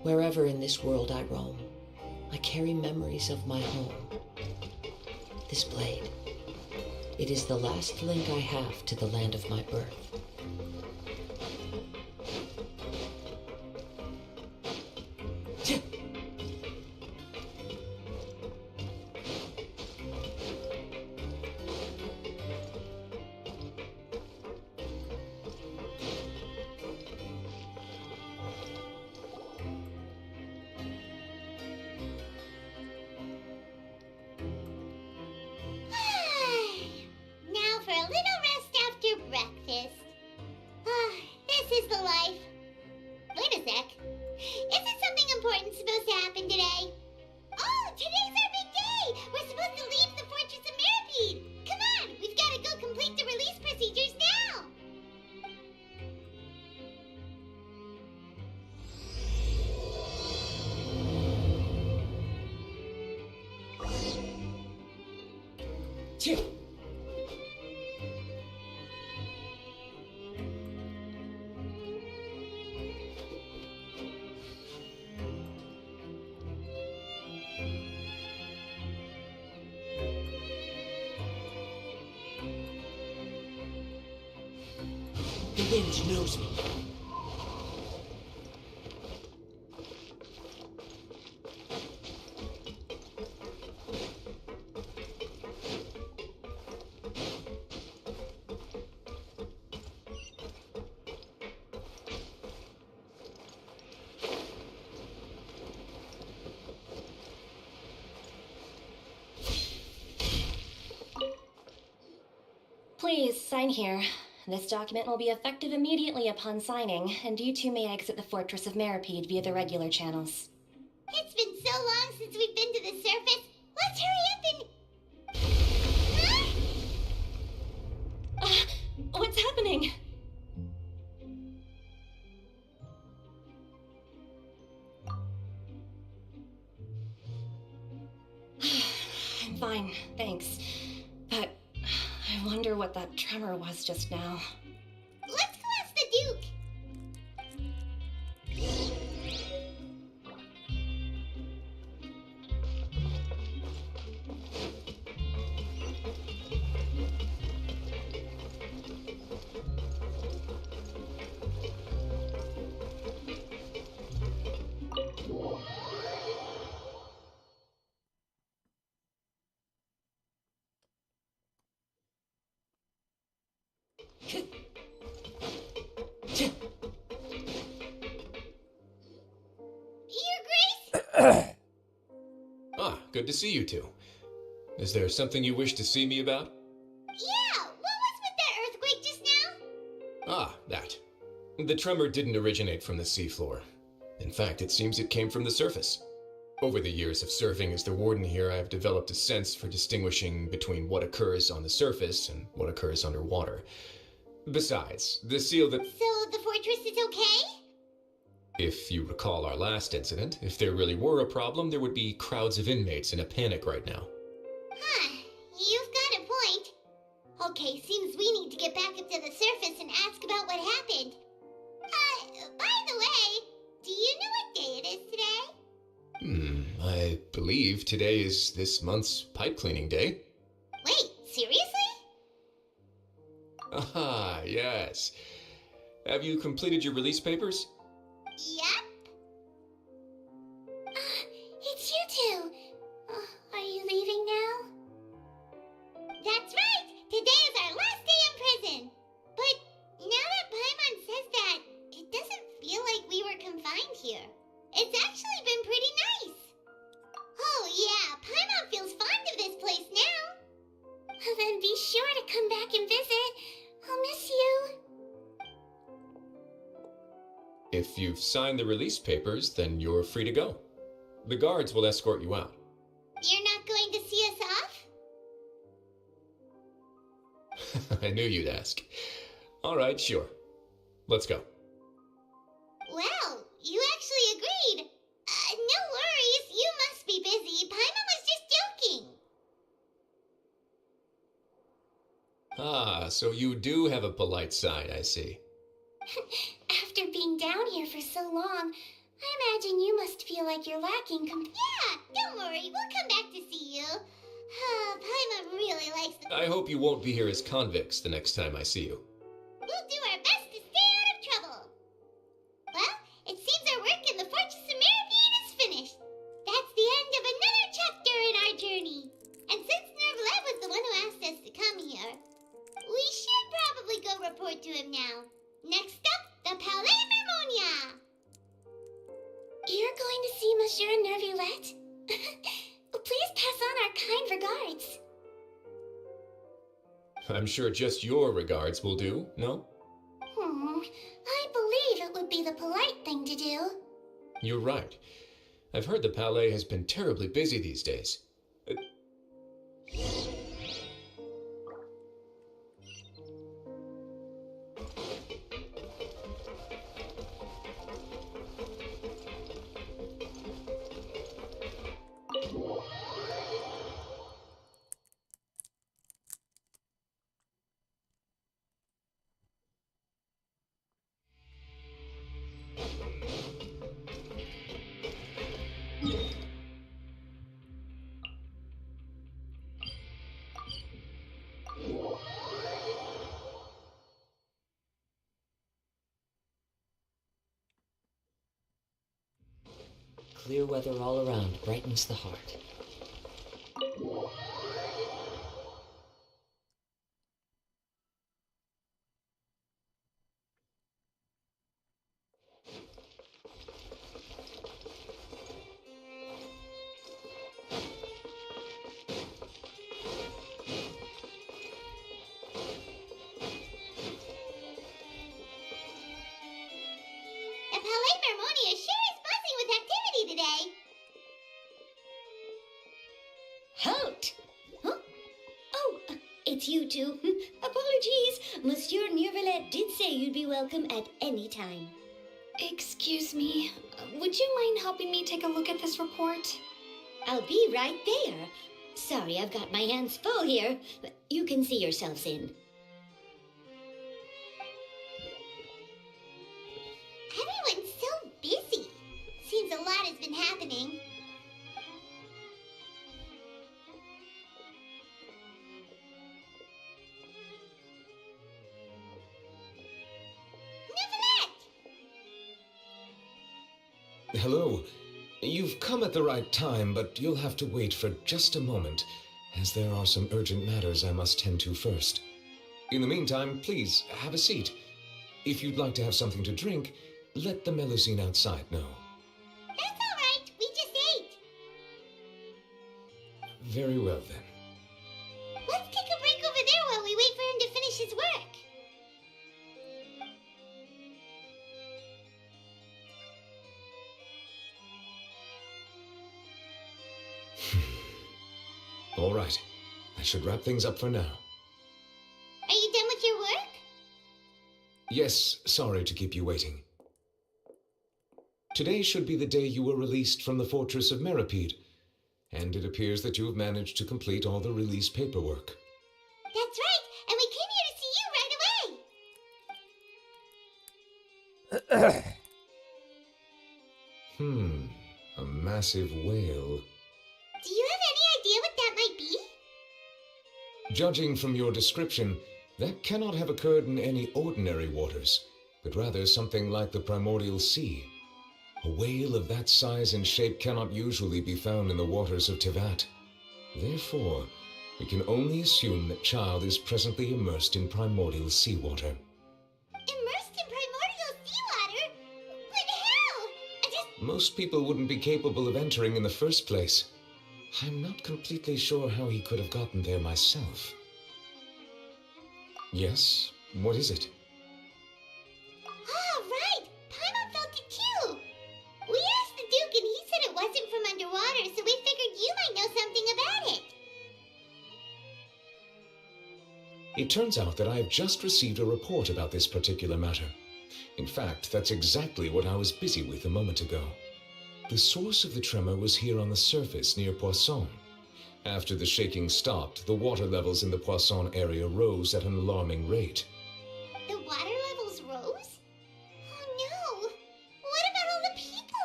Wherever in this world I roam, I carry memories of my home. This blade, it is the last link I have to the land of my birth. Now for a little rest after breakfast. This is the life. Wait a sec. Isn't something important supposed to happen today? Oh, today's our big day! We're supposed to leave the Fortress of Mirapede! Come on, we've got to go complete the release procedures now! The wind knows me. Please, sign here. This document will be effective immediately upon signing, and you two may exit the Fortress of Mirapede via the regular channels. It's been so long since we've been to the surface. Let's hurry up and... What's happening? I'm fine, thanks. But I wonder what that tremor was just now. Let's go ask the Duke. Your Grace? Good to see you two. Is there something you wish to see me about? Yeah, what was with that earthquake just now? That. The tremor didn't originate from the seafloor. In fact, it seems it came from the surface. Over the years of serving as the warden here, I have developed a sense for distinguishing between what occurs on the surface and what occurs underwater. Besides, the seal that... So the fortress is okay? If you recall our last incident, if there really were a problem, there would be crowds of inmates in a panic right now. Huh, you've got a point. Okay, seems we need to get back up to the surface and ask about what happened. By the way, do you know what day it is today? I believe today is this month's pipe cleaning day. Wait, seriously? Aha, yes. Have you completed your release papers? Yep. It's you two. Are you leaving now? That's right! Today is our last day in prison! But now that Paimon says that, it doesn't feel like we were confined here. It's actually been pretty nice. Oh yeah, Paimon feels fond of this place now. Then be sure to come back and visit. I'll miss you. If you've signed the release papers, then you're free to go. The guards will escort you out. You're not going to see us off? I knew you'd ask. All right, sure. Let's go. Well, you actually agreed. No worries, you must be busy. Paimon was just joking. So you do have a polite side, I see. After being down here for so long, I imagine you must feel like you're lacking Yeah, don't worry, we'll come back to see you. Paimon really likes the... I hope you won't be here as convicts the next time I see you. We'll do our best to stay out of trouble. Well, it seems our work in the Fortress of Meripede is finished. That's the end of another chapter in our journey. And since Nervlev was the one who asked us to come here, we should probably go report to him now. Next up, the Palais Mermonia. You're going to see Monsieur Nervulette? Please pass on our kind regards. I'm sure just your regards will do, no? I believe it would be the polite thing to do. You're right. I've heard the Palais has been terribly busy these days. Clear weather all around brightens the heart. The Palais Mermonia sure is buzzing with activity today. Halt! Huh? Oh, it's you two. Apologies. Monsieur Nervulette did say you'd be welcome at any time. Excuse me, would you mind helping me take a look at this report? I'll be right there. Sorry, I've got my hands full here. You can see yourselves in. Everyone's so busy. Seems a lot has been happening. Neverette! Hello. You've come at the right time, but you'll have to wait for just a moment, as there are some urgent matters I must tend to first. In the meantime, please, have a seat. If you'd like to have something to drink, let the Melusine outside know. That's all right. We just ate. Very well, then. Let's take a break over there while we wait for him to finish his work. All right. I should wrap things up for now. Are you done with your work? Yes, sorry to keep you waiting. Today should be the day you were released from the Fortress of Meripede, and it appears that you have managed to complete all the release paperwork. That's right, and we came here to see you right away. A massive whale. Do you have any idea what that might be? Judging from your description, that cannot have occurred in any ordinary waters, but rather something like the primordial sea. A whale of that size and shape cannot usually be found in the waters of Tevat. Therefore, we can only assume that Child is presently immersed in primordial seawater. Immersed in primordial seawater? But how? Most people wouldn't be capable of entering in the first place. I'm not completely sure how he could have gotten there myself. Yes, what is it? Ah, right! Paimon felt it too! We asked the Duke and he said it wasn't from underwater, so we figured you might know something about it. It turns out that I have just received a report about this particular matter. In fact, that's exactly what I was busy with a moment ago. The source of the tremor was here on the surface near Poisson. After the shaking stopped, the water levels in the Poisson area rose at an alarming rate. The water levels rose? Oh no! What about all the people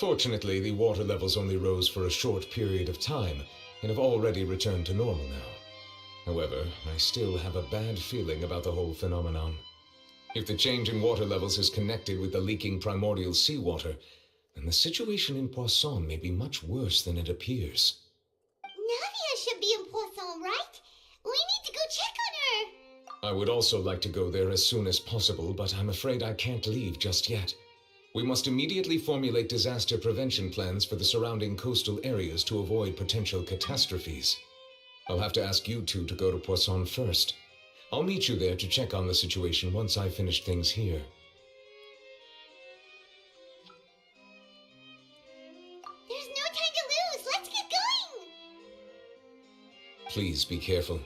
Fortunately, the water levels only rose for a short period of time and have already returned to normal now. However, I still have a bad feeling about the whole phenomenon. If the change in water levels is connected with the leaking primordial seawater, then the situation in Poisson may be much worse than it appears. Navia should be in Poisson, right? We need to go check on her. I would also like to go there as soon as possible, but I'm afraid I can't leave just yet. We must immediately formulate disaster prevention plans for the surrounding coastal areas to avoid potential catastrophes. I'll have to ask you two to go to Poisson first. I'll meet you there to check on the situation once I've finished things here. There's no time to lose. Let's get going. Please be careful.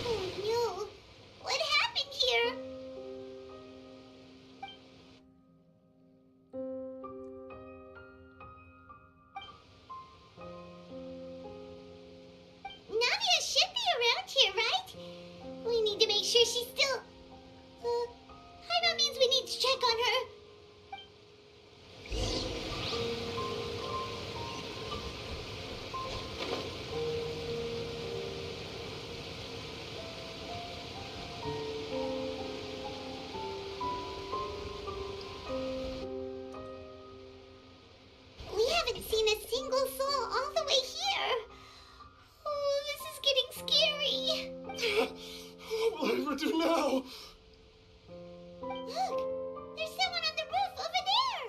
Oh no. What happened here? Navia should be around here, right? We need to make sure she's still... that means we need to check on her. We haven't seen a single soul all the way here. Oh, this is getting scary. What will I ever do now? Look, there's someone on the roof over there.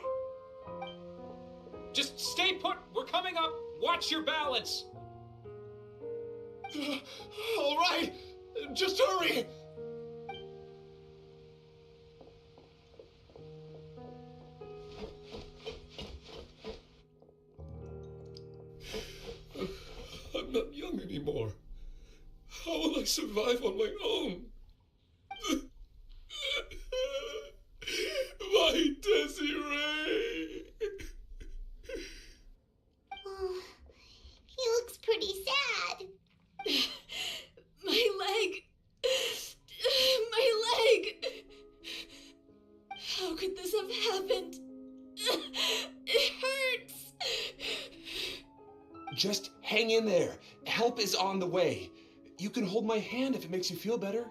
Just stay put. We're coming up. Watch your balance. All right, just hurry. I'm not young anymore. How will I survive on my own? My Desiree! Oh, he looks pretty sad. My leg. My leg. How could this have happened? It hurts. Just hang in there. Help is on the way. You can hold my hand if it makes you feel better.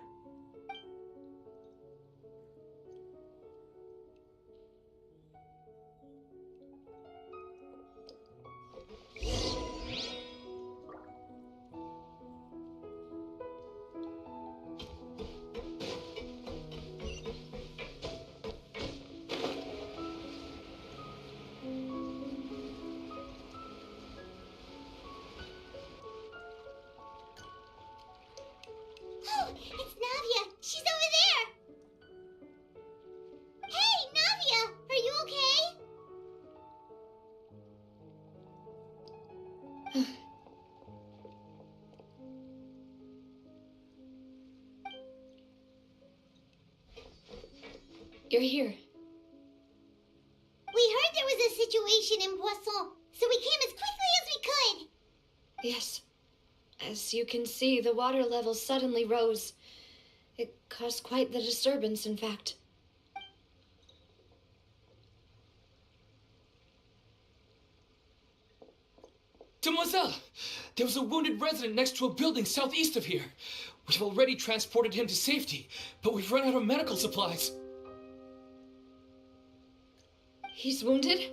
Oh, it's Navia. She's over there. Hey, Navia, are you okay? You're here. We heard there was a situation in Poisson, so we came as quickly as we could. Yes. As you can see, the water level suddenly rose. It caused quite the disturbance, in fact. Demoiselle, there was a wounded resident next to a building southeast of here. We've already transported him to safety, but we've run out of medical supplies. He's wounded?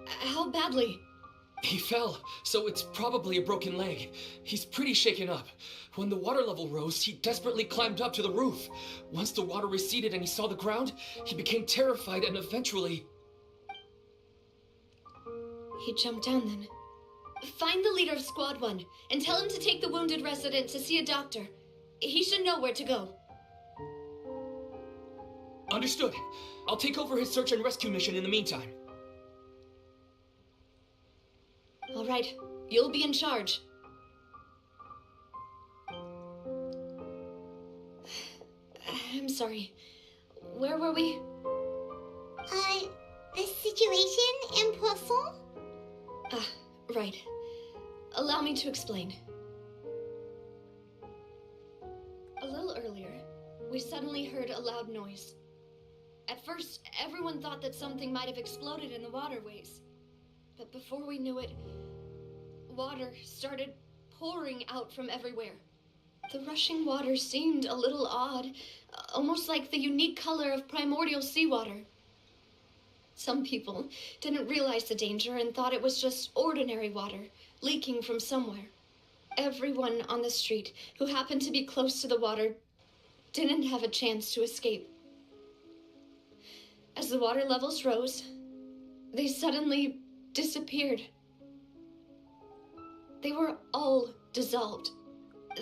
How badly? He fell, so it's probably a broken leg. He's pretty shaken up. When the water level rose, he desperately climbed up to the roof. Once the water receded and he saw the ground, he became terrified and eventually... He jumped down then. Find the leader of Squad 1 and tell him to take the wounded resident to see a doctor. He should know where to go. Understood. I'll take over his search and rescue mission in the meantime. All right, you'll be in charge. I'm sorry. Where were we? The situation in Poisson? Ah, right. Allow me to explain. A little earlier, we suddenly heard a loud noise. At first, everyone thought that something might have exploded in the waterways. But before we knew it, water started pouring out from everywhere. The rushing water seemed a little odd, almost like the unique color of primordial seawater. Some people didn't realize the danger and thought it was just ordinary water leaking from somewhere. Everyone on the street who happened to be close to the water didn't have a chance to escape. As the water levels rose, they suddenly disappeared. They were all dissolved.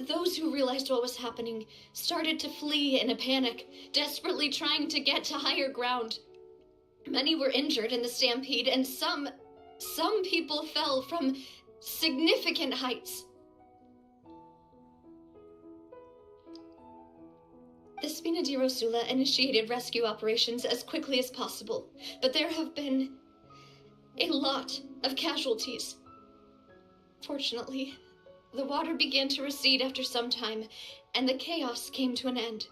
Those who realized what was happening started to flee in a panic, desperately trying to get to higher ground. Many were injured in the stampede, and some people fell from significant heights. The Spina di Rosula initiated rescue operations as quickly as possible, but there have been a lot of casualties. Fortunately, the water began to recede after some time, and the chaos came to an end.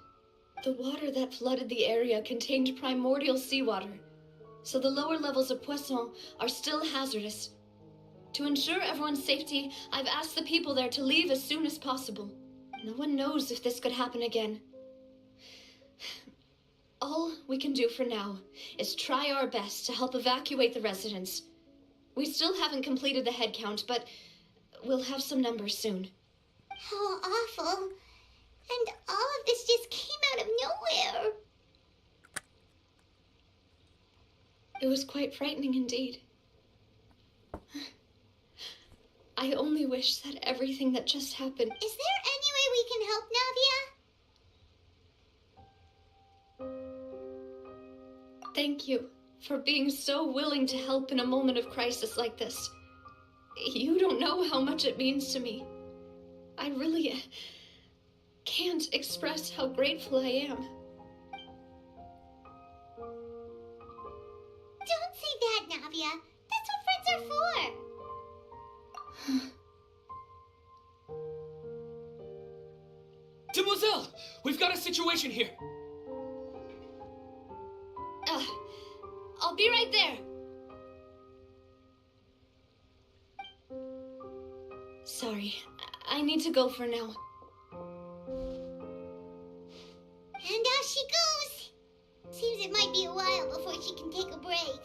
The water that flooded the area contained primordial seawater, so the lower levels of Poisson are still hazardous. To ensure everyone's safety, I've asked the people there to leave as soon as possible. No one knows if this could happen again. All we can do for now is try our best to help evacuate the residents. We still haven't completed the head count, but we'll have some numbers soon. How awful. And all of this just came out of nowhere. It was quite frightening indeed. I only wish that everything that just happened... Is there any way we can help, Navia? Thank you for being so willing to help in a moment of crisis like this. You don't know how much it means to me. I really can't express how grateful I am. Don't say that, Navia. That's what friends are for. Demoiselle, we've got a situation here. I'll be right there. Sorry, I need to go for now. And off she goes. Seems it might be a while before she can take a break.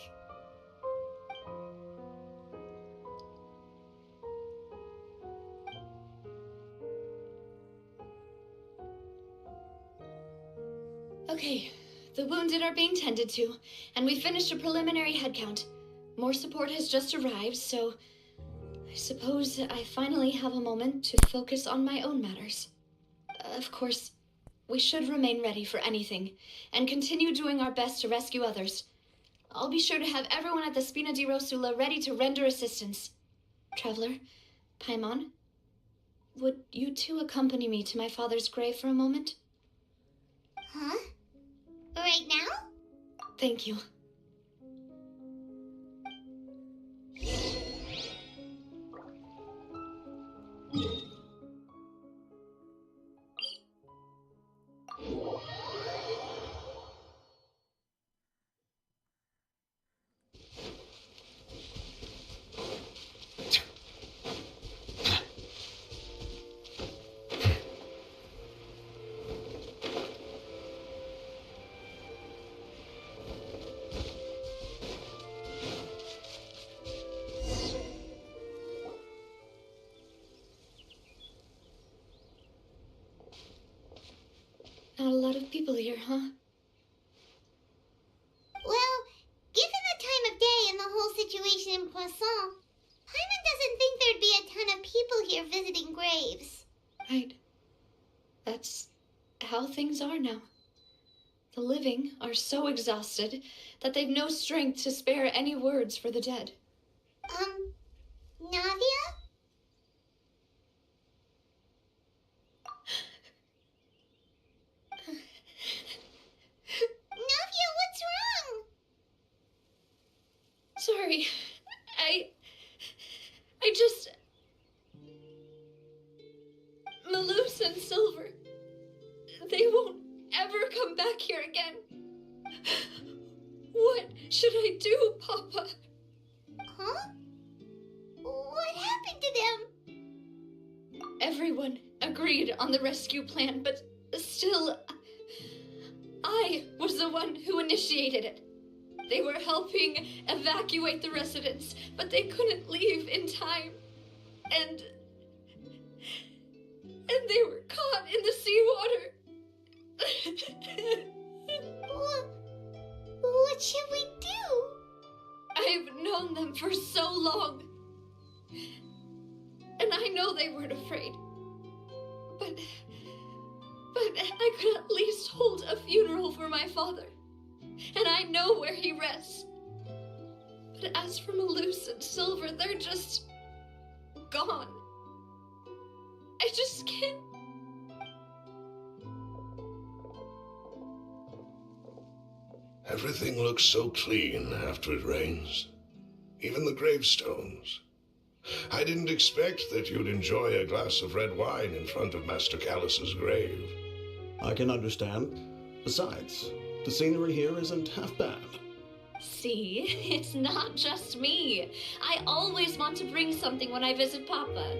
Okay, the wounded are being tended to, and we finished a preliminary head count. More support has just arrived, so I suppose I finally have a moment to focus on my own matters. Of course, we should remain ready for anything, and continue doing our best to rescue others. I'll be sure to have everyone at the Spina di Rosula ready to render assistance. Traveler, Paimon, would you two accompany me to my father's grave for a moment? Huh? Right now? Thank you. Not a lot of people here, huh? Well, given the time of day and the whole situation in Poisson, Paimon doesn't think there'd be a ton of people here visiting graves. Right. That's how things are now. The living are so exhausted that they've no strength to spare any words for the dead. Navia? Navia, what's wrong? Sorry. I just... Maloose and Silver, they won't ever come back here again. What should I do, Papa? Huh? What happened to them? Everyone agreed on the rescue plan, but still, I was the one who initiated it. They were helping evacuate the residents, but they couldn't leave in time. And they were caught in the seawater. What should we do? I've known them for so long. And I know they weren't afraid. But I could at least hold a funeral for my father. And I know where he rests. But as for Maloose and Silver, they're just gone. I just can't. Everything looks so clean after it rains. Even the gravestones. I didn't expect that you'd enjoy a glass of red wine in front of Master Callus's grave. I can understand. Besides, the scenery here isn't half bad. See, it's not just me. I always want to bring something when I visit Papa.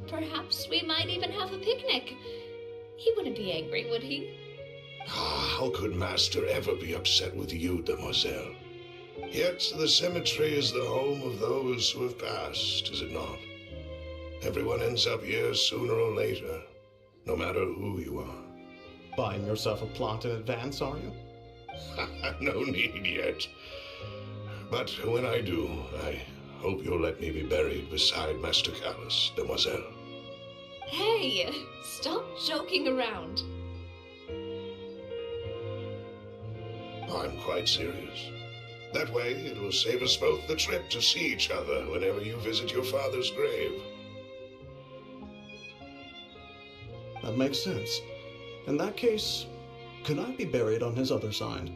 Perhaps we might even have a picnic. He wouldn't be angry, would he? How could Master ever be upset with you, demoiselle? Yet the cemetery is the home of those who have passed, is it not? Everyone ends up here sooner or later, no matter who you are. Buying yourself a plot in advance, are you? No need yet. But when I do, I hope you'll let me be buried beside Master Callus, demoiselle. Hey, stop joking around. I'm quite serious. That way, it will save us both the trip to see each other whenever you visit your father's grave. That makes sense. In that case, could I be buried on his other side?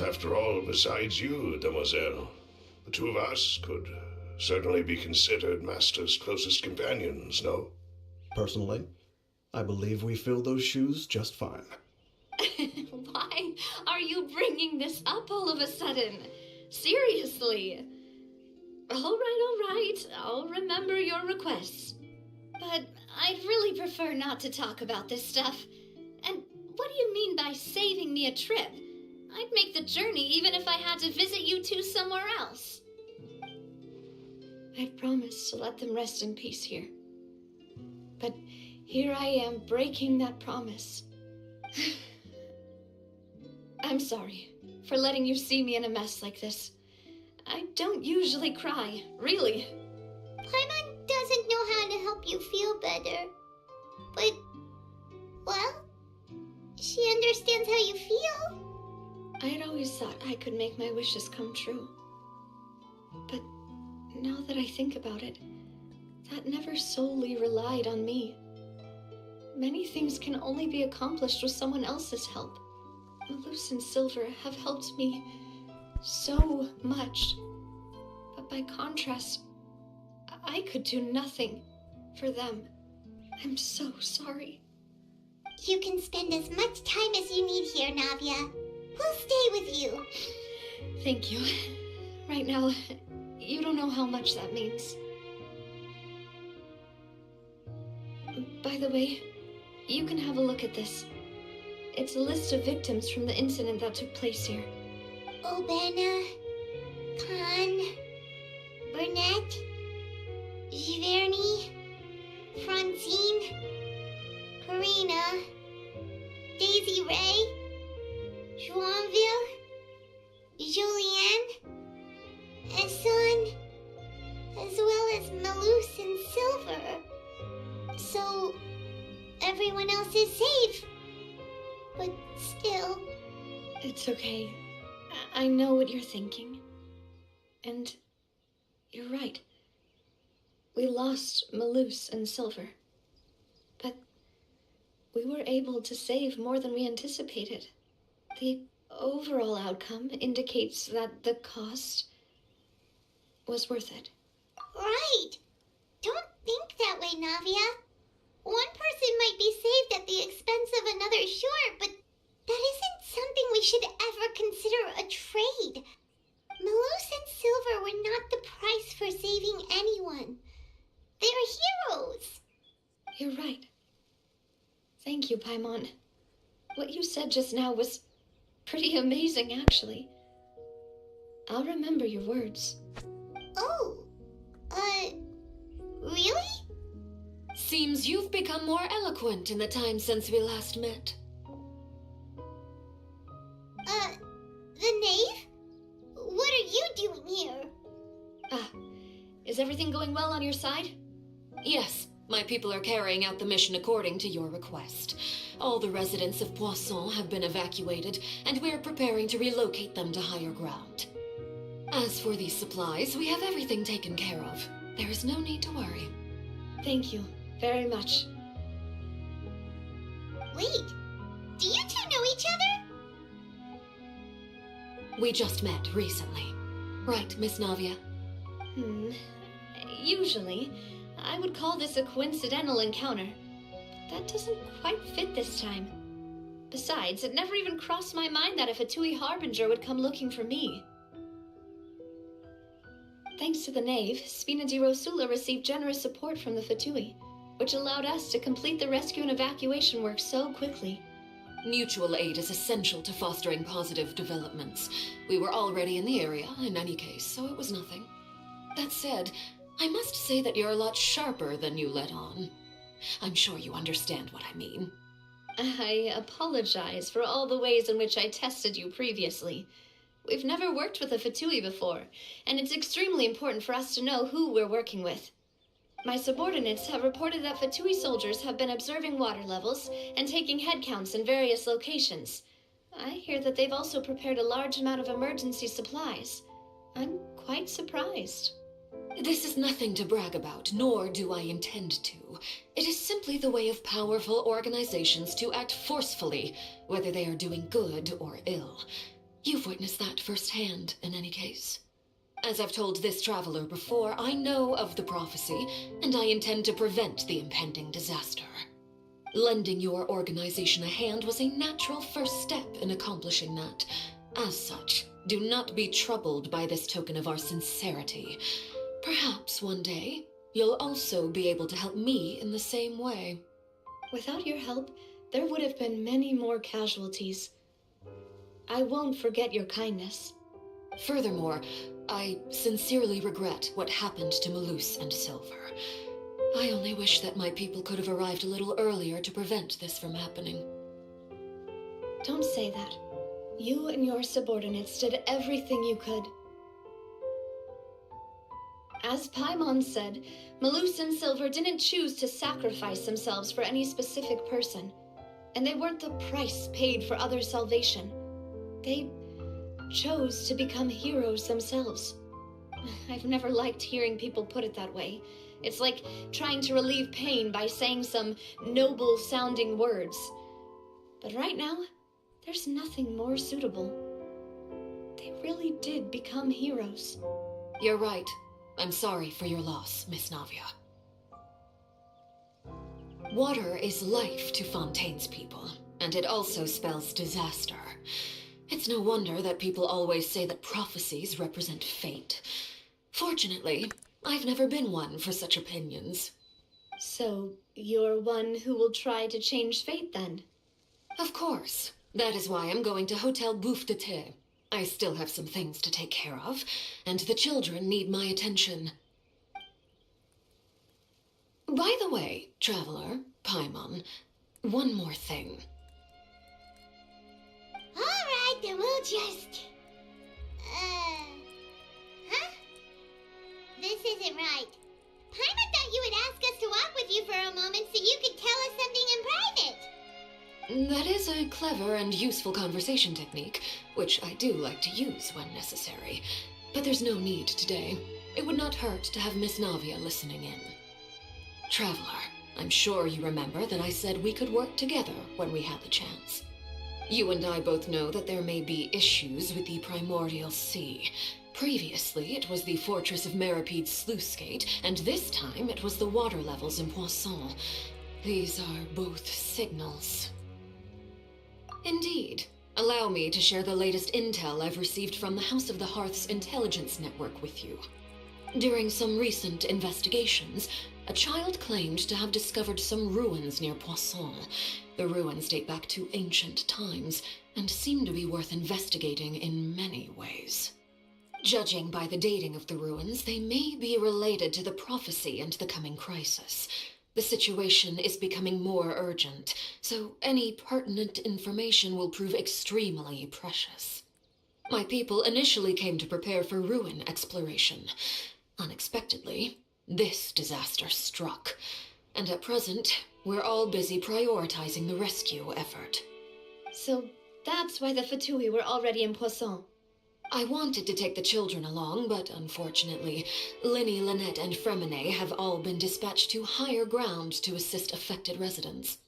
After all, besides you, demoiselle, the two of us could certainly be considered Master's closest companions, no? Personally, I believe we fill those shoes just fine. Why are you bringing this up all of a sudden? Seriously. All right. I'll remember your requests. But I'd really prefer not to talk about this stuff. And what do you mean by saving me a trip? I'd make the journey even if I had to visit you two somewhere else. I promised to let them rest in peace here. But here I am breaking that promise. I'm sorry for letting you see me in a mess like this. I don't usually cry, really. Paimon doesn't know how to help you feel better. But, well, she understands how you feel. I had always thought I could make my wishes come true. But now that I think about it, that never solely relied on me. Many things can only be accomplished with someone else's help. Maloose and Silver have helped me so much. But by contrast, I could do nothing for them. I'm so sorry. You can spend as much time as you need here, Navia. We'll stay with you. Thank you. Right now, you don't know how much that means. By the way, you can have a look at this. It's a list of victims from the incident that took place here. Obena, Khan, Burnett, Giverny, Francine, Karina, Daisy. Daisy Ray, Joinville, Julianne, Esson, as well as Malus and Silver. So, everyone else is safe. But still... It's okay. I know what you're thinking. And you're right. We lost Malus and Silver. But we were able to save more than we anticipated. The overall outcome indicates that the cost was worth it. Right. Don't think that way, Navia. One person might be saved at the expense of another, sure, but that isn't something we should ever consider a trade. Malus and Silver were not the price for saving anyone. They're heroes. You're right. Thank you, Paimon. What you said just now was pretty amazing, actually. I'll remember your words. Oh, really? Seems you've become more eloquent in the time since we last met. The knave? What are you doing here? Is everything going well on your side? Yes, my people are carrying out the mission according to your request. All the residents of Poisson have been evacuated, and we're preparing to relocate them to higher ground. As for these supplies, we have everything taken care of. There is no need to worry. Thank you very much. Wait, do you two know each other? We just met recently. Right, Miss Navia? Usually, I would call this a coincidental encounter. But that doesn't quite fit this time. Besides, it never even crossed my mind that a Fatui Harbinger would come looking for me. Thanks to the knave, Spina di Rosula received generous support from the Fatui, which allowed us to complete the rescue and evacuation work so quickly. Mutual aid is essential to fostering positive developments. We were already in the area, in any case, so it was nothing. That said, I must say that you're a lot sharper than you let on. I'm sure you understand what I mean. I apologize for all the ways in which I tested you previously. We've never worked with a Fatui before, and it's extremely important for us to know who we're working with. My subordinates have reported that Fatui soldiers have been observing water levels and taking head counts in various locations. I hear that they've also prepared a large amount of emergency supplies. I'm quite surprised. This is nothing to brag about, nor do I intend to. It is simply the way of powerful organizations to act forcefully, whether they are doing good or ill. You've witnessed that firsthand, in any case. As I've told this traveler before, I know of the prophecy, and I intend to prevent the impending disaster. Lending your organization a hand was a natural first step in accomplishing that. As such, do not be troubled by this token of our sincerity. Perhaps one day, you'll also be able to help me in the same way. Without your help, there would have been many more casualties. I won't forget your kindness. Furthermore, I sincerely regret what happened to Malus and Silver. I only wish that my people could have arrived a little earlier to prevent this from happening. Don't say that. You and your subordinates did everything you could. As Paimon said, Malus and Silver didn't choose to sacrifice themselves for any specific person, and they weren't the price paid for other salvation. They chose to become heroes themselves. I've never liked hearing people put it that way. It's like trying to relieve pain by saying some noble-sounding words. But right now, there's nothing more suitable. They really did become heroes. You're right. I'm sorry for your loss, Miss Navia. Water is life to Fontaine's people, and it also spells disaster. It's no wonder that people always say that prophecies represent fate. Fortunately, I've never been one for such opinions. So, you're one who will try to change fate, then? Of course. That is why I'm going to Hotel Bouffe de Thé. I still have some things to take care of, and the children need my attention. By the way, traveler, Paimon, one more thing. just... Huh? This isn't right. Paimon thought you would ask us to walk with you for a moment so you could tell us something in private. That is a clever and useful conversation technique, which I do like to use when necessary. But there's no need today. It would not hurt to have Miss Navia listening in. Traveler, I'm sure you remember that I said we could work together when we had the chance. You and I both know that there may be issues with the Primordial Sea. Previously, it was the fortress of Meripede's sluice gate, and this time it was the water levels in Poisson. These are both signals. Indeed. Allow me to share the latest intel I've received from the House of the Hearth's intelligence network with you. During some recent investigations, a child claimed to have discovered some ruins near Poisson. The ruins date back to ancient times, and seem to be worth investigating in many ways. Judging by the dating of the ruins, they may be related to the prophecy and the coming crisis. The situation is becoming more urgent, so any pertinent information will prove extremely precious. My people initially came to prepare for ruin exploration. Unexpectedly, this disaster struck, and at present, we're all busy prioritizing the rescue effort. So that's why the Fatui were already in Poisson. I wanted to take the children along, but unfortunately, Linny, Lynette, and Fremine have all been dispatched to higher ground to assist affected residents.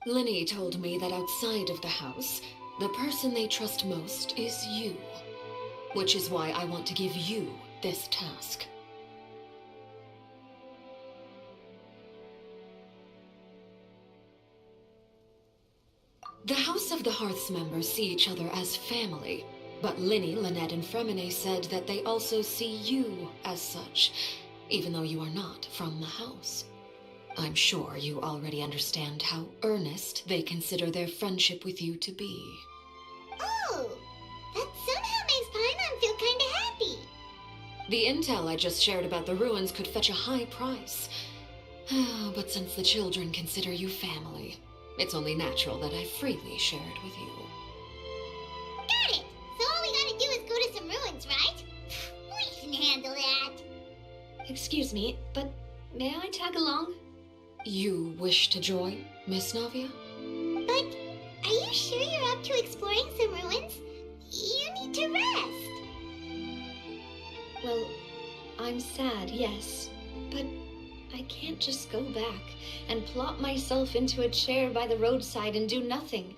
Linny told me that outside of the house, the person they trust most is you, which is why I want to give you this task. The House of the Hearth's members see each other as family, but Linny, Lynette, and Fremine said that they also see you as such, even though you are not from the house. I'm sure you already understand how earnest they consider their friendship with you to be. Oh, that somehow makes Paimon feel kinda happy. The intel I just shared about the ruins could fetch a high price. But since the children consider you family, it's only natural that I freely share it with you. Got it! So all we gotta do is go to some ruins, right? We can handle that. Excuse me, but may I tag along? You wish to join, Miss Navia? But are you sure you're up to exploring some ruins? You need to rest. Well, I'm sad, yes, but I can't just go back and plop myself into a chair by the roadside and do nothing.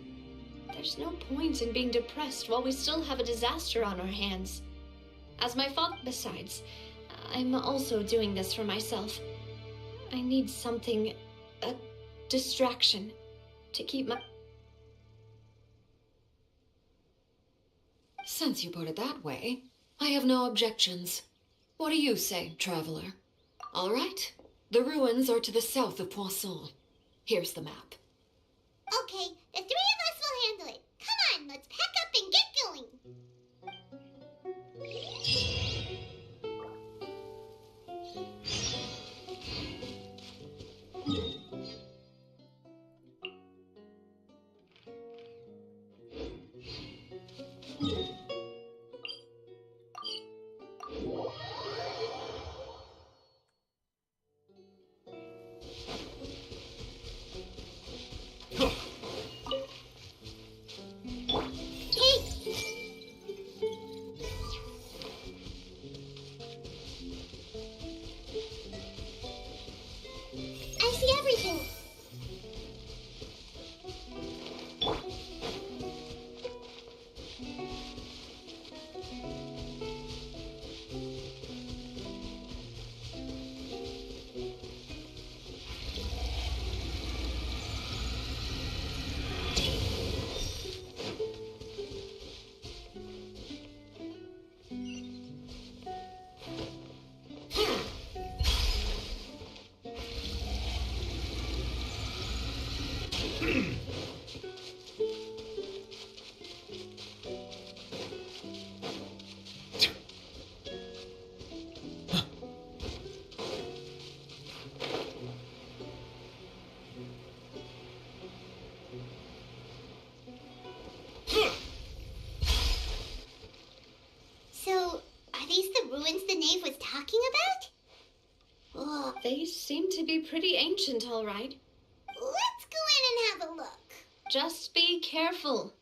There's no point in being depressed while we still have a disaster on our hands. As my father, besides, I'm also doing this for myself. I need something, a distraction, to keep my... Since you put it that way, I have no objections. What do you say, traveler? All right. The ruins are to the south of Poisson. Here's the map. Okay, the three of us will handle it. Come on, let's pack up and get going. ruins the knave was talking about? Ugh. They seem to be pretty ancient, all right. Let's go in and have a look. Just be careful.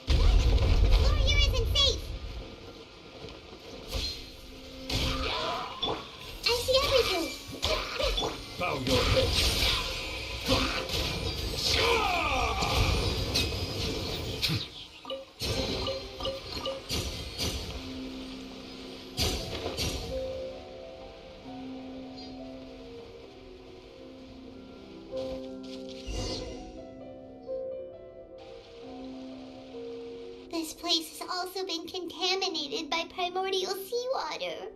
Over here isn't safe. I see everything. Bow your head. This place has also been contaminated by primordial seawater.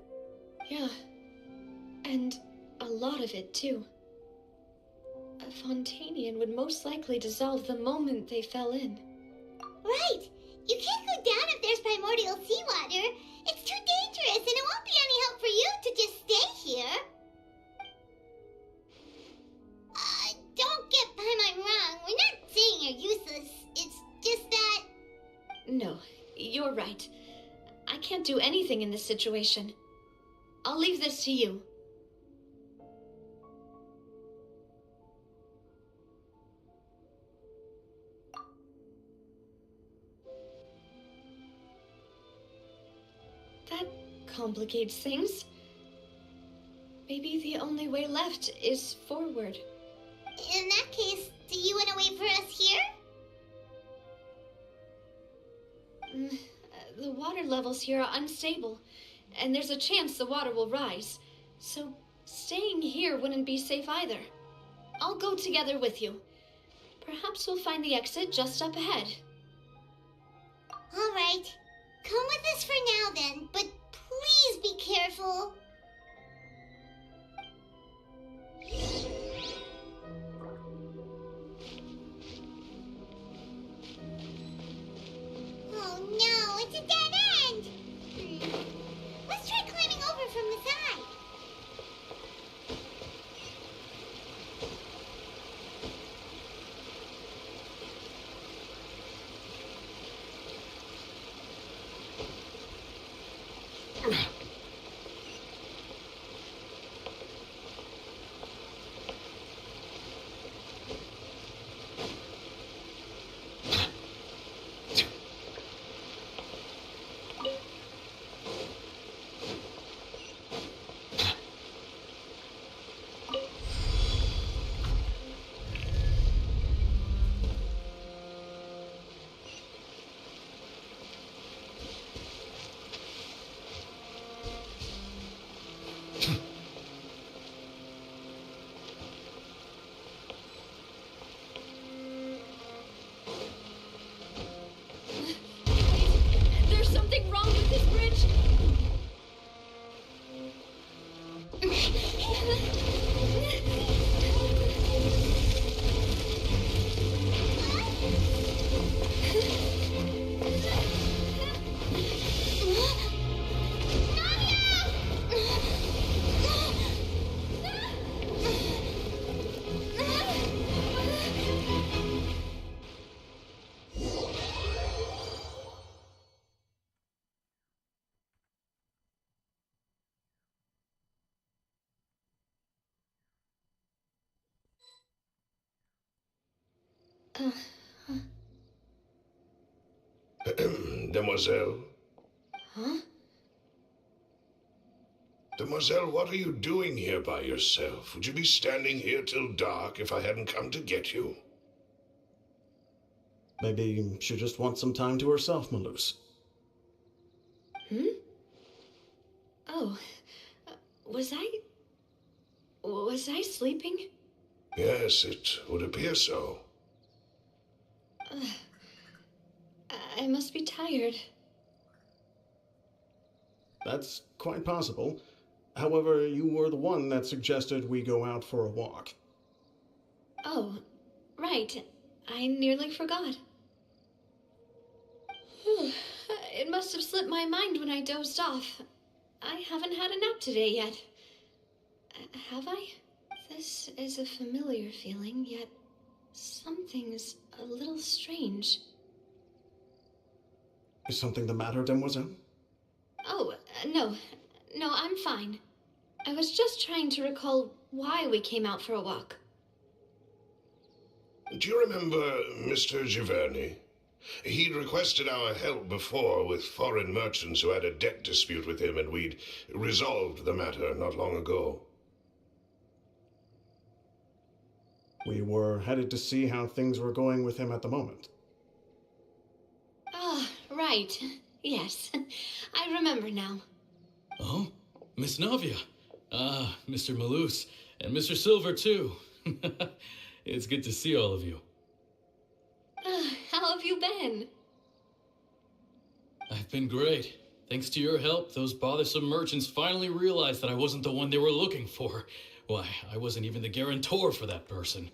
Yeah. And a lot of it, too. A Fontanian would most likely dissolve the moment they fell in. Right! You can't go down if there's primordial seawater. It's too dangerous, and it won't be any help for you to just stay here. Don't get Paimon wrong. We're not saying you're useless. It's just that... No, you're right. I can't do anything in this situation. I'll leave this to you. That complicates things. Maybe the only way left is forward. In that case, do you want to wait for us here? The water levels here are unstable, and there's a chance the water will rise. So staying here wouldn't be safe either. I'll go together with you. Perhaps we'll find the exit just up ahead. All right. Come with us for now then, but please be careful. Oh no, it's a dead end! Let's try climbing over from the side. There's something wrong with this bridge. demoiselle? Huh? Demoiselle, what are you doing here by yourself? Would you be standing here till dark if I hadn't come to get you? Maybe she just wants some time to herself, Maloose. Hmm? Oh, was I sleeping? Yes, it would appear so. I must be tired. That's quite possible. However, you were the one that suggested we go out for a walk. Oh, right. I nearly forgot. It must have slipped my mind when I dozed off. I haven't had a nap today yet. Have I? This is a familiar feeling, yet something's a little strange. Is something the matter, demoiselle? Oh, no. No, I'm fine. I was just trying to recall why we came out for a walk. Do you remember Mr. Giverny? He'd requested our help before with foreign merchants who had a debt dispute with him, and we'd resolved the matter not long ago. We were headed to see how things were going with him at the moment. Ah, right. Yes. I remember now. Oh, Miss Navia. Ah, Mr. Maloose. And Mr. Silver, too. It's good to see all of you. How have you been? I've been great. Thanks to your help, those bothersome merchants finally realized that I wasn't the one they were looking for. Why, I wasn't even the guarantor for that person.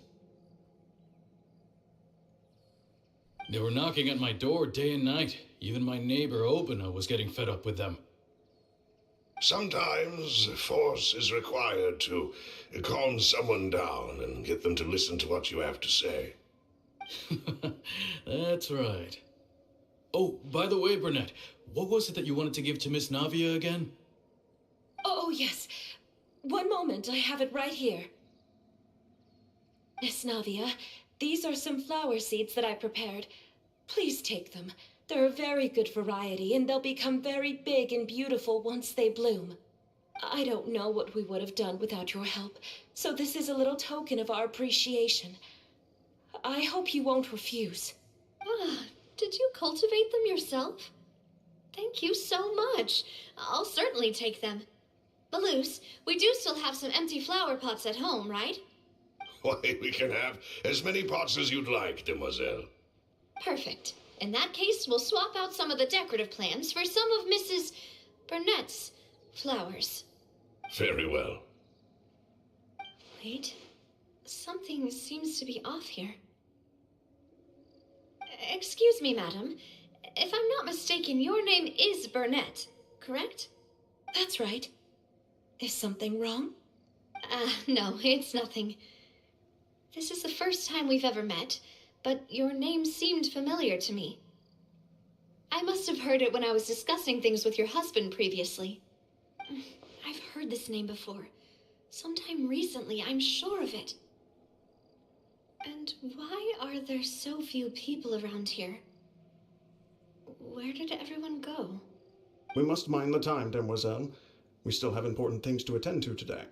They were knocking at my door day and night. Even my neighbor, Obina, was getting fed up with them. Sometimes force is required to calm someone down and get them to listen to what you have to say. That's right. Oh, by the way, Burnett, what was it that you wanted to give to Miss Navia again? Oh, yes. One moment, I have it right here. Miss Navia, these are some flower seeds that I prepared. Please take them. They're a very good variety, and they'll become very big and beautiful once they bloom. I don't know what we would have done without your help, so this is a little token of our appreciation. I hope you won't refuse. Ah, did you cultivate them yourself? Thank you so much. I'll certainly take them. Maloose, we do still have some empty flower pots at home, right? Why, we can have as many pots as you'd like, demoiselle. Perfect. In that case, we'll swap out some of the decorative plants for some of Mrs. Burnett's flowers. Very well. Wait. Something seems to be off here. Excuse me, madam. If I'm not mistaken, your name is Burnett, correct? That's right. Is something wrong? No, it's nothing. This is the first time we've ever met, but your name seemed familiar to me. I must have heard it when I was discussing things with your husband previously. I've heard this name before. Sometime recently, I'm sure of it. And why are there so few people around here? Where did everyone go? We must mind the time, demoiselle. We still have important things to attend to today.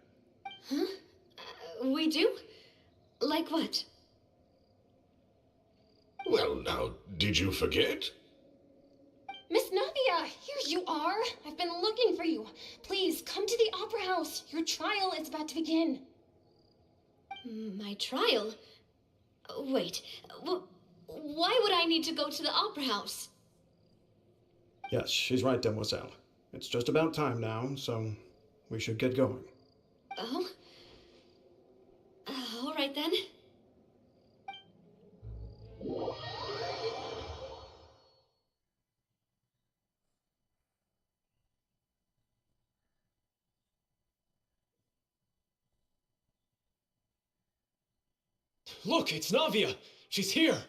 Huh? We do? Like what? Well, now, did you forget? Miss Navia, here you are. I've been looking for you. Please, come to the Opera House. Your trial is about to begin. My trial? Wait, why would I need to go to the Opera House? Yes, she's right, demoiselle. It's just about time now, so we should get going. Oh? All right then. Look, it's Navia! She's here!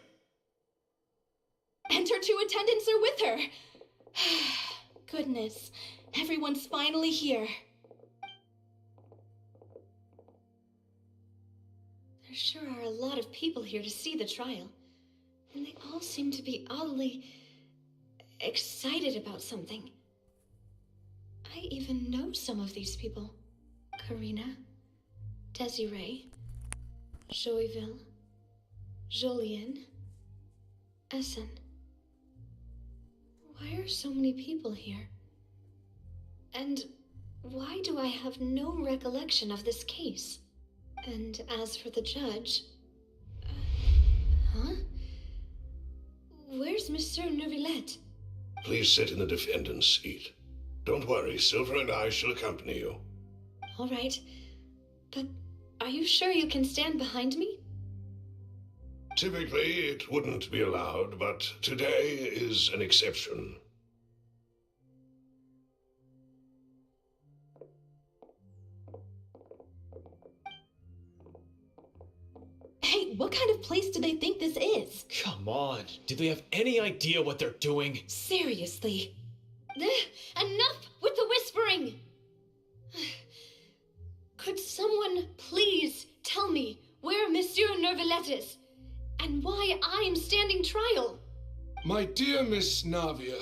And her two attendants are with her. Goodness, everyone's finally here. There sure are a lot of people here to see the trial. And they all seem to be oddly excited about something. I even know some of these people. Karina, Desiree, Joyville, Jolien, Essen. Why are so many people here? And why do I have no recollection of this case? And as for the judge... huh? Where's Monsieur Neuvillette? Please sit in the defendant's seat. Don't worry, Silver and I shall accompany you. All right, but are you sure you can stand behind me? Typically, it wouldn't be allowed, but today is an exception. Hey, what kind of place do they think this is? Come on, do they have any idea what they're doing? Seriously. Enough with the whispering! Could someone please tell me where Monsieur Neuvillette is, and why I'm standing trial? My dear Miss Navia,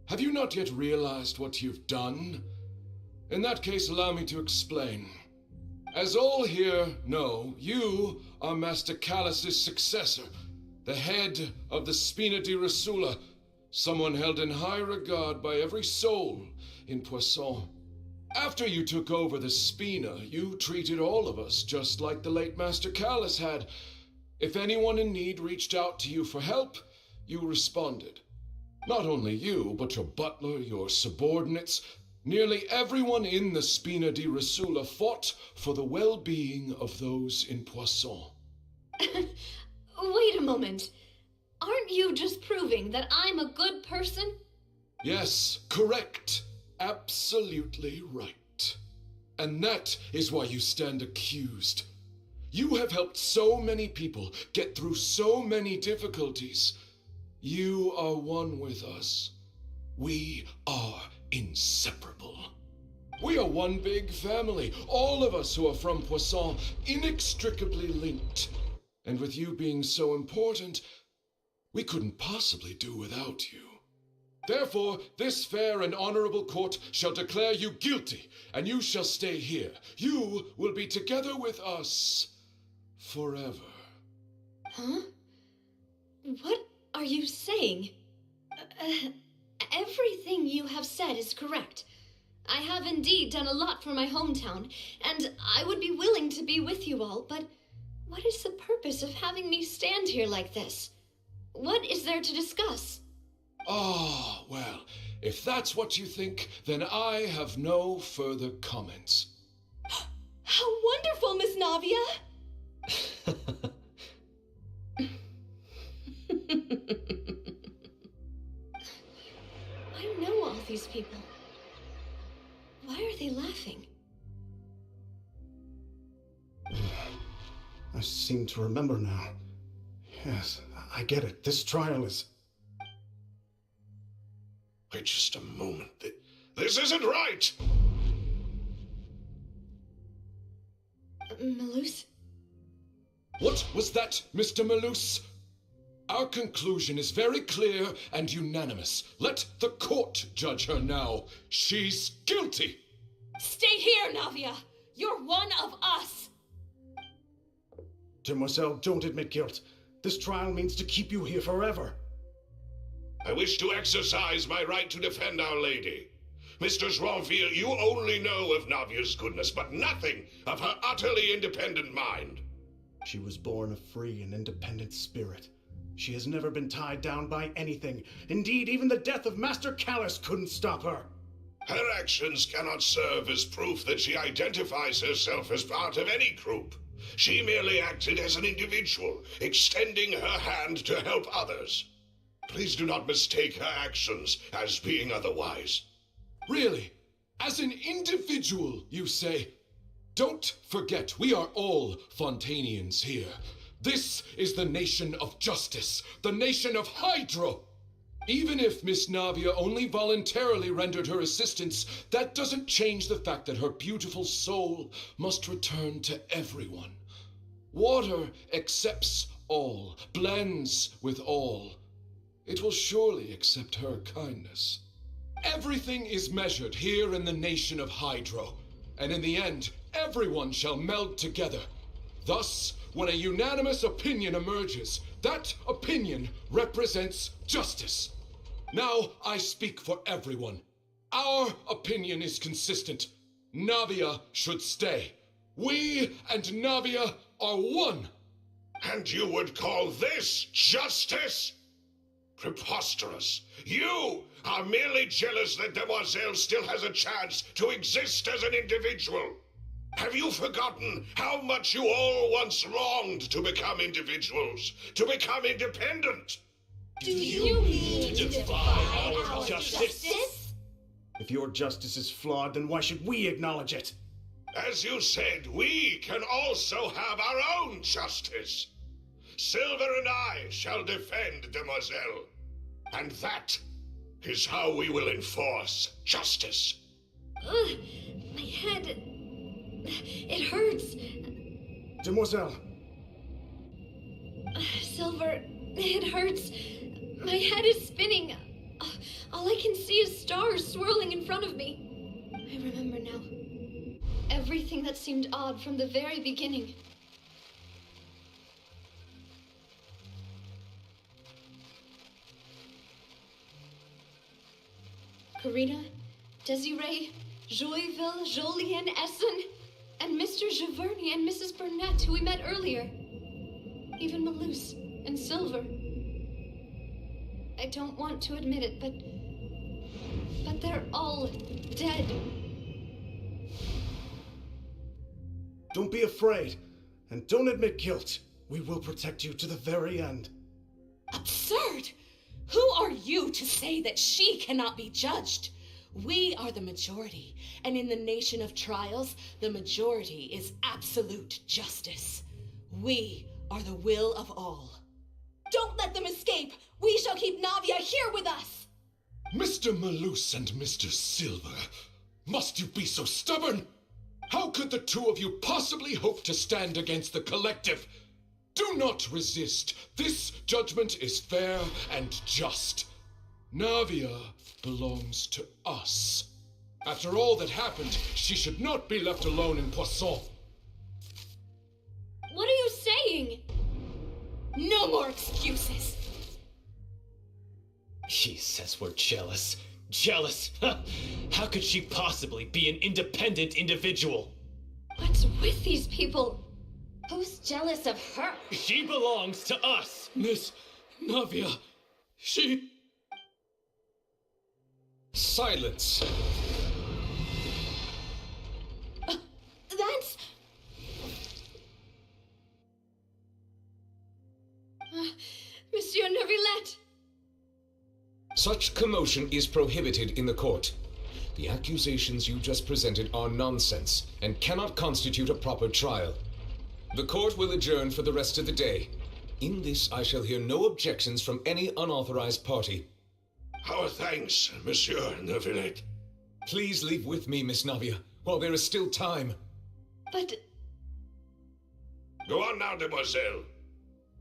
have you not yet realized what you've done? In that case, allow me to explain. As all here know, you are Master Callus's successor, the head of the Spina di Rosula, someone held in high regard by every soul in Poisson. After you took over the Spina, you treated all of us just like the late Master Callus had. If anyone in need reached out to you for help, you responded. Not only you, but your butler, your subordinates, nearly everyone in the Spina di Rosula fought for the well-being of those in Poisson. Wait a moment. Aren't you just proving that I'm a good person? Yes, correct. Absolutely right. And that is why you stand accused. You have helped so many people get through so many difficulties. You are one with us. We are inseparable. We are one big family, all of us who are from Poisson, inextricably linked. And with you being so important, we couldn't possibly do without you. Therefore, this fair and honorable court shall declare you guilty, and you shall stay here. You will be together with us forever. Huh? What are you saying? Everything you have said is correct. I have indeed done a lot for my hometown, and I would be willing to be with you all, but what is the purpose of having me stand here like this? What is there to discuss? Ah, well, if that's what you think, then I have no further comments. How wonderful, Miss Navia! I know all these people. Why are they laughing? I seem to remember now. Yes, I get it. This trial is... Wait just a moment. This isn't right! Malus? What was that, Mr. Malus? Our conclusion is very clear and unanimous. Let the court judge her now. She's guilty! Stay here, Navia! You're one of us! Demoiselle, don't admit guilt. This trial means to keep you here forever. I wish to exercise my right to defend Our Lady. Mr. Joinville, you only know of Navia's goodness, but nothing of her utterly independent mind. She was born a free and independent spirit. She has never been tied down by anything. Indeed, even the death of Master Callus couldn't stop her. Her actions cannot serve as proof that she identifies herself as part of any group. She merely acted as an individual, extending her hand to help others. Please do not mistake her actions as being otherwise. Really? As an individual, you say? Don't forget, we are all Fontanians here. This is the nation of justice, the nation of Hydro. Even if Miss Navia only voluntarily rendered her assistance, that doesn't change the fact that her beautiful soul must return to everyone. Water accepts all, blends with all. it will surely accept her kindness. Everything is measured here in the nation of Hydro, and in the end, everyone shall meld together. Thus, when a unanimous opinion emerges, that opinion represents justice. Now I speak for everyone. Our opinion is consistent. Navia should stay. We and Navia are one. And you would call this justice? Preposterous. You are merely jealous that Demoiselle still has a chance to exist as an individual. Have you forgotten how much you all once longed to become individuals, to become independent? Do you mean to defy our justice? If your justice is flawed, then why should we acknowledge it? As you said, we can also have our own justice. Silver and I shall defend Demoiselle. And that is how we will enforce justice. Ugh, my head. It hurts. Demoiselle. Silver, it hurts. My head is spinning. All I can see is stars swirling in front of me. I remember now. Everything that seemed odd from the very beginning. Karina, Desiree, Joyville, Jolien, Essen, and Mr. Giverny and Mrs. Burnett, who we met earlier. Even Malouse and Silver. I don't want to admit it, but they're all dead. Don't be afraid, and don't admit guilt. We will protect you to the very end. Absurd! Who are you to say that she cannot be judged? We are the majority, and in the nation of trials, the majority is absolute justice. We are the will of all. Don't let them escape! We shall keep Navia here with us! Mr. Malouse and Mr. Silver, must you be so stubborn? How could the two of you possibly hope to stand against the collective? Do not resist. This judgment is fair and just. Navia belongs to us. After all that happened, she should not be left alone in Poisson. What are you saying? No more excuses! She says we're jealous. Jealous? How could she possibly be an independent individual? What's with these people? Who's jealous of her? She belongs to us! Miss Navia, she... Silence. That's... Monsieur Neuvillette! Such commotion is prohibited in the court. The accusations you just presented are nonsense and cannot constitute a proper trial. The court will adjourn for the rest of the day. In this, I shall hear no objections from any unauthorized party. Our thanks, Monsieur Neuvillette. Please leave with me, Miss Navia, while there is still time. But... Go on now, Demoiselle.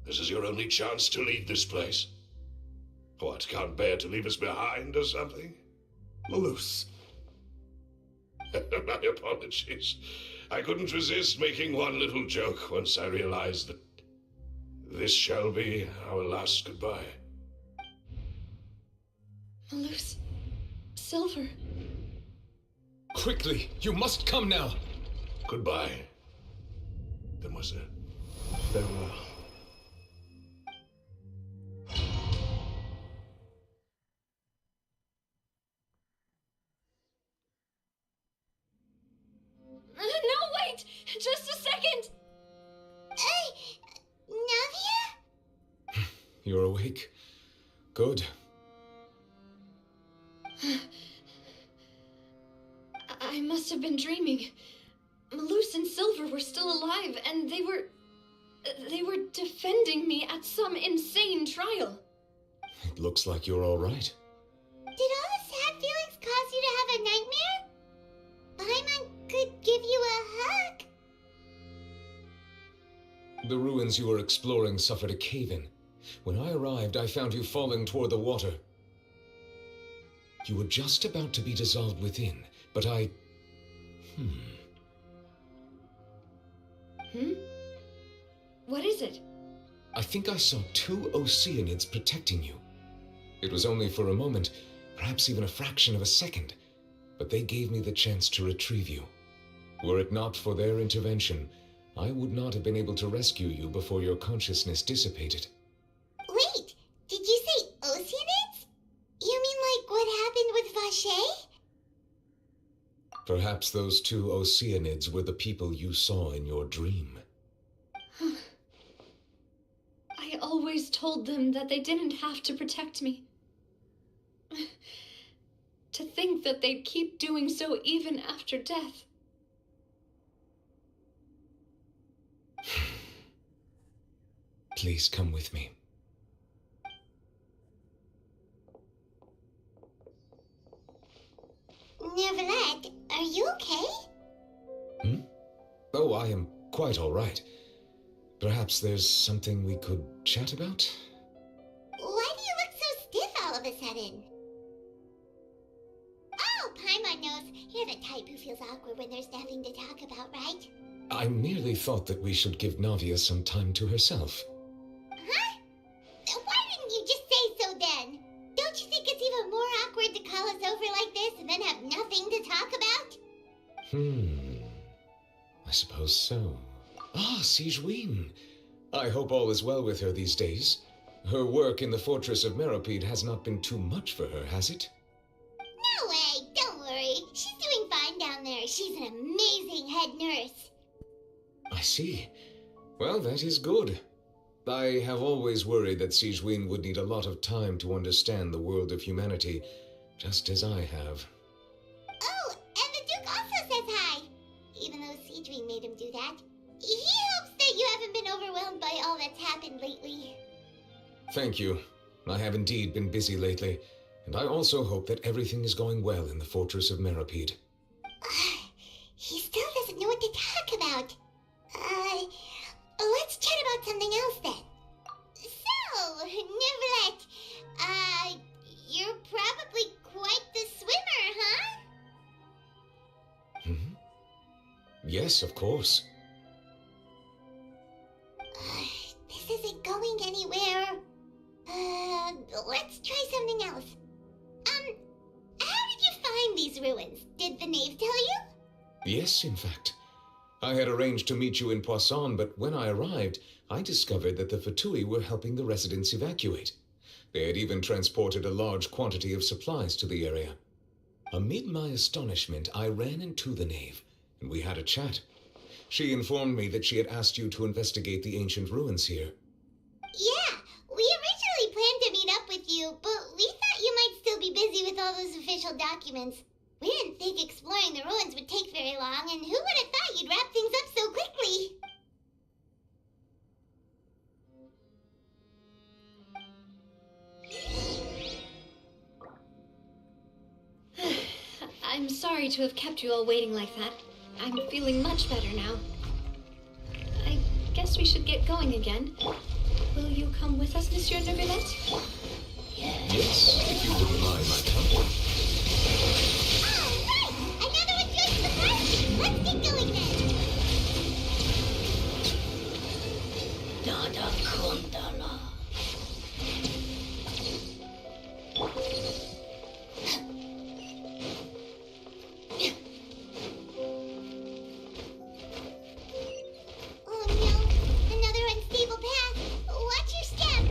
This is your only chance to leave this place. What, can't bear to leave us behind or something? Malouse. My apologies. I couldn't resist making one little joke once I realized that this shall be our last goodbye. Malouse... Silver... Quickly, you must come now. Goodbye, Demoiselle. Farewell. No, wait! Just a second! Hey, Navia? You're awake. Good. I must have been dreaming. Malouse and Silver were still alive, and they were defending me at some insane trial. It looks like you're all right. Did all the sad feelings cause you to have a nightmare? Paimon could give you a hug. The ruins you were exploring suffered a cave-in. When I arrived, I found you falling toward the water. You were just about to be dissolved within, but I... What is it? I think I saw 2 Oceanids protecting you. It was only for a moment, perhaps even a fraction of a second, but they gave me the chance to retrieve you. Were it not for their intervention, I would not have been able to rescue you before your consciousness dissipated. Wait, did you say Oceanids? You mean like what happened with Vache? Perhaps those 2 Oceanids were the people you saw in your dream. I always told them that they didn't have to protect me. To think that they'd keep doing so even after death. Please come with me. Neverland, are you okay? Oh, I am quite all right. Perhaps there's something we could chat about? Why do you look so stiff all of a sudden? Oh, Paimon knows. You're the type who feels awkward when there's nothing to talk about, right? I merely thought that we should give Navia some time to herself. Huh? Why didn't you just say so then? Don't you think it's even more awkward to call us over like this and then have nothing to talk about? I suppose so. Ah, Sigewinne. I hope all is well with her these days. Her work in the fortress of Meropide has not been too much for her, has it? No way, don't worry. She's doing fine down there. She's an amazing head nurse. I see. Well, that is good. I have always worried that Sigewinne would need a lot of time to understand the world of humanity, just as I have. Oh, and the Duke also says hi. Even though Sigewinne made him do that. He hopes that you haven't been overwhelmed by all that's happened lately. Thank you. I have indeed been busy lately, and I also hope that everything is going well in the fortress of Meropide. He still doesn't know what to talk about. Let's chat about something else then. So, Neverlet, you're probably quite the swimmer, huh? Yes, of course. This isn't going anywhere. Let's try something else. How did you find these ruins? Did the knave tell you? Yes, in fact. I had arranged to meet you in Poisson, but when I arrived, I discovered that the Fatui were helping the residents evacuate. They had even transported a large quantity of supplies to the area. Amid my astonishment, I ran into the knave, and we had a chat. She informed me that she had asked you to investigate the ancient ruins here. Yeah, we originally planned to meet up with you, but we thought you might still be busy with all those official documents. We didn't think exploring the ruins would take very long, and who would have thought you'd wrap things up so quickly? I'm sorry to have kept you all waiting like that. I'm feeling much better now. I guess we should get going again. Will you come with us, Monsieur Neverlet? Yes, if you wouldn't mind my company. All right! Another one joins the party! Let's get going then! Dada Kondala. Oh no, another unstable path. Watch your step.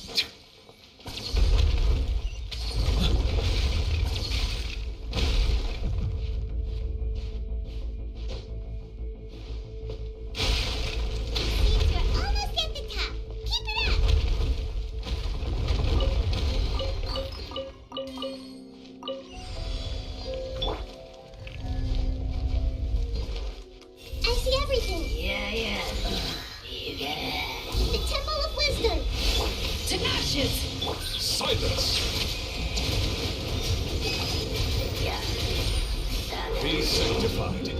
We're almost at the top. Keep it up! I see everything. Yeah. You get it. The Temple of Wisdom. To ashes! Silence! Be sanctified.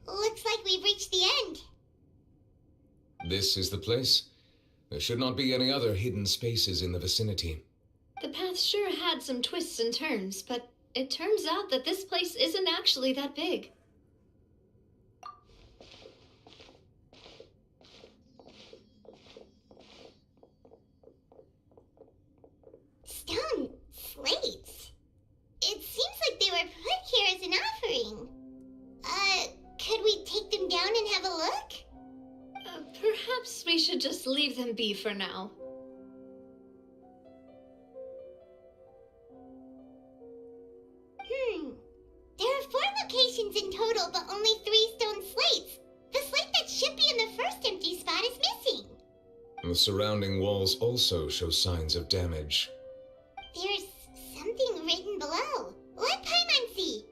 Looks like we've reached the end. This is the place. There should not be any other hidden spaces in the vicinity. The path sure had some twists and turns, but it turns out that this place isn't actually that big. Stone slates. It seems like they were put here as an offering. Could we take them down and have a look? Perhaps we should just leave them be for now. There are 4 locations in total, but only 3 stone slates. The slate that should be in the first empty spot is missing. The surrounding walls also show signs of damage. There's something written below. Let Paimon see.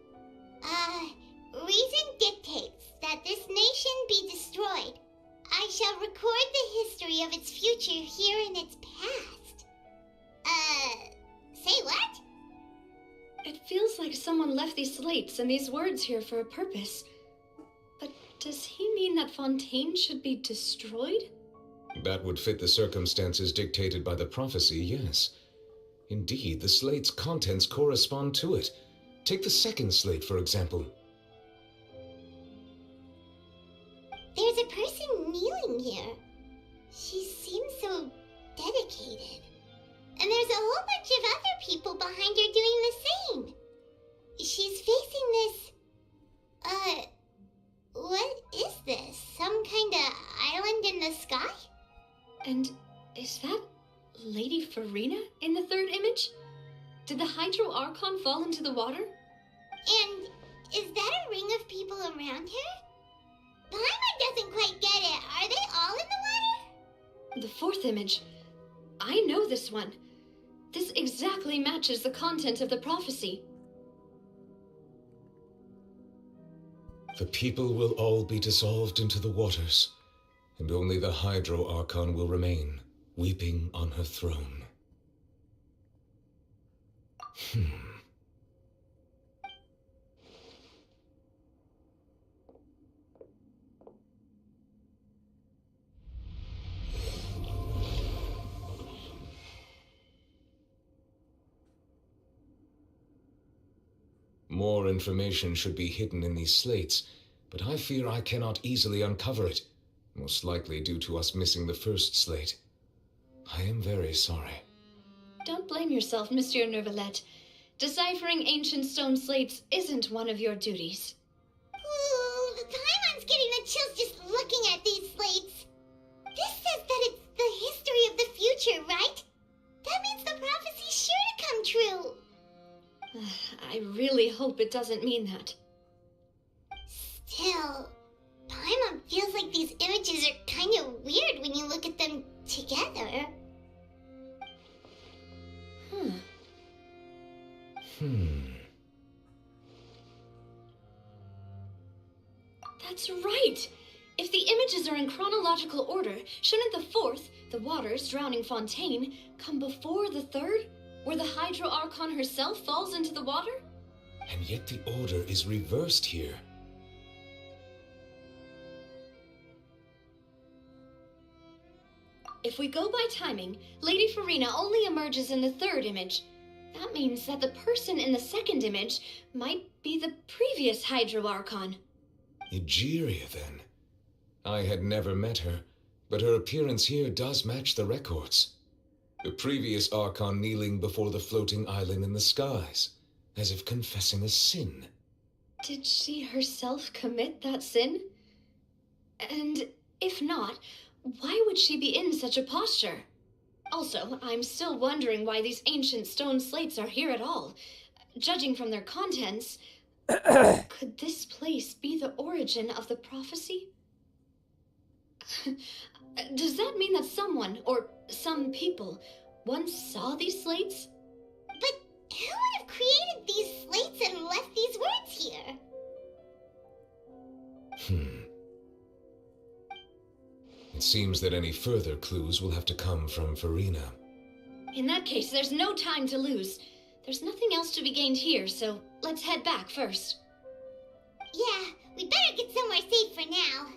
Reason dictates that this nation be destroyed. I shall record the history of its future here in its past. Say what? It feels like someone left these slates and these words here for a purpose. But does he mean that Fontaine should be destroyed? That would fit the circumstances dictated by the prophecy, yes. Indeed, the slate's contents correspond to it. Take the second slate, for example. There's a person kneeling here. She seems so dedicated. And there's a whole bunch of other people behind her doing the same. She's facing this... what is this? Some kind of island in the sky? And is that Lady Farina in the third image? Did the Hydro Archon fall into the water? And is that a ring of people around her? Paimon doesn't quite get it. Are they all in the water? The fourth image. I know this one. This exactly matches the content of the prophecy. The people will all be dissolved into the waters, and only the Hydro Archon will remain, weeping on her throne. More information should be hidden in these slates, but I fear I cannot easily uncover it, most likely due to us missing the first slate. I am very sorry. Don't blame yourself, Monsieur Neuvillette. Deciphering ancient stone slates isn't one of your duties. Ooh, Paimon's getting the chills just looking at these slates. This says that it's the history of the future, right? That means the prophecy's sure to come true. I really hope it doesn't mean that. Still, Paimon feels like these images are kind of weird when you look at them together. That's right! If the images are in chronological order, shouldn't the fourth, the waters drowning Fontaine, come before the third, where the Hydro Archon herself falls into the water? And yet the order is reversed here. If we go by timing, Lady Farina only emerges in the third image. That means that the person in the second image might be the previous Hydro Archon. Egeria, then. I had never met her, but her appearance here does match the records. The previous Archon kneeling before the floating island in the skies, as if confessing a sin. Did she herself commit that sin? And if not, why would she be in such a posture? Also, I'm still wondering why these ancient stone slates are here at all. Judging from their contents, could this place be the origin of the prophecy? Does that mean that someone, or some people, once saw these slates? But who would have created these slates and left these words here? It seems that any further clues will have to come from Farina. In that case, there's no time to lose. There's nothing else to be gained here, so let's head back first. Yeah, we better get somewhere safe for now.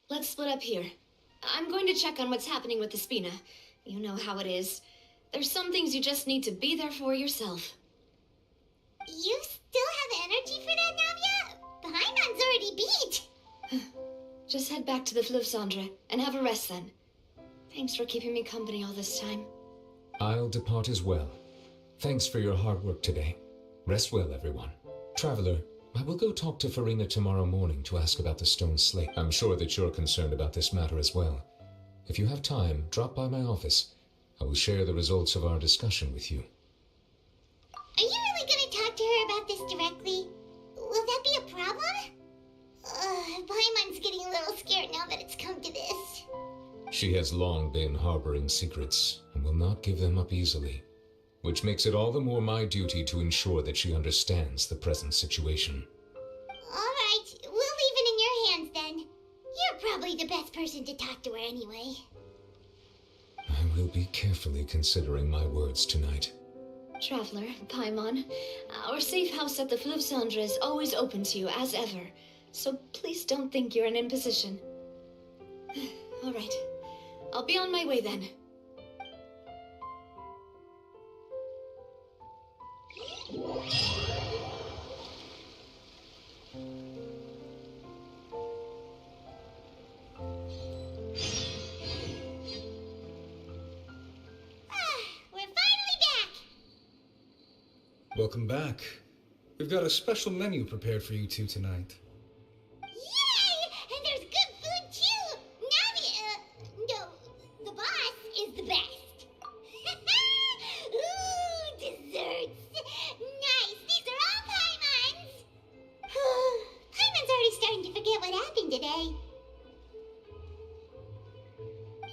Let's split up here. I'm going to check on what's happening with the Spina. You know how it is. There's some things you just need to be there for yourself. You still have energy for that, Navia? Paimon's already beat. Just head back to the Fleuve Cendre and have a rest then. Thanks for keeping me company all this time. I'll depart as well. Thanks for your hard work today. Rest well, everyone. Traveler, I will go talk to Farina tomorrow morning to ask about the stone slate. I'm sure that you're concerned about this matter as well. If you have time, drop by my office. I will share the results of our discussion with you. Are you really going to talk to her about this directly? Will that be a problem? Paimon's getting a little scared now that it's come to this. She has long been harboring secrets and will not give them up easily, which makes it all the more my duty to ensure that she understands the present situation. All right, we'll leave it in your hands then. You're probably the best person to talk to her anyway. I will be carefully considering my words tonight. Traveler, Paimon, our safe house at the Fleuve Cendre is always open to you as ever, so please don't think you're an imposition. All right, I'll be on my way then. We're finally back! Welcome back. We've got a special menu prepared for you two tonight. Yay! And there's good food too! Navi, no, the boss is the best. Ooh, desserts! Nice! These are all Paimon's! Paimon's already starting to forget what happened today.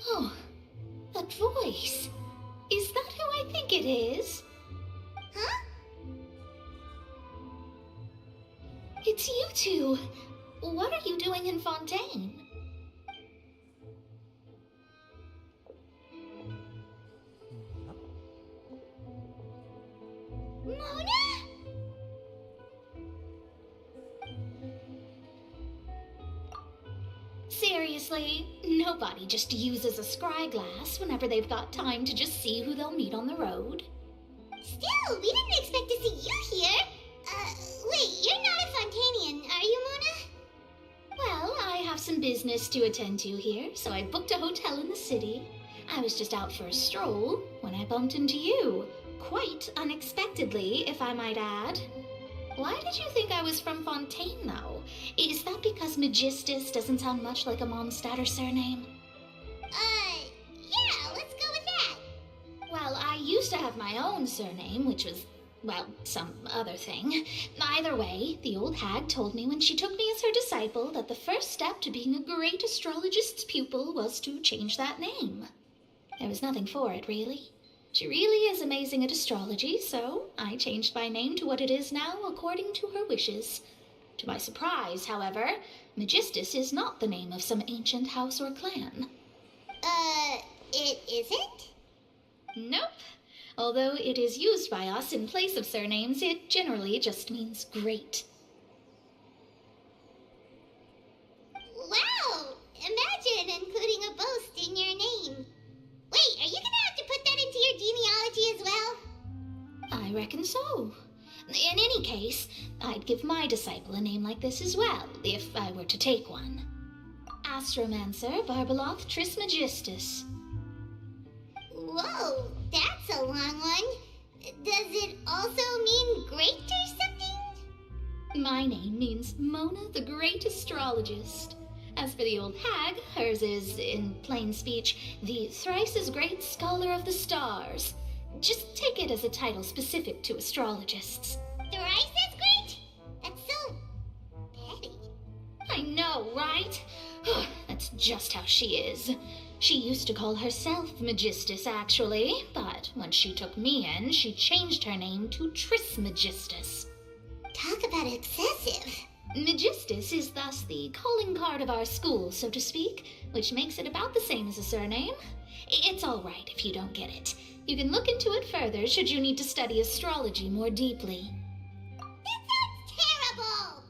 Oh, that voice. Is that who I think it is? Huh? It's you two. What are you doing in Fontaine? Mona? Seriously, nobody just uses a scry glass whenever they've got time to just see who they'll meet on the road. Still, we didn't expect to see you here. Wait, you're not a Fontanian, are you, Mona? Well, I have some business to attend to here, so I booked a hotel in the city. I was just out for a stroll when I bumped into you. Quite unexpectedly, if I might add. Why did you think I was from Fontaine, though? Is that because Magistus doesn't sound much like a Mondstadter surname? Yeah, let's go with that. Well, I used to have my own surname, which was, well, some other thing. Either way, the old hag told me when she took me as her disciple that the first step to being a great astrologist's pupil was to change that name. There was nothing for it, really. She really is amazing at astrology, so I changed my name to what it is now according to her wishes. To my surprise, however, Magistus is not the name of some ancient house or clan. It isn't? Nope. Although it is used by us in place of surnames, it generally just means great. Wow! Imagine including a boast in your name. Wait, are you gonna have to put that into your genealogy as well? I reckon so. In any case, I'd give my disciple a name like this as well, if I were to take one. Astromancer Barbeloth Trismegistus. Whoa, that's a long one. Does it also mean great or something? My name means Mona the Great Astrologist. As for the old hag, hers is, in plain speech, the thrice-as-great Scholar of the Stars. Just take it as a title specific to astrologists. Thrice as great? That's so petty. I know, right? That's just how she is. She used to call herself Magistus, actually, but when she took me in, she changed her name to Trismegistus. Talk about excessive. Magistus is thus the calling card of our school, so to speak, which makes it about the same as a surname. It's all right if you don't get it. You can look into it further should you need to study astrology more deeply. That sounds terrible!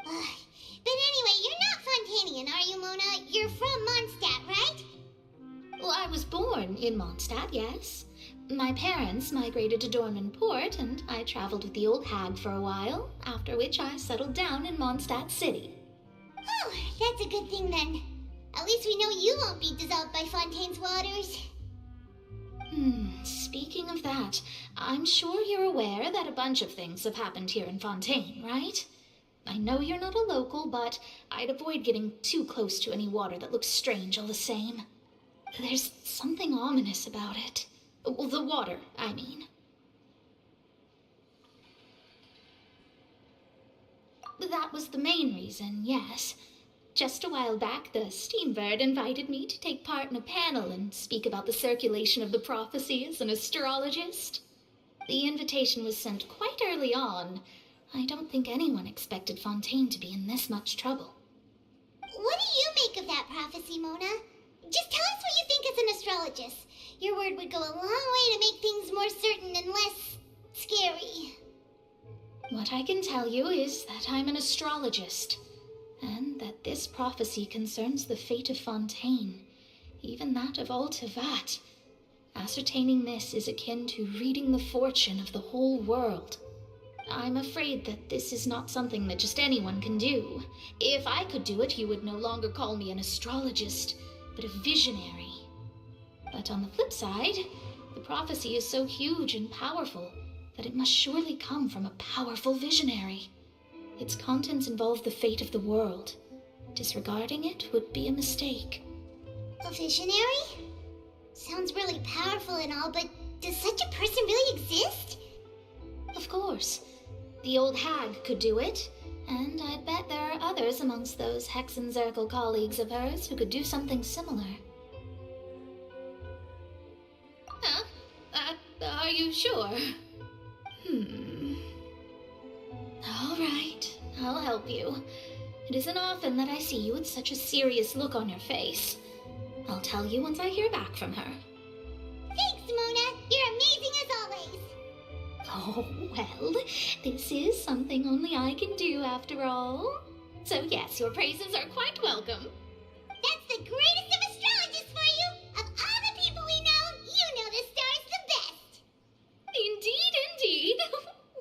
But anyway, you're not Fontanian, are you, Mona? You're from Mondstadt, right? Well, I was born in Mondstadt, yes. My parents migrated to Dorman Port, and I traveled with the old hag for a while, after which I settled down in Mondstadt City. Oh, that's a good thing then. At least we know you won't be dissolved by Fontaine's waters. Speaking of that, I'm sure you're aware that a bunch of things have happened here in Fontaine, right? I know you're not a local, but I'd avoid getting too close to any water that looks strange all the same. There's something ominous about it. Well, the water, I mean. That was the main reason, yes. Just a while back, the Steambird invited me to take part in a panel and speak about the circulation of the prophecy as an astrologist. The invitation was sent quite early on. I don't think anyone expected Fontaine to be in this much trouble. What do you make of that prophecy, Mona? Just tell us what you think as an astrologist. Your word would go a long way to make things more certain and less scary. What I can tell you is that I'm an astrologist, and that this prophecy concerns the fate of Fontaine, even that of all Tevat. Ascertaining this is akin to reading the fortune of the whole world. I'm afraid that this is not something that just anyone can do. If I could do it, you would no longer call me an astrologist, but a visionary. But on the flip side, the prophecy is so huge and powerful that it must surely come from a powerful visionary. Its contents involve the fate of the world. Disregarding it would be a mistake. A visionary? Sounds really powerful and all, but does such a person really exist? Of course. The old hag could do it, and I'd bet there are others amongst those Hexenzirkel colleagues of hers who could do something similar. Huh? Are you sure? All right, I'll help you. It isn't often that I see you with such a serious look on your face. I'll tell you once I hear back from her. Thanks, Mona. You're amazing as always. Oh, well, this is something only I can do after all. So yes, your praises are quite welcome. That's the greatest of astrologists for you! Of all the people we know, you know the star's the best! Indeed, indeed.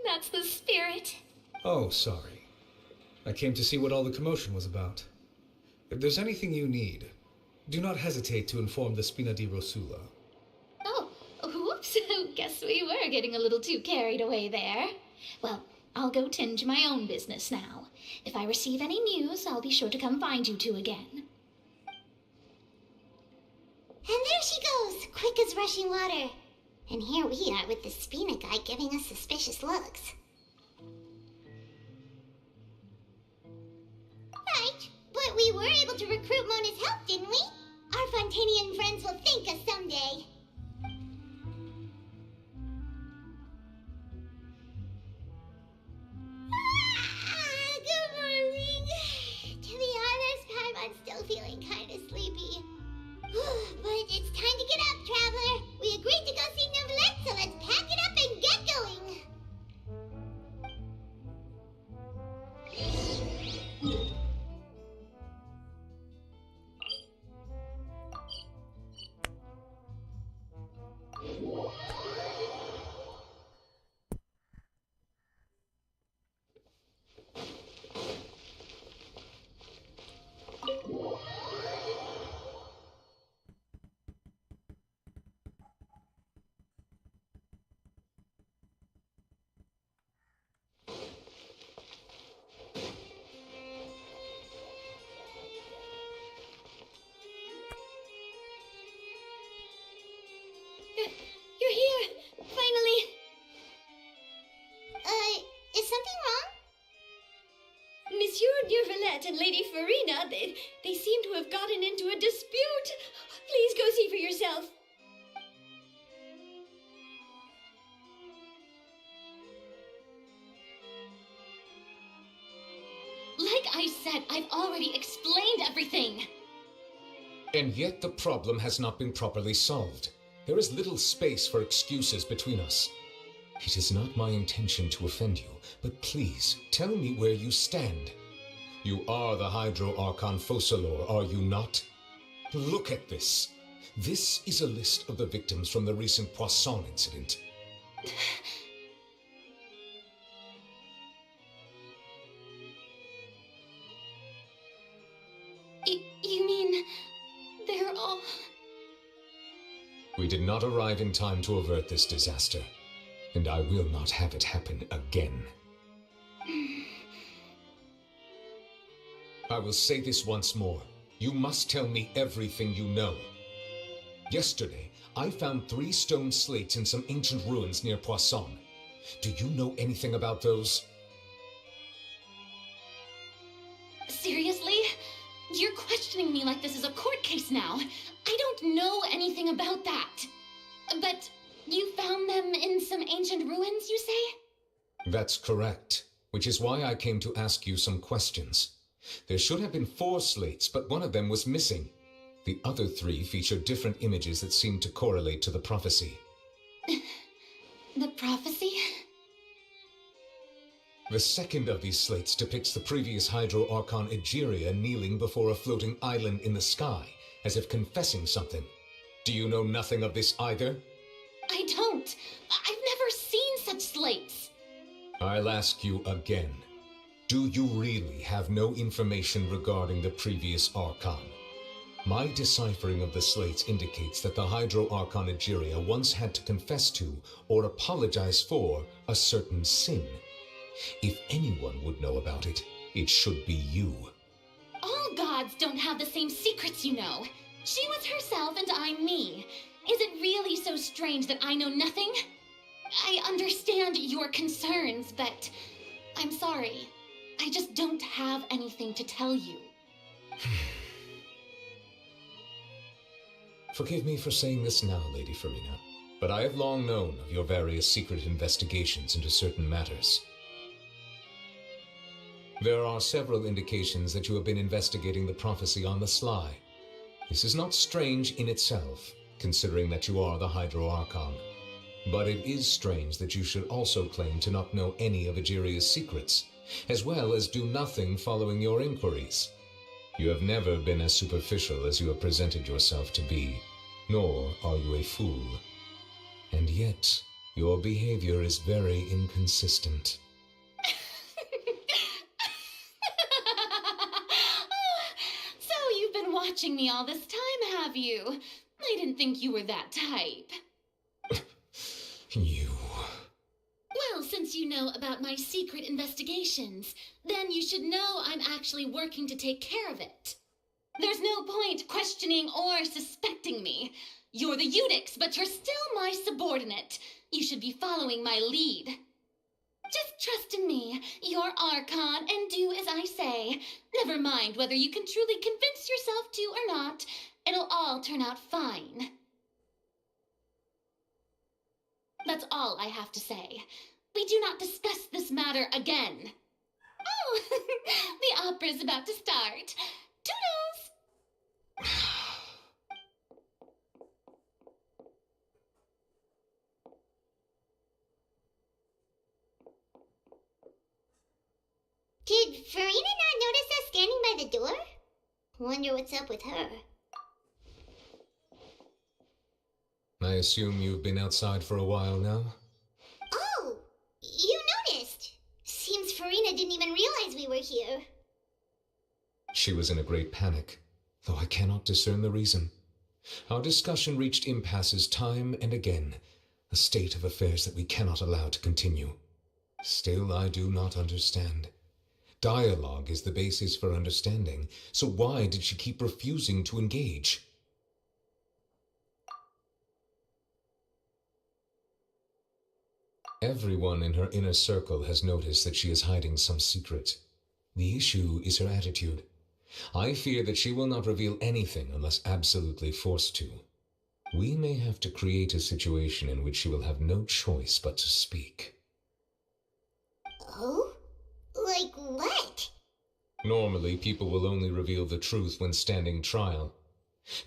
That's the spirit. Oh, sorry. I came to see what all the commotion was about. If there's anything you need, do not hesitate to inform the Spina di Rosula. Oh, whoops. Guess we were getting a little too carried away there. Well, I'll go tend to my own business now. If I receive any news, I'll be sure to come find you two again. And there she goes, quick as rushing water. And here we are with the Spina guy giving us suspicious looks. Right, but we were able to recruit Mona's help, didn't we? Our Fontanian friends will thank us someday. Good morning. To be honest, Paimon's still feeling kind of sleepy. But it's time to get up, traveler. We agreed to go see Novelette, so let's pack it up and get going. You're here! Finally! Is something wrong? Monsieur Neuvillette and Lady Farina, they seem to have gotten into a dispute. Please go see for yourself. Like I said, I've already explained everything. And yet the problem has not been properly solved. There is little space for excuses between us. It is not my intention to offend you, but please tell me where you stand. You are the Hydro Archon Focalor, are you not? Look at this. This is a list of the victims from the recent Poisson incident. You mean they're all... We did not arrive in time to avert this disaster, and I will not have it happen again. I will say this once more. You must tell me everything you know. Yesterday, I found 3 stone slates in some ancient ruins near Poisson. Do you know anything about those? Seriously? You're questioning me like this is a court case now. I don't know anything about that. But you found them in some ancient ruins, you say? That's correct, which is why I came to ask you some questions. There should have been 4 slates, but one of them was missing. The other 3 feature different images that seem to correlate to the prophecy. The prophecy? The second of these slates depicts the previous Hydro Archon Egeria kneeling before a floating island in the sky, as if confessing something. Do you know nothing of this either? I don't. I've never seen such slates. I'll ask you again. Do you really have no information regarding the previous Archon? My deciphering of the slates indicates that the Hydro Archon Egeria once had to confess to, or apologize for, a certain sin. If anyone would know about it, it should be you. All gods don't have the same secrets, you know. She was herself and I'm me. Is it really so strange that I know nothing? I understand your concerns, but I'm sorry. I just don't have anything to tell you. Forgive me for saying this now, Lady Farina, but I have long known of your various secret investigations into certain matters. There are several indications that you have been investigating the prophecy on the sly. This is not strange in itself, considering that you are the Hydro Archon. But it is strange that you should also claim to not know any of Egeria's secrets, as well as do nothing following your inquiries. You have never been as superficial as you have presented yourself to be, nor are you a fool. And yet, your behavior is very inconsistent. So you've been watching me all this time, have you? I didn't think you were that type. You... Well, since you know about my secret investigations, then you should know I'm actually working to take care of it. There's no point questioning or suspecting me. You're the Eunuchs, but you're still my subordinate. You should be following my lead. Just trust in me, your Archon, and do as I say. Never mind whether you can truly convince yourself to or not. It'll all turn out fine. That's all I have to say. We do not discuss this matter again. Oh, the opera's about to start. Toodles! Did Farina not notice us standing by the door? Wonder what's up with her. I assume you've been outside for a while now? Oh, you noticed. Seems Farina didn't even realize we were here. She was in a great panic, though I cannot discern the reason. Our discussion reached impasses time and again, a state of affairs that we cannot allow to continue. Still, I do not understand. Dialogue is the basis for understanding, so why did she keep refusing to engage? Everyone in her inner circle has noticed that she is hiding some secret. The issue is her attitude. I fear that she will not reveal anything unless absolutely forced to. We may have to create a situation in which she will have no choice but to speak. Oh? Like what? Normally, people will only reveal the truth when standing trial.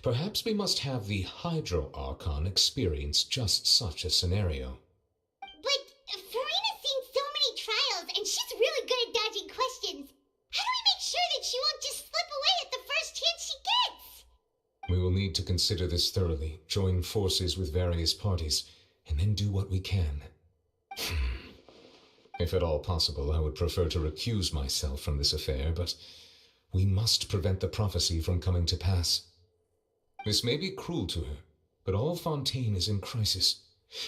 Perhaps we must have the Hydro Archon experience just such a scenario. But Farina's seen so many trials, and she's really good at dodging questions. How do we make sure that she won't just slip away at the first chance she gets? We will need to consider this thoroughly, join forces with various parties, and then do what we can. If at all possible, I would prefer to recuse myself from this affair, but we must prevent the prophecy from coming to pass. This may be cruel to her, but all Fontaine is in crisis.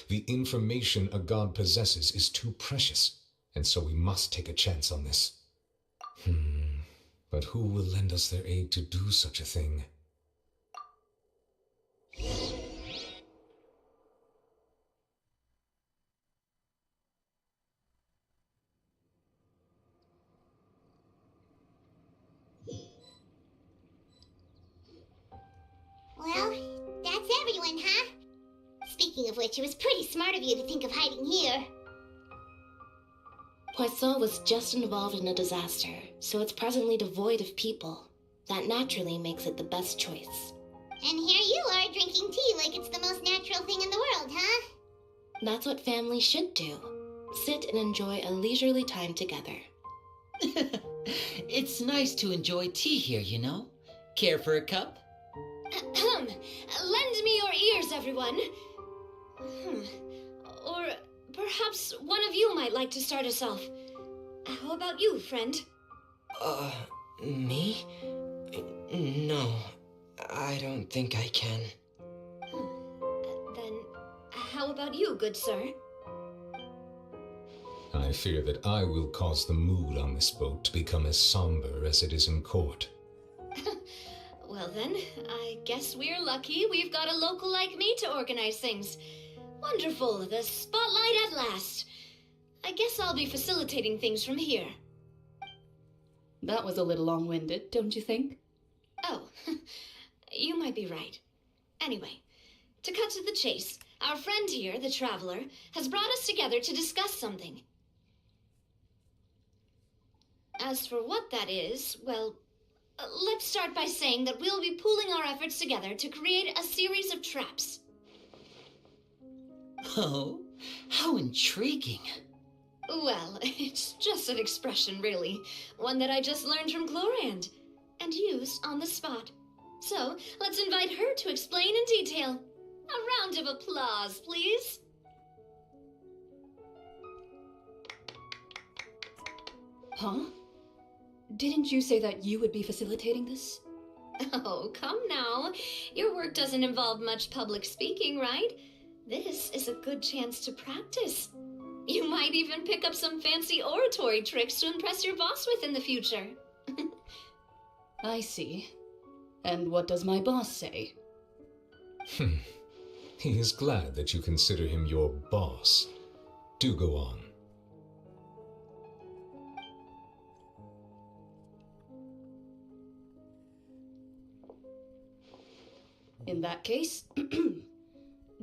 The information a god possesses is too precious, and so we must take a chance on this. But who will lend us their aid to do such a thing? Well, that's everyone, huh? Speaking of which, it was pretty smart of you to think of hiding here. Poisson was just involved in a disaster, so it's presently devoid of people. That naturally makes it the best choice. And here you are drinking tea like it's the most natural thing in the world, huh? That's what families should do. Sit and enjoy a leisurely time together. It's nice to enjoy tea here, you know. Care for a cup? Lend me your ears, everyone. Or perhaps one of you might like to start us off. How about you, friend? Me? No, I don't think I can. Then, how about you, good sir? I fear that I will cause the mood on this boat to become as somber as it is in court. Well then, I guess we're lucky we've got a local like me to organize things. Wonderful, the spotlight at last. I guess I'll be facilitating things from here. That was a little long-winded, don't you think? Oh, you might be right. Anyway, to cut to the chase, our friend here, the Traveler, has brought us together to discuss something. As for what that is, well, let's start by saying that we'll be pooling our efforts together to create a series of traps. Oh? How intriguing. Well, it's just an expression, really. One that I just learned from Chlorand and used on the spot. So, let's invite her to explain in detail. A round of applause, please. Huh? Didn't you say that you would be facilitating this? Oh, come now. Your work doesn't involve much public speaking, right? This is a good chance to practice. You might even pick up some fancy oratory tricks to impress your boss with in the future. I see. And what does my boss say? He is glad that you consider him your boss. Do go on. In that case,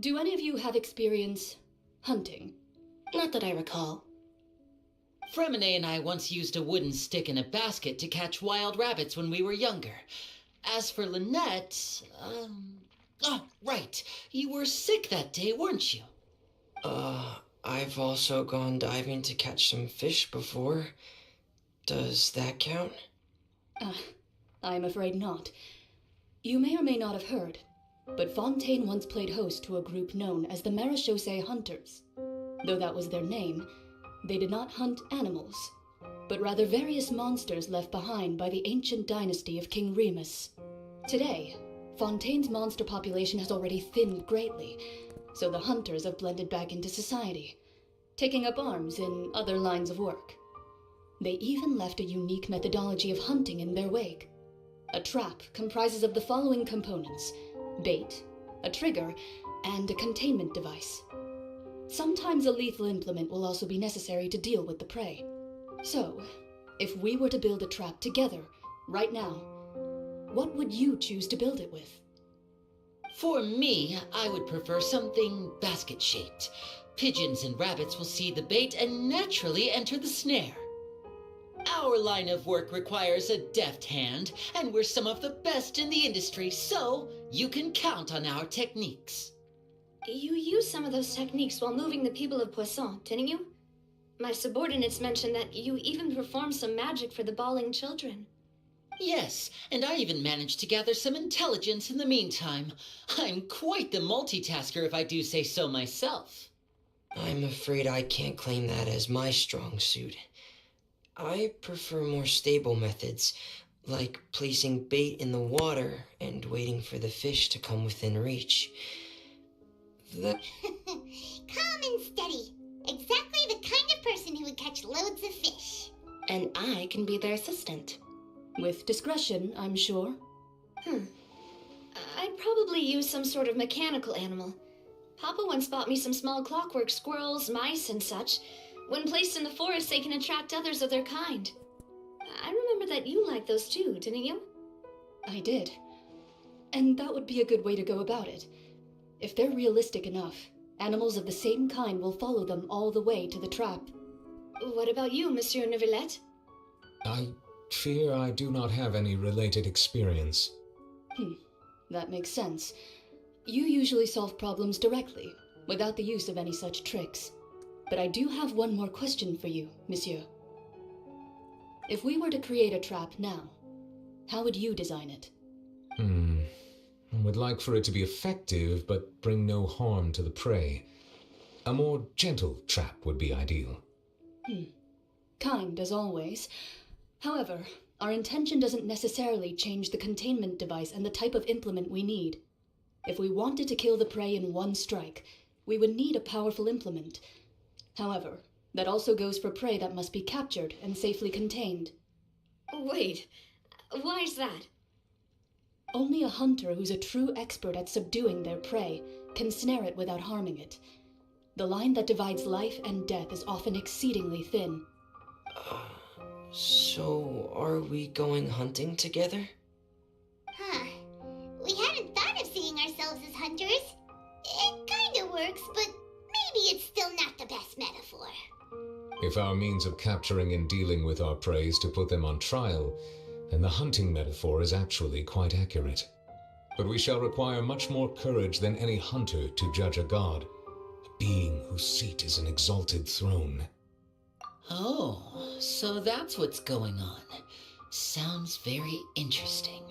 do any of you have experience hunting? Not that I recall. Fremine and I once used a wooden stick in a basket to catch wild rabbits when we were younger. As for Lynette, oh, right. You were sick that day, weren't you? I've also gone diving to catch some fish before. Does that count? I'm afraid not. You may or may not have heard, but Fontaine once played host to a group known as the Marechaussee Hunters. Though that was their name, they did not hunt animals, but rather various monsters left behind by the ancient dynasty of King Remus. Today, Fontaine's monster population has already thinned greatly, so the hunters have blended back into society, taking up arms in other lines of work. They even left a unique methodology of hunting in their wake. A trap comprises of the following components: bait, a trigger, and a containment device. Sometimes a lethal implement will also be necessary to deal with the prey. So, if we were to build a trap together, right now, what would you choose to build it with? For me, I would prefer something basket-shaped. Pigeons and rabbits will see the bait and naturally enter the snare. Our line of work requires a deft hand, and we're some of the best in the industry, so you can count on our techniques. You used some of those techniques while moving the people of Poisson, didn't you? My subordinates mentioned that you even performed some magic for the bawling children. Yes, and I even managed to gather some intelligence in the meantime. I'm quite the multitasker if I do say so myself. I'm afraid I can't claim that as my strong suit. I prefer more stable methods, like placing bait in the water and waiting for the fish to come within reach. Calm and steady. Exactly the kind of person who would catch loads of fish. And I can be their assistant. With discretion, I'm sure. I'd probably use some sort of mechanical animal. Papa once bought me some small clockwork squirrels, mice, and such. When placed in the forest, they can attract others of their kind. I remember that you liked those too, didn't you? I did. And that would be a good way to go about it. If they're realistic enough, animals of the same kind will follow them all the way to the trap. What about you, Monsieur Neuvillette? I fear I do not have any related experience. That makes sense. You usually solve problems directly, without the use of any such tricks. But I do have one more question for you, Monsieur. If we were to create a trap now, how would you design it? I would like for it to be effective, but bring no harm to the prey. A more gentle trap would be ideal. Kind, as always. However, our intention doesn't necessarily change the containment device and the type of implement we need. If we wanted to kill the prey in one strike, we would need a powerful implement. However, that also goes for prey that must be captured and safely contained. Wait, why is that? Only a hunter who's a true expert at subduing their prey can snare it without harming it. The line that divides life and death is often exceedingly thin. So are we going hunting together? We hadn't thought of seeing ourselves as hunters. It kinda works, but maybe it's still not the best metaphor. If our means of capturing and dealing with our prey is to put them on trial, then the hunting metaphor is actually quite accurate. But we shall require much more courage than any hunter to judge a god. being whose seat is an exalted throne. Oh, so that's what's going on. Sounds very interesting.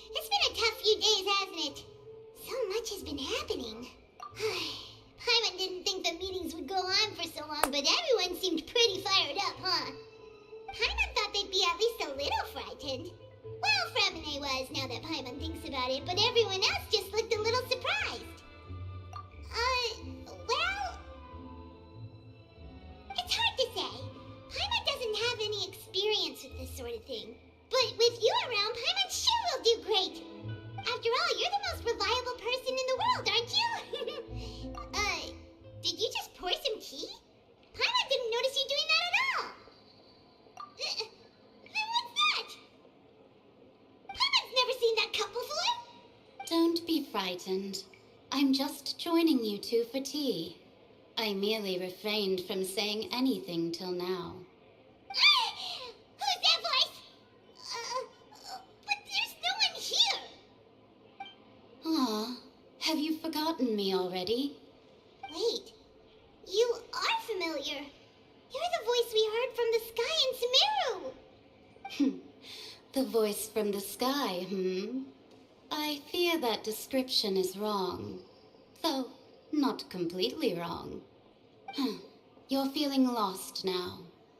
It's been a tough few days, hasn't it? So much has been happening. Paimon didn't think the meetings would go on for so long, but everyone seemed pretty fired up, huh? Paimon thought they'd be at least a little frightened. Well, Fremine was, now that Paimon thinks about it, but everyone else just looked a little surprised. Well... It's hard to say. Paimon doesn't have any experience with this sort of thing. But with you around, Paimon sure will do great. After all, you're the most reliable person in the world, aren't you? Did you just pour some tea? Paimon didn't notice you doing that at all. Then what's that? Paimon's never seen that cup before. Don't be frightened. I'm just joining you two for tea. I merely refrained from saying anything till now. Who's that voice? But there's no one here. Aw, have you forgotten me already? Wait, you are familiar. You're the voice we heard from the sky in Sumeru. The voice from the sky, I fear that description is wrong. Though, not completely wrong. You're feeling lost now,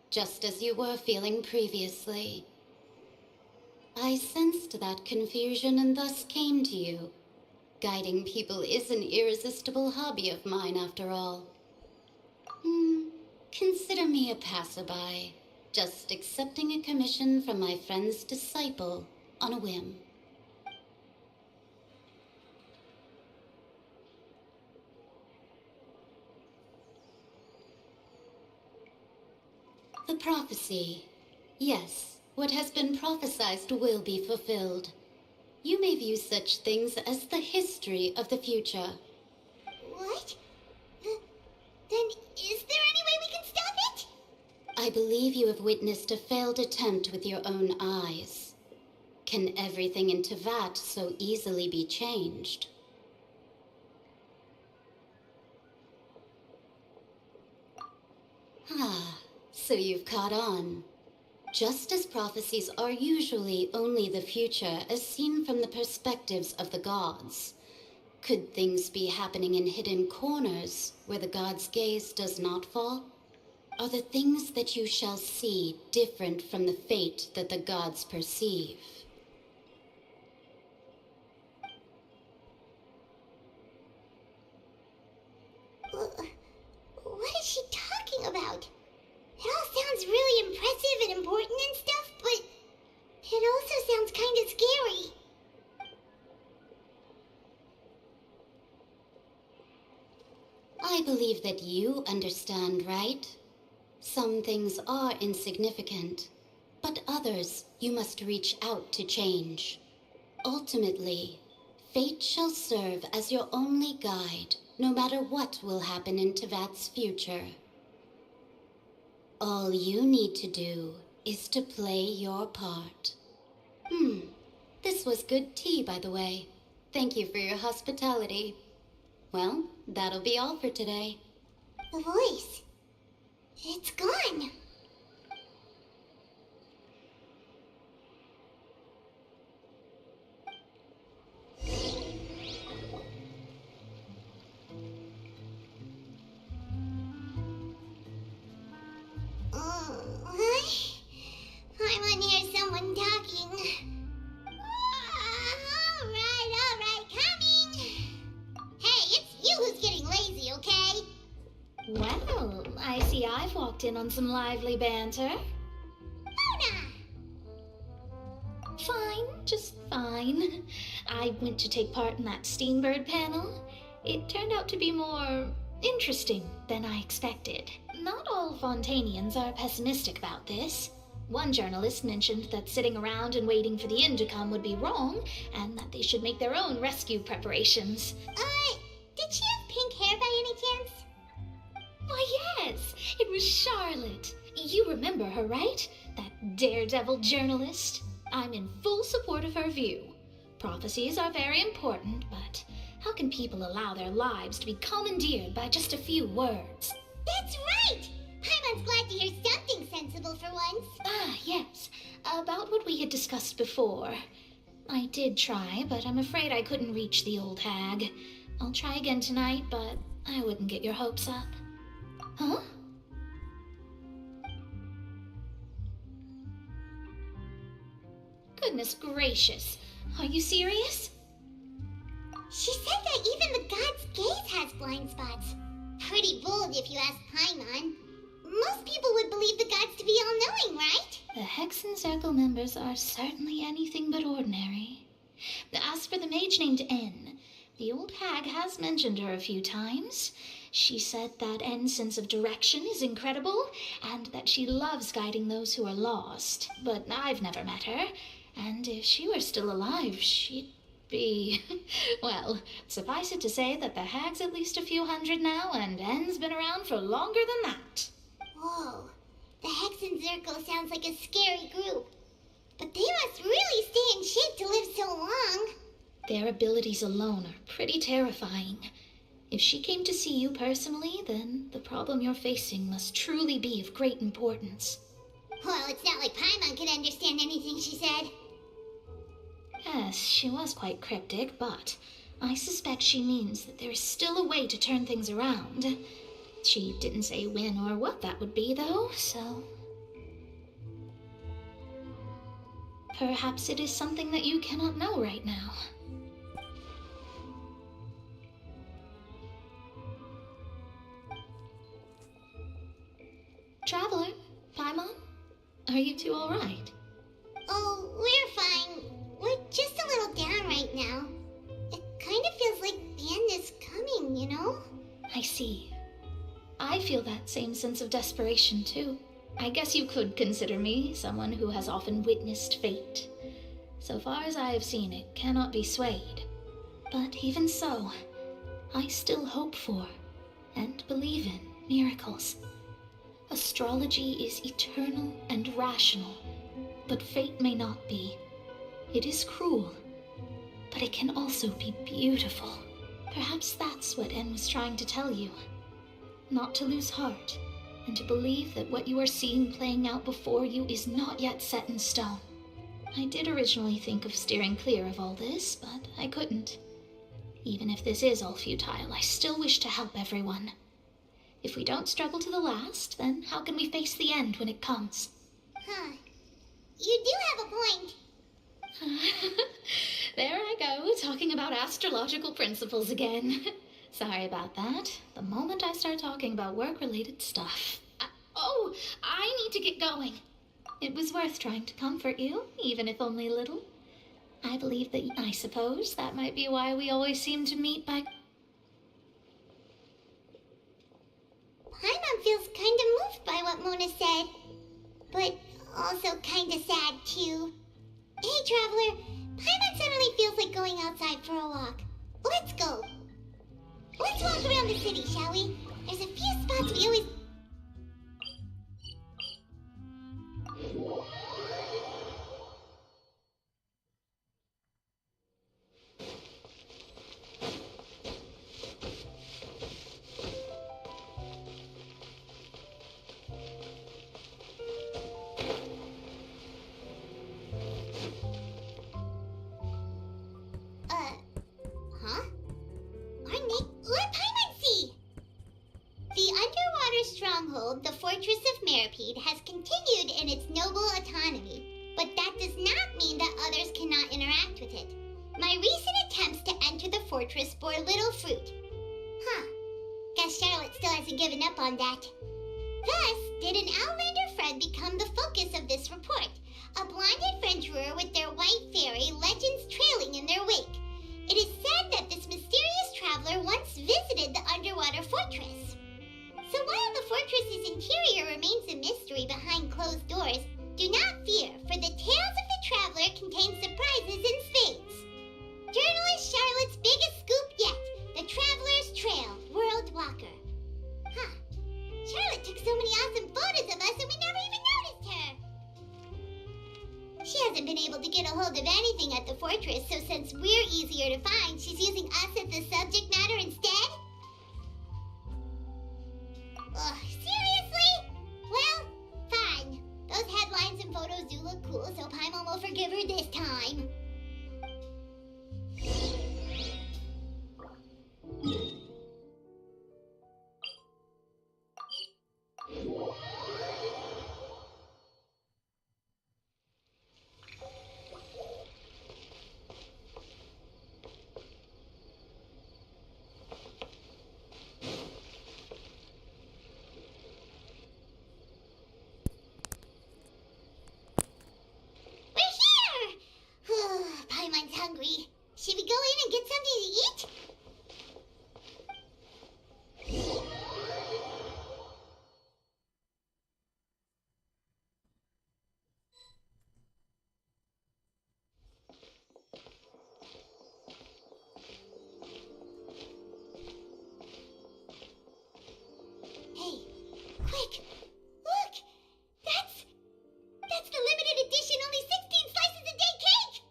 just as you were feeling previously. I sensed that confusion and thus came to you. Guiding people is an irresistible hobby of mine, after all. Consider me a passerby, just accepting a commission from my friend's disciple on a whim. The prophecy. Yes, what has been prophesied will be fulfilled. You may view such things as the history of the future. What? Then is there any way we can stop it? I believe you have witnessed a failed attempt with your own eyes. Can everything in Tevat so easily be changed? So you've caught on. Just as prophecies are usually only the future as seen from the perspectives of the gods, could things be happening in hidden corners where the gods' gaze does not fall? Are the things that you shall see different from the fate that the gods perceive? What is she talking about? It all sounds really impressive and important and stuff, but it also sounds kind of scary. I believe that you understand, right? Some things are insignificant, but others you must reach out to change. Ultimately, fate shall serve as your only guide, no matter what will happen in Tevat's future. All you need to do is to play your part. This was good tea, by the way. Thank you for your hospitality. Well, that'll be all for today. The voice. It's gone. I'm on hear someone talking. All right, coming. Hey, it's you who's getting lazy, okay? Well, I see I've walked in on some lively banter. Mona! Fine, just fine. I went to take part in that Steambird panel. It turned out to be more interesting than I expected. Not all Fontainians are pessimistic about this. One journalist mentioned that sitting around and waiting for the end to come would be wrong, and that they should make their own rescue preparations. Did she have pink hair by any chance? Why, yes, it was Charlotte. You remember her, right? That daredevil journalist. I'm in full support of her view. Prophecies are very important, but how can people allow their lives to be commandeered by just a few words? That's right! Paimon's glad to hear something sensible for once. Ah, yes. About what we had discussed before. I did try, but I'm afraid I couldn't reach the old hag. I'll try again tonight, but I wouldn't get your hopes up. Huh? Goodness gracious. Are you serious? She said that even the god's gaze has blind spots. Pretty bold if you ask Paimon. Most people would believe the gods to be all-knowing, right? The Hexen Circle members are certainly anything but ordinary. As for the mage named N, the old hag has mentioned her a few times. She said that N's sense of direction is incredible, and that she loves guiding those who are lost. But I've never met her, and if she were still alive, she'd be... Well, suffice it to say that the hag's at least a few hundred now, and N's been around for longer than that. Whoa, the Hexen Circle sounds like a scary group. But they must really stay in shape to live so long. Their abilities alone are pretty terrifying. If she came to see you personally, then the problem you're facing must truly be of great importance. Well, it's not like Paimon could understand anything she said. Yes, she was quite cryptic, but I suspect she means that there is still a way to turn things around. She didn't say when or what that would be, though, so... Perhaps it is something that you cannot know right now. Traveler, Paimon, are you two all right? Oh, we're fine. We're just a little down right now. It kind of feels like the end is coming, you know? I see. I feel that same sense of desperation, too. I guess you could consider me someone who has often witnessed fate. So far as I have seen, it cannot be swayed. But even so, I still hope for and believe in miracles. Astrology is eternal and rational, but fate may not be. It is cruel, but it can also be beautiful. Perhaps that's what N was trying to tell you. Not to lose heart, and to believe that what you are seeing playing out before you is not yet set in stone. I did originally think of steering clear of all this, but I couldn't. Even if this is all futile, I still wish to help everyone. If we don't struggle to the last, then how can we face the end when it comes? Huh. You do have a point. There I go, talking about astrological principles again. Sorry about that. The moment I start talking about work-related stuff. I need to get going. It was worth trying to comfort you, even if only a little. I believe that, I suppose, that might be why we always seem to meet by... Paimon feels kind of moved by what Mona said, but also kind of sad, too. Hey, Traveler, Paimon suddenly feels like going outside for a walk. Let's go. Let's walk around the city, shall we? There's a few spots we always... Let Paimon see! The underwater stronghold, the Fortress of Meripede, has continued in its noble autonomy, but that does not mean that others cannot interact with it. My recent attempts to enter the fortress bore little fruit. Huh. Guess Charlotte still hasn't given up on that. Thus, did an Outlander friend become the focus of this report, a blind adventurer with their white fairy legends trailing in their wake. It is said that this mysterious traveler once visited the underwater fortress. So while the fortress's interior remains a mystery behind closed doors, do not fear, for the tales of the traveler contain surprises in spades. Journalist Charlotte's biggest scoop yet, the Traveler's Trail, World Walker. Huh. Charlotte took so many awesome photos of us and we never even noticed her. She hasn't been able to get a hold of anything at the fortress, so since we're easier to find, she's using us as the subject matter instead? Ugh, seriously? Well, fine. Those headlines and photos do look cool, so Paimon will forgive her this time. Paimon's hungry. Should we go in and get something to eat? Hey, quick! Look! That's the limited edition only 16 slices a day cake!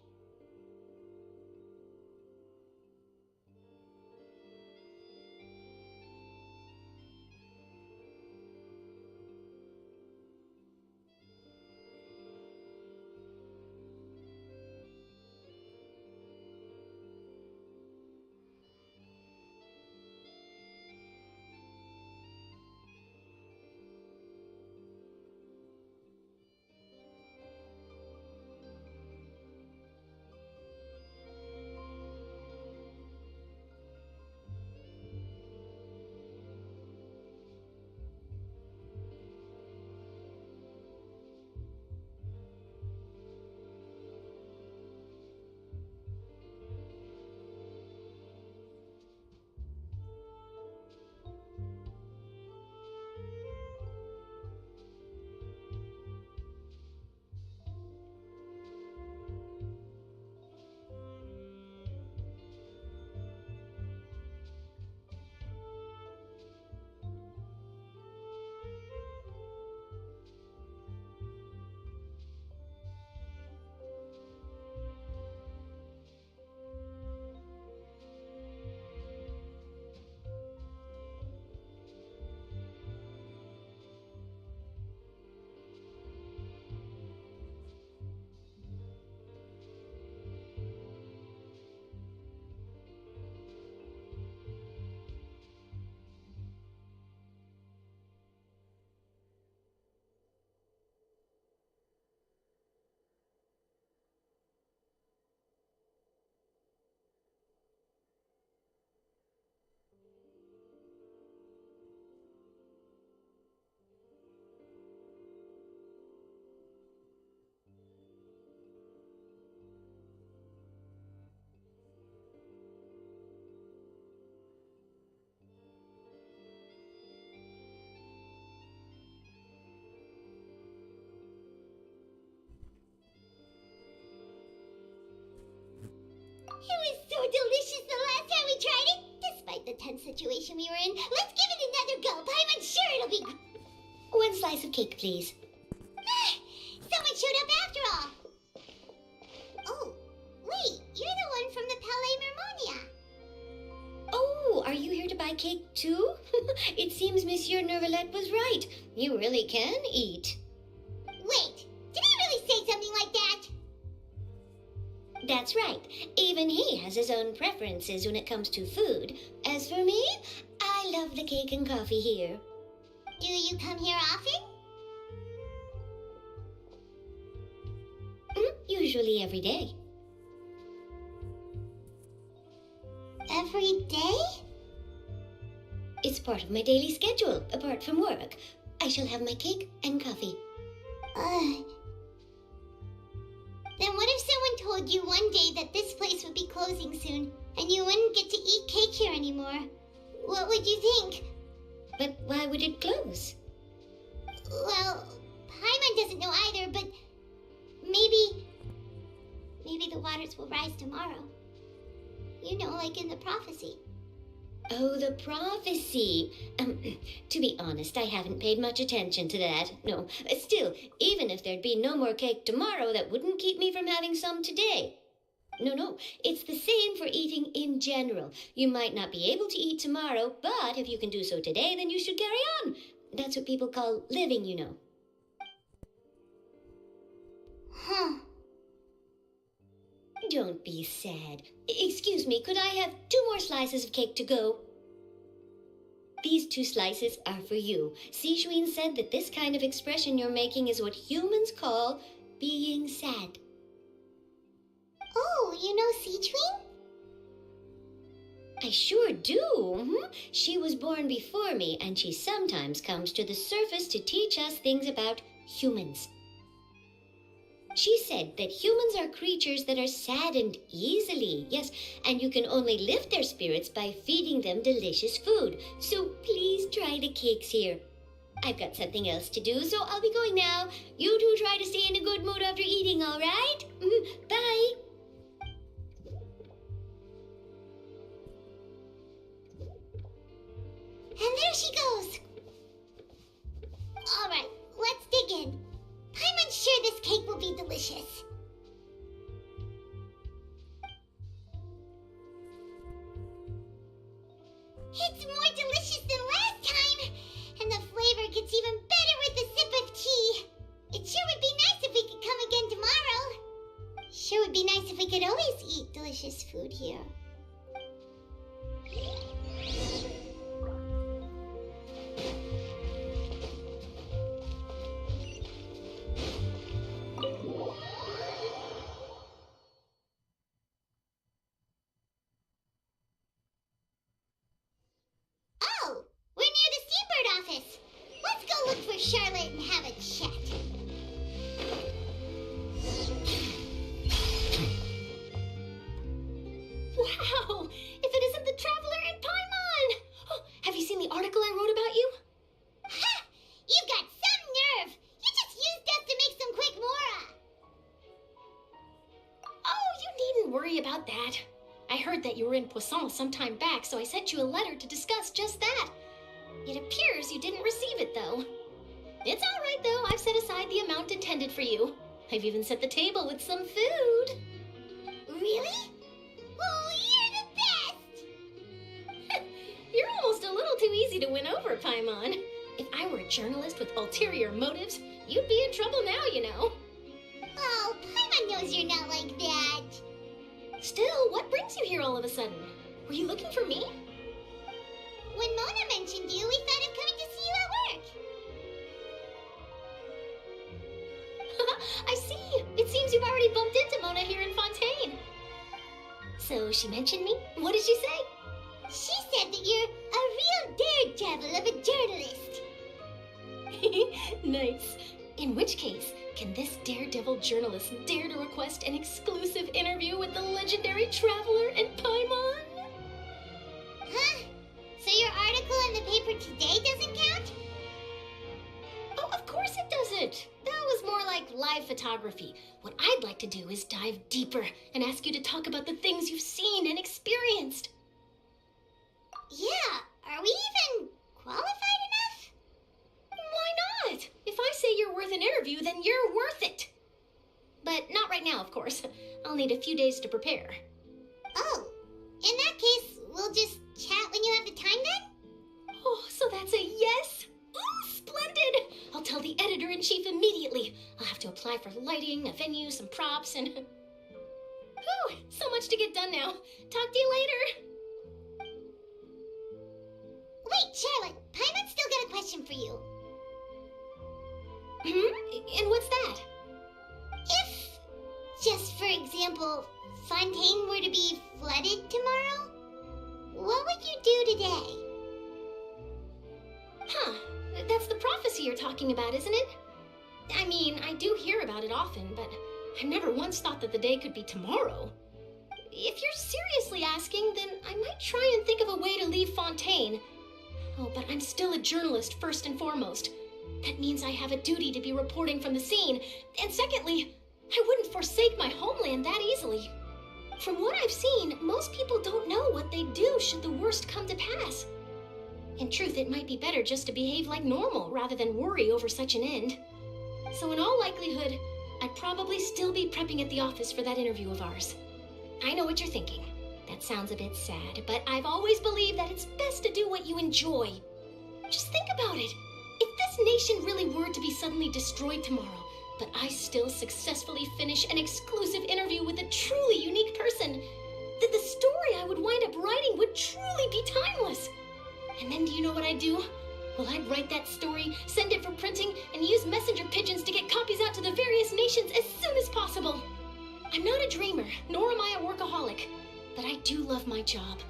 It was so delicious the last time we tried it. Despite the tense situation we were in, let's give it another go. I'm sure it'll be... One slice of cake, please. Someone showed up after all. Oh, wait, you're the one from the Palais Mermonia. Oh, are you here to buy cake too? It seems Monsieur Neuvillette was right. You really can eat. Wait, did he really say something like that? That's right. Even he has his own preferences when it comes to food. As for me, I love the cake and coffee here. Do you come here often? Usually every day. Every day? It's It's part of my daily schedule, apart from work. I shall have my cake and coffee. Then what if someone told you one day that this place would be closing soon, and you wouldn't get to eat cake here anymore? What would you think? But why would it close? Well, Paimon doesn't know either, but maybe the waters will rise tomorrow. You know, like in the prophecy. Oh, the prophecy. To be honest, I haven't paid much attention to that. No, still, even if there'd be no more cake tomorrow, that wouldn't keep me from having some today. No, it's the same for eating in general. You might not be able to eat tomorrow, but if you can do so today, then you should carry on. That's what people call living, you know. Huh. Don't be sad. Excuse me, could I have 2 more slices of cake to go? These 2 slices are for you. Sijouin said that this kind of expression you're making is what humans call being sad. Oh, you know Sijouin? I sure do. She was born before me, and she sometimes comes to the surface to teach us things about humans. She said that humans are creatures that are saddened easily, yes, and you can only lift their spirits by feeding them delicious food. So please try the cakes here. I've got something else to do, so I'll be going now. You two try to stay in a good mood after eating, all right? Bye. And there she goes. All right, let's dig in. I'm sure this cake will be delicious. It's more delicious than last time, and the flavor gets even better with a sip of tea. It sure would be nice if we could come again tomorrow. Sure would be nice if we could always eat delicious food here. Oh, we're near the Seabird office. Let's go look for Charlotte and have a chat. Wow! If it isn't the Traveler and Paimon! Oh, have you seen the article I wrote about you? Ha! You've got some nerve. You just used us to make some quick mora. Oh, you needn't worry about that. I heard that you were in Poisson some time back, so I sent you a letter to discuss just that. It appears you didn't receive it, though. It's all right, though. I've set aside the amount intended for you. I've even set the table with some food. Really? Oh, you're the best! You're almost a little too easy to win over, Paimon. If I were a journalist with ulterior motives, you'd be in trouble now, you know. Oh, Paimon knows you're not like that. Still, what brings you here all of a sudden? Were you looking for me? When Mona mentioned you, we thought of coming to see you at work. I see. It seems you've already bumped into Mona here in Fontaine. So she mentioned me? What did she say? She said that you're a real daredevil of a journalist. Nice. In which case, can this daredevil journalist dare to request an exclusive interview with the legendary Traveler and Paimon? Huh? So your article in the paper today doesn't count? Oh, of course it doesn't. That was more like live photography. What I'd like to do is dive deeper and ask you to talk about the things you've seen and experienced. Yeah, are we even qualified enough? Why not? If I say you're worth an interview, then you're worth it. But not right now, of course. I'll need a few days to prepare. Oh, in that case, we'll just chat when you have the time then? Oh, so that's a yes? Ooh, splendid! I'll tell the editor-in-chief immediately. I'll have to apply for lighting, a venue, some props, and... Whew, so much to get done now. Talk to you later. Wait, Charlotte, Paimon's still got a question for you. And what's that? If, just for example, Fontaine were to be flooded tomorrow, what would you do today? prophecy you're talking about, isn't it? I mean, I do hear about it often, but I never once thought that the day could be tomorrow. If you're seriously asking, then I might try and think of a way to leave Fontaine. Oh, but I'm still a journalist first and foremost. That means I have a duty to be reporting from the scene. And secondly, I wouldn't forsake my homeland that easily. From what I've seen, most people don't know what they'd do should the worst come to pass. In truth, it might be better just to behave like normal rather than worry over such an end. So in all likelihood, I'd probably still be prepping at the office for that interview of ours. I know what you're thinking. That sounds a bit sad, but I've always believed that it's best to do what you enjoy. Just think about it. If this nation really were to be suddenly destroyed tomorrow, but I still successfully finish an exclusive interview with a truly unique person, then the story I would wind up writing would truly be timeless. And then do you know what I'd do? Well, I'd write that story, send it for printing, and use messenger pigeons to get copies out to the various nations as soon as possible. I'm not a dreamer, nor am I a workaholic, but I do love my job,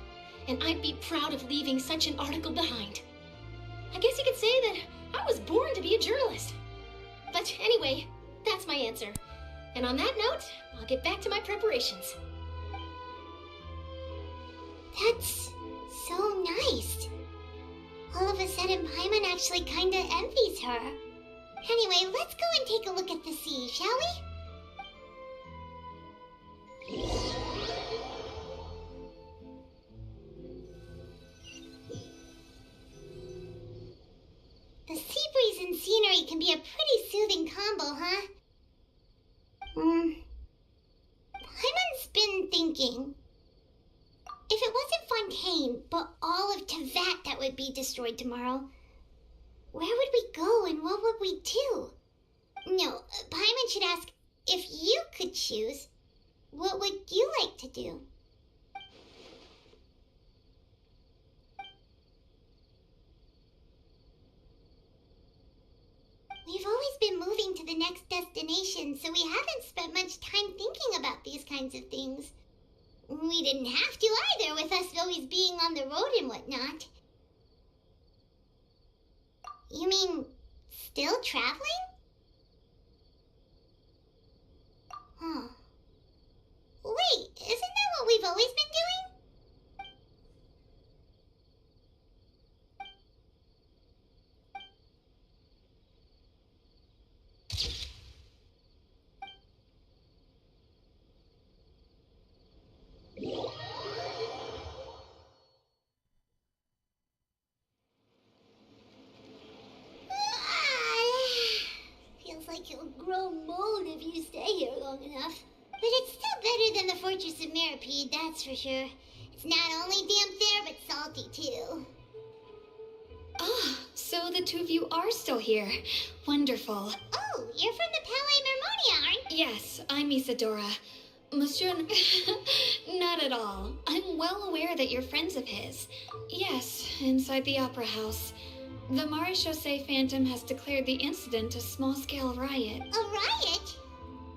and I'd be proud of leaving such an article behind. I guess you could say that I was born to be a journalist. But anyway, that's my answer. And on that note, I'll get back to my preparations. That's so nice. All of a sudden, Paimon actually kinda envies her. Anyway, let's go and take a look at the sea, shall we? The sea breeze and scenery can be a pretty soothing combo, huh? Paimon's been thinking. If it wasn't Fontaine, but all of Tevat that would be destroyed tomorrow, where would we go and what would we do? No, Paimon should ask, if you could choose, what would you like to do? We've always been moving to the next destination, so we haven't spent much time thinking about these kinds of things. We didn't have to either, with us always being on the road and whatnot. You mean, still traveling? Huh. Wait, isn't that what we've always been doing? Feels like you'll grow mold if you stay here long enough. But it's still better than the Fortress of Mirapede, that's for sure. It's not only damp there, but salty too. Ah, so the two of you are still here. Wonderful. Oh, you're from the Palais Mermonia, aren't you? Yes, I'm Isadora. Monsieur... Not at all. I'm well aware that you're friends of his. Yes, inside the Opera House. The Maréchaussée Phantom has declared the incident a small-scale riot. A riot?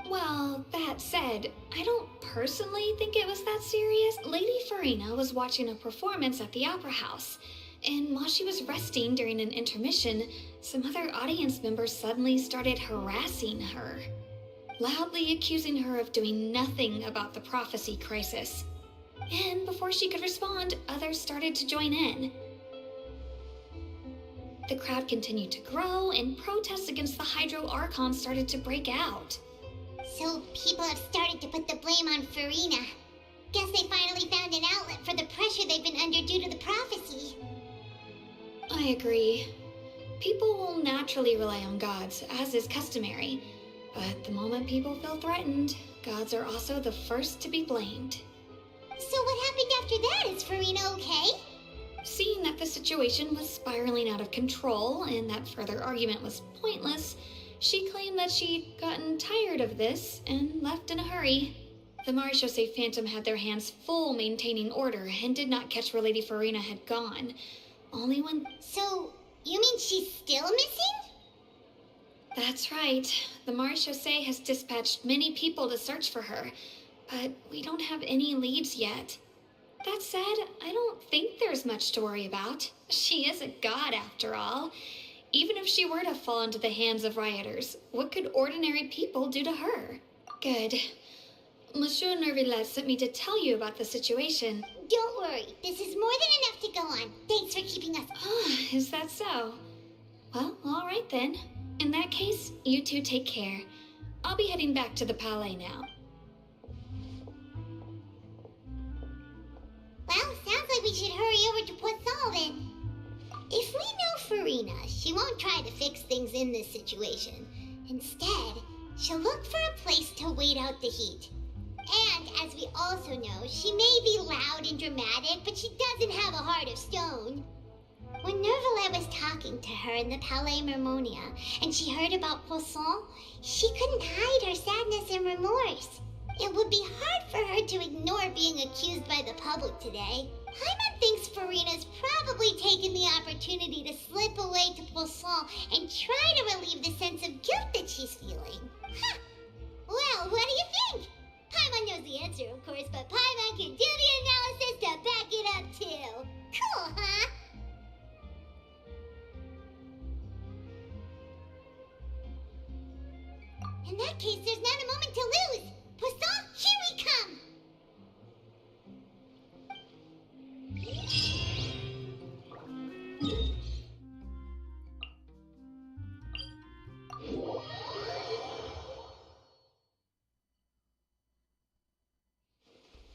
Well, that said, I don't personally think it was that serious. Lady Farina was watching a performance at the Opera House, and while she was resting during an intermission, some other audience members suddenly started harassing her, loudly accusing her of doing nothing about the prophecy crisis. And before she could respond, others started to join in. The crowd continued to grow, and protests against the Hydro Archon started to break out. So people have started to put the blame on Farina. Guess they finally found an outlet for the pressure they've been under due to the prophecy. I agree. People will naturally rely on gods, as is customary. But the moment people feel threatened, gods are also the first to be blamed. So what happened after that? Is Farina okay? Seeing that the situation was spiraling out of control and that further argument was pointless, she claimed that she'd gotten tired of this and left in a hurry. The Maréchaussée Phantom had their hands full maintaining order and did not catch where Lady Farina had gone. Only when... So, you mean she's still missing? That's right. The Maréchaussée has dispatched many people to search for her, but we don't have any leads yet. That said, I don't think there's much to worry about. She is a god, after all. Even if she were to fall into the hands of rioters, what could ordinary people do to her? Good. Monsieur Nervillet sent me to tell you about the situation. Don't worry, this is more than enough to go on. Thanks for keeping us. Is that so? Well, all right then. In that case, you two take care. I'll be heading back to the palais now. Well, sounds like we should hurry over to Poisson then. If we know Farina, she won't try to fix things in this situation. Instead, she'll look for a place to wait out the heat. And, as we also know, she may be loud and dramatic, but she doesn't have a heart of stone. When Nervalet was talking to her in the Palais Mermonia, and she heard about Poisson, she couldn't hide her sadness and remorse. It would be hard for her to ignore being accused by the public today. Paimon thinks Farina's probably taken the opportunity to slip away to Poisson and try to relieve the sense of guilt that she's feeling. Huh. Well, what do you think? Paimon knows the answer, of course, but Paimon can do the analysis to back it up, too. Cool, huh? In that case, there's not a moment to lose. Poisson, here we come!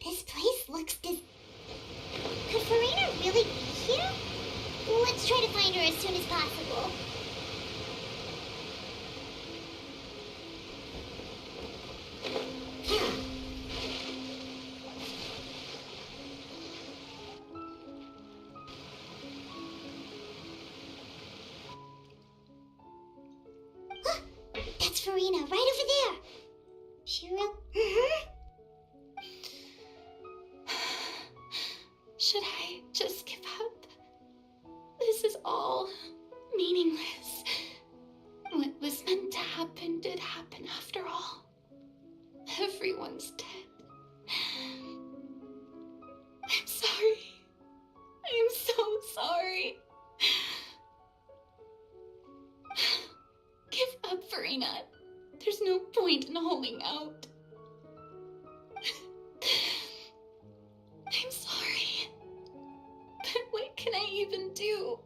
This place looks Could Farina really be here? Let's try to find her as soon as possible. That's Farina, right over there. She real? Should I just give up? This is all meaningless. What was meant to happen did happen after all. Everyone's dead. I'm sorry. I am so sorry. Give up, Farina. There's no point in holding out. I'm sorry. But what can I even do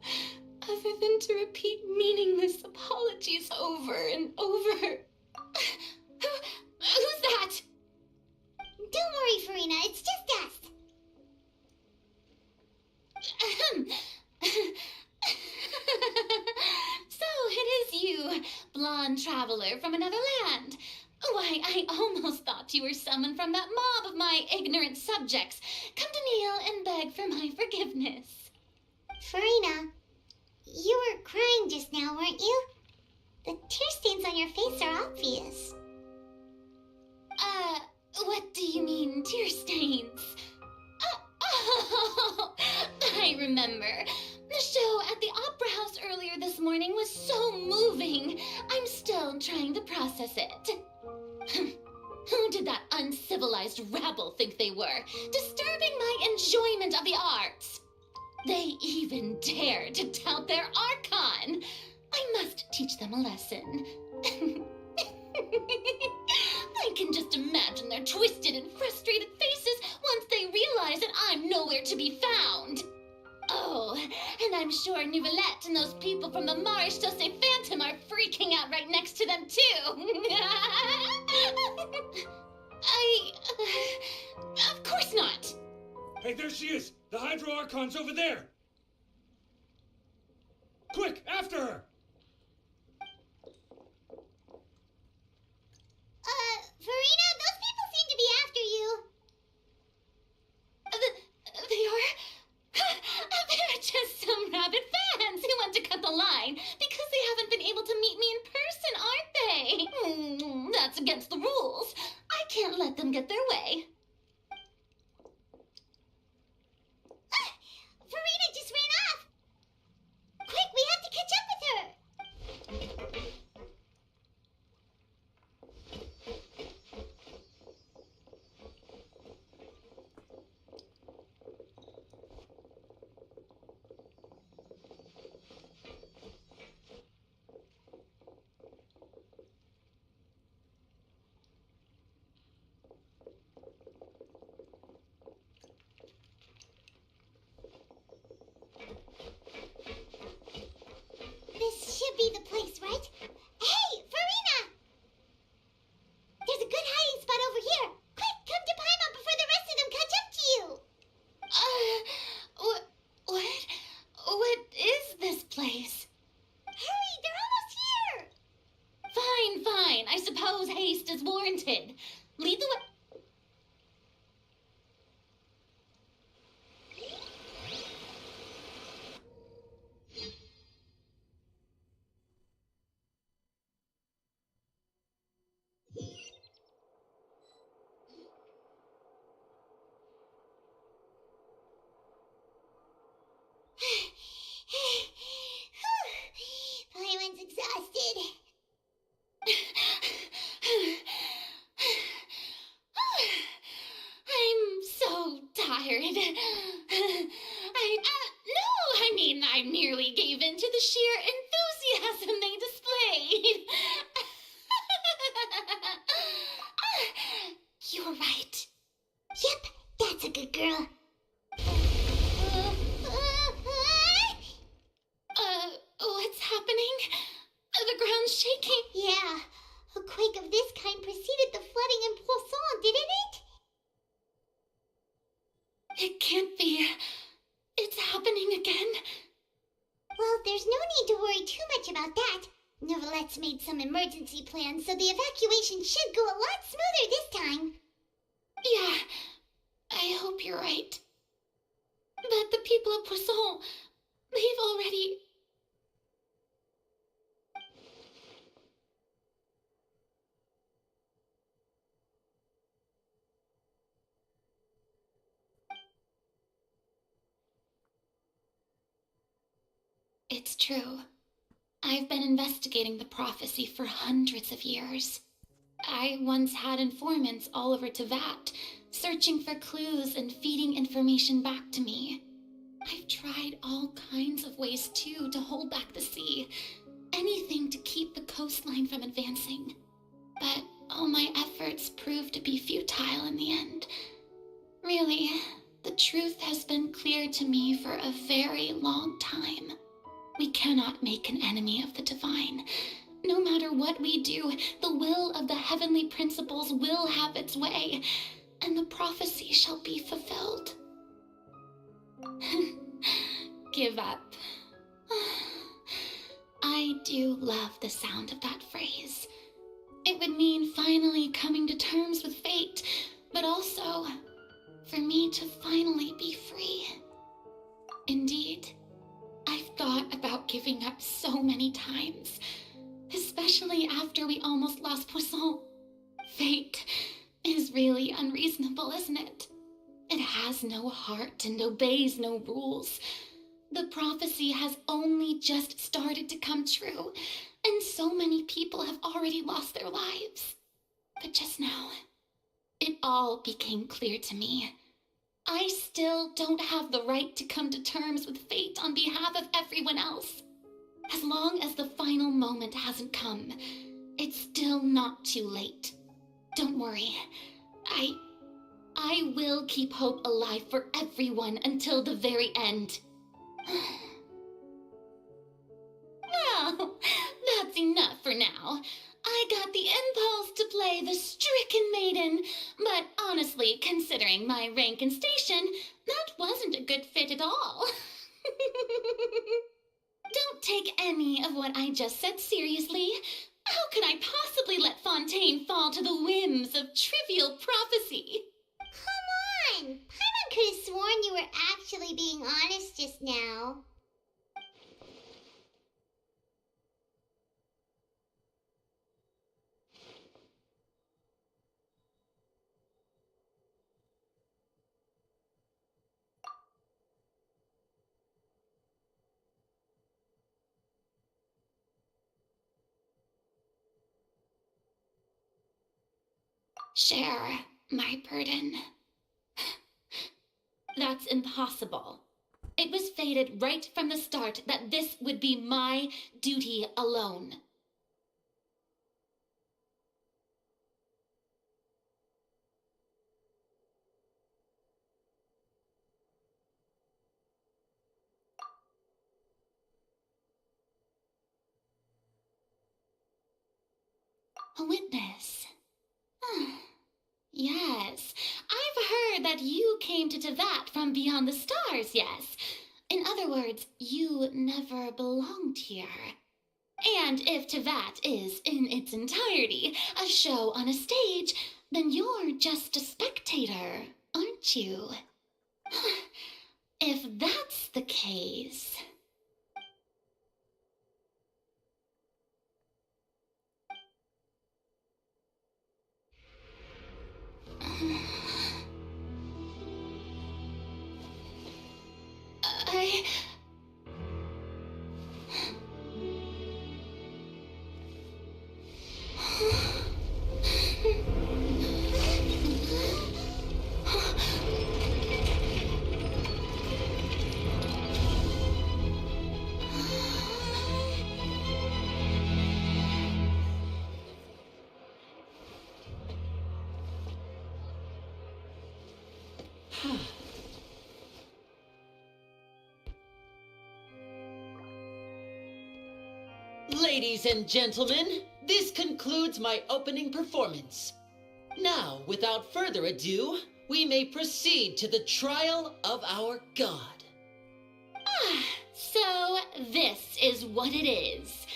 other than to repeat meaningless apologies over and over? Who's that? Don't worry, Farina. It's just us. So it is you, blonde traveler from another land. Why, I almost thought you were someone from that mob of my ignorant subjects, come to kneel and beg for my forgiveness. Farina, you were crying just now, weren't you? The tear stains on your face are obvious. What do you mean, tear stains? Oh, I remember. The show at the Opera House earlier this morning was so moving. I'm still trying to process it. Who did that uncivilized rabble think they were, disturbing my enjoyment of the arts? They even dared to tout their Archon. I must teach them a lesson. I can just imagine their twisted and frustrated faces once they realize that I'm nowhere to be found. Oh, and I'm sure Nouvellette and those people from the Maréchal Phantom are freaking out right next to them, too. Of course not. Hey, there she is! The Hydro Archon's over there! Quick, after her! Farina, those people seem to be after you. They are? They're just some rabid fans who want to cut the line because they haven't been able to meet me in person, aren't they? That's against the rules. I can't let them get their way. Farina just ran off. Quick, we have to catch up with her. I suppose haste is warranted. Lead the way. Paimon's exhausted. I'm so tired. No, I mean, I merely gave in to the sheer enthusiasm they displayed. You're right. Yep, that's a good girl. What's happening? The ground's shaking. Yeah, a quake of this kind preceded the flooding in Poisson, didn't it? It can't be. It's happening again. Well, there's no need to worry too much about that. Novelette's made some emergency plans, so the evacuation should go a lot smoother this time. Yeah, I hope you're right. But the people of Poisson, they've already... It's true. I've been investigating the prophecy for hundreds of years. I once had informants all over Tevat, searching for clues and feeding information back to me. I've tried all kinds of ways, too, to hold back the sea. Anything to keep the coastline from advancing. But all my efforts proved to be futile in the end. Really, the truth has been clear to me for a very long time. We cannot make an enemy of the divine. No matter what we do, the will of the heavenly principles will have its way, and the prophecy shall be fulfilled. Give up. I do love the sound of that phrase. It would mean finally coming to terms with fate, but also for me to finally be free. Indeed, I've thought about giving up so many times, especially after we almost lost Poisson. Fate is really unreasonable, isn't it? It has no heart and obeys no rules. The prophecy has only just started to come true, and so many people have already lost their lives. But just now, it all became clear to me. I still don't have the right to come to terms with fate on behalf of everyone else. As long as the final moment hasn't come, it's still not too late. Don't worry. I will keep hope alive for everyone until the very end. Well, that's enough for now. I got the impulse to play the stricken maiden, but honestly, considering my rank and station, that wasn't a good fit at all. Don't take any of what I just said seriously. How could I possibly let Fontaine fall to the whims of trivial prophecy? Come on! Paimon could have sworn you were actually being honest just now. Share my burden. That's impossible. It was fated right from the start that this would be my duty alone. A witness. Yes, I've heard that you came to Tevat from beyond the stars, yes. In other words, you never belonged here. And if Tevat is, in its entirety, a show on a stage, then you're just a spectator, aren't you? If that's the case... I... Ladies and gentlemen, this concludes my opening performance. Now, without further ado, we may proceed to the trial of our god. So this is what it is.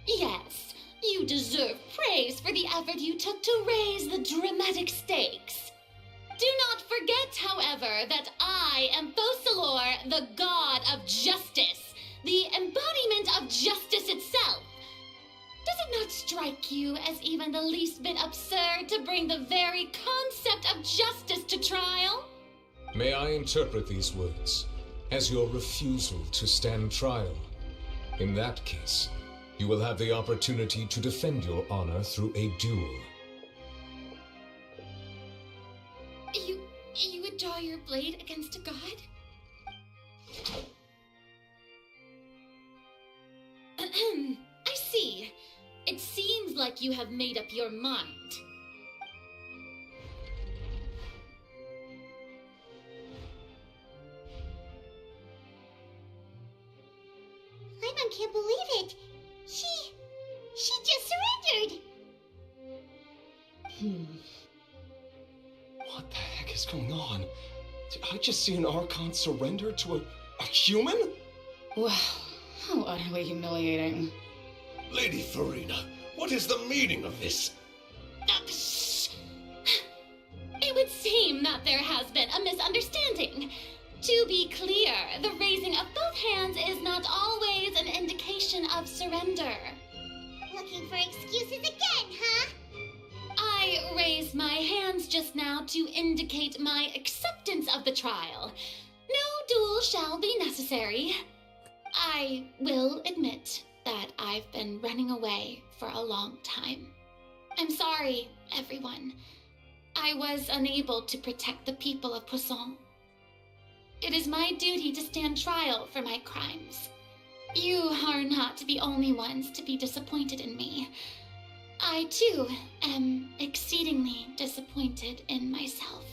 Yes, you deserve praise for the effort you took to raise the dramatic stakes. Do not forget, however, that I am Fosalor, the god of justice, the embodiment of justice itself. Does it not strike you as even the least bit absurd to bring the very concept of justice to trial? May I interpret these words as your refusal to stand trial? In that case, you will have the opportunity to defend your honor through a duel. You would draw your blade against a god? I see. It seems like you have made up your mind. Paimon can't believe it. She just surrendered. What the heck is going on? Did I just see an Archon surrender to a human? Wow, how utterly humiliating. Lady Farina, what is the meaning of this? It would seem that there has been a misunderstanding. To be clear, the raising of both hands is not always an indication of surrender. Looking for excuses again, huh? I raised my hands just now to indicate my acceptance of the trial. No duel shall be necessary. I will admit that I've been running away for a long time. I'm sorry, everyone. I was unable to protect the people of Poisson. It is my duty to stand trial for my crimes. You are not the only ones to be disappointed in me. I, too, am exceedingly disappointed in myself.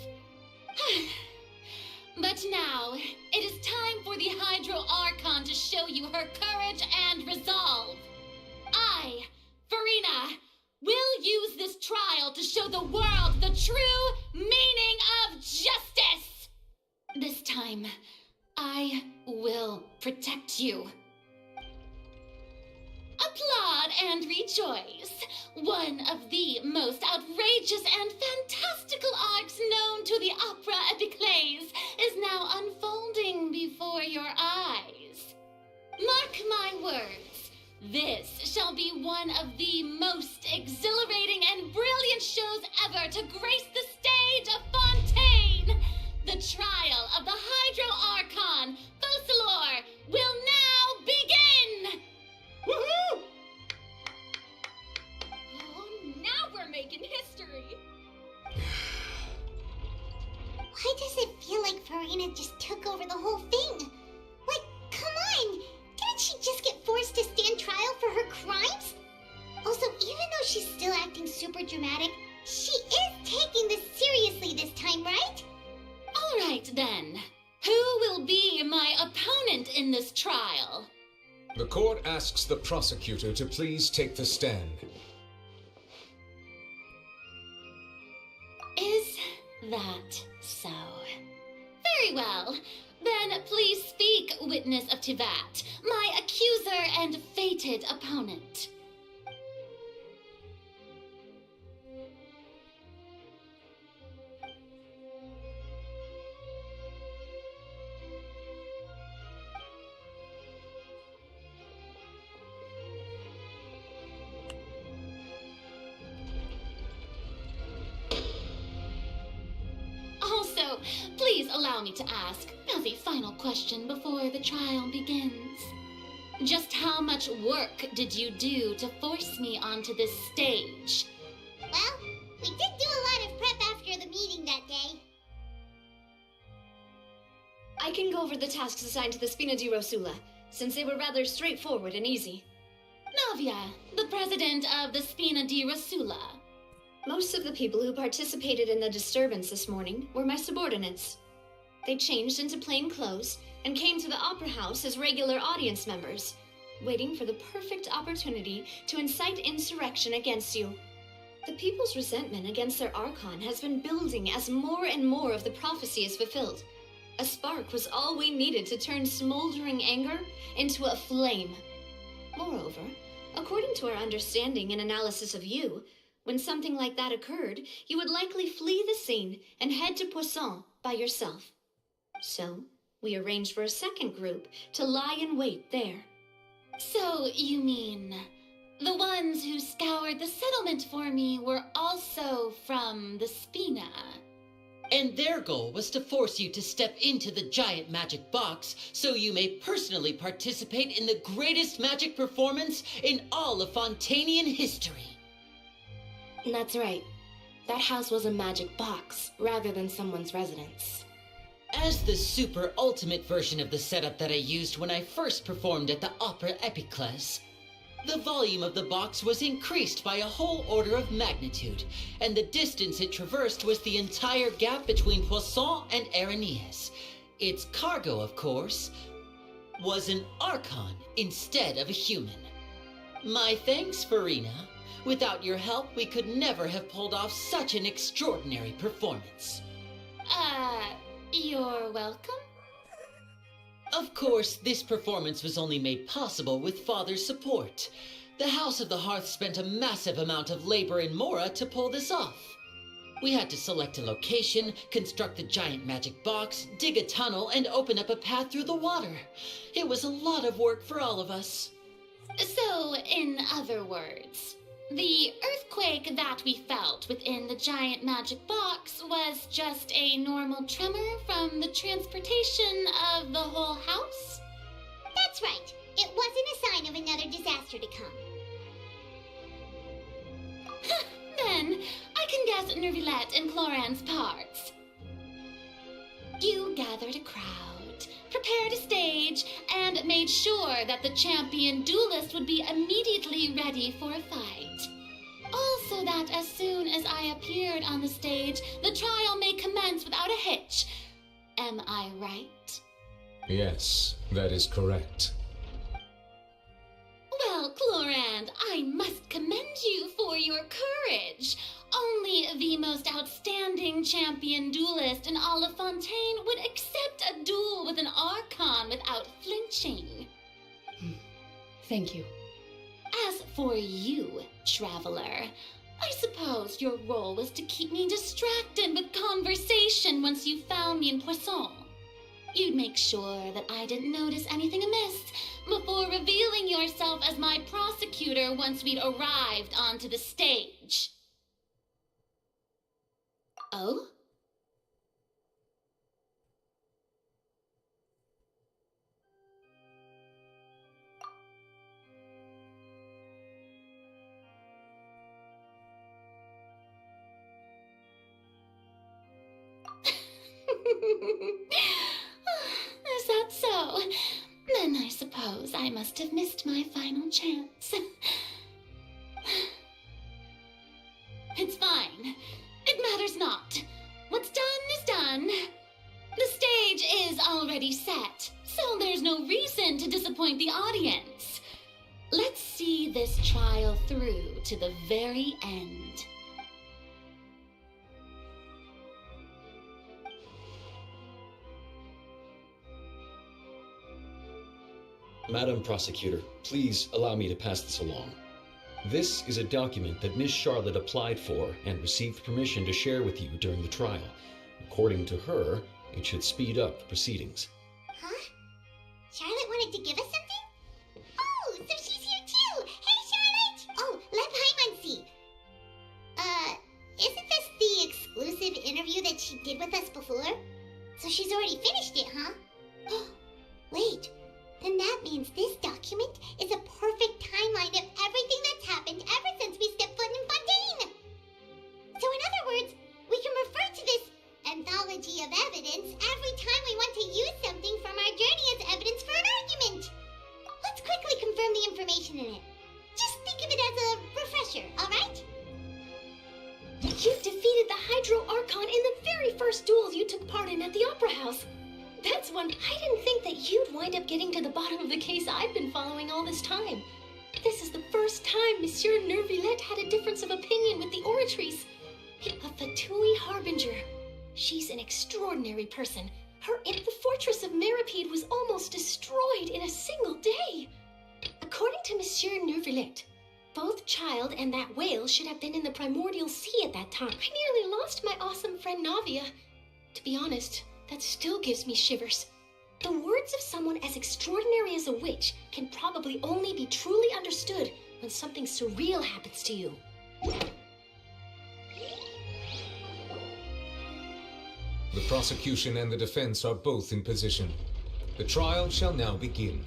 But now, it is time for the Hydro Archon to show you her courage and resolve. I, Farina, will use this trial to show the world the true meaning of justice. This time, I will protect you. Applaud and rejoice. One of the most outrageous and fantastical arcs known to the opera epiclese is now unfolding before your eyes. Mark my words, this shall be one of the most exhilarating and brilliant shows ever to grace the stage of Fontaine. The trial of the Hydro Archon, Fosalor, will now begin! Woohoo! Oh, now we're making history. Why does it feel like Farina just took over the whole thing? Like, come on! Didn't she just get forced to stand trial for her crimes? Also, even though she's still acting super dramatic, she is taking this seriously this time, right? All right, then. Who will be my opponent in this trial? The court asks the prosecutor to please take the stand. Is that so? Very well. Then please speak, witness of Tivat, my accuser and fated opponent. Also, please allow me to ask, as a final question before the trial begins. Just how much work did you do to force me onto this stage? Well, we did do a lot of prep after the meeting that day. I can go over the tasks assigned to the Spina di Rosula, since they were rather straightforward and easy. Navia, the president of the Spina di Rosula. Most of the people who participated in the disturbance this morning were my subordinates. They changed into plain clothes and came to the Opera House as regular audience members, waiting for the perfect opportunity to incite insurrection against you. The people's resentment against their Archon has been building as more and more of the prophecy is fulfilled. A spark was all we needed to turn smoldering anger into a flame. Moreover, according to our understanding and analysis of you, when something like that occurred, you would likely flee the scene and head to Poisson by yourself. So, we arranged for a second group to lie in wait there. So, you mean, the ones who scoured the settlement for me were also from the Spina? And their goal was to force you to step into the giant magic box so you may personally participate in the greatest magic performance in all of Fontanian history. That's right. That house was a magic box, rather than someone's residence. As the super ultimate version of the setup that I used when I first performed at the Opera Epiclese, the volume of the box was increased by a whole order of magnitude, and the distance it traversed was the entire gap between Poisson and Areneas. Its cargo, of course, was an Archon instead of a human. My thanks, Farina. Without your help, we could never have pulled off such an extraordinary performance. You're welcome? Of course, this performance was only made possible with Father's support. The House of the Hearth spent a massive amount of labor in Mora to pull this off. We had to select a location, construct the giant magic box, dig a tunnel, and open up a path through the water. It was a lot of work for all of us. So, in other words, the earthquake that we felt within the giant magic box was just a normal tremor from the transportation of the whole house? That's right. It wasn't a sign of another disaster to come. Then, I can guess Nervilette and Cloran's parts. You gathered a crowd, prepared a stage, and made sure that the champion duelist would be immediately ready for a fight. Also that as soon as I appeared on the stage, the trial may commence without a hitch. Am I right? Yes, that is correct. Well, Clorand, I must commend you for your courage. Only the most outstanding champion duelist in all of Fontaine would accept a duel with an Archon without flinching. Thank you. As for you, Traveler, I suppose your role was to keep me distracted with conversation once you found me in Poisson. You'd make sure that I didn't notice anything amiss before revealing yourself as my prosecutor once we'd arrived onto the stage. Oh? Is that so? Then I suppose I must have missed my final chance. It's fine. It matters not. What's done is done. The stage is already set, so there's no reason to disappoint the audience. Let's see this trial through to the very end. Madam Prosecutor, please allow me to pass this along. This is a document that Miss Charlotte applied for and received permission to share with you during the trial. According to her, it should speed up the proceedings. Huh? Charlotte wanted to give us something? Oh, so she's here too! Hey, Charlotte! Oh, let Paimon see. Isn't this the exclusive interview that she did with us before? So she's already finished it, huh? Wait, then that means this document is a perfect timeline of everything that's happened ever since we stepped foot in Fontaine! So in other words, we can refer to this anthology of evidence every time we want to use something from our journey as evidence for an argument. Let's quickly confirm the information in it. Just think of it as a refresher, alright? You've defeated the Hydro Archon in the very first duel you took part in at the Opera House. That's one. I didn't think that you'd wind up getting to the bottom of the case I've been following all this time. This is the first time Monsieur Nervillette had a difference of opinion with the Oratrice. A Fatui Harbinger. She's an extraordinary person. The fortress of Meripede was almost destroyed in a single day. According to Monsieur Nervillette, both Child and that whale should have been in the primordial sea at that time. I nearly lost my awesome friend Navia. To be honest, that still gives me shivers. The words of someone as extraordinary as a witch can probably only be truly understood when something surreal happens to you. The prosecution and the defense are both in position. The trial shall now begin.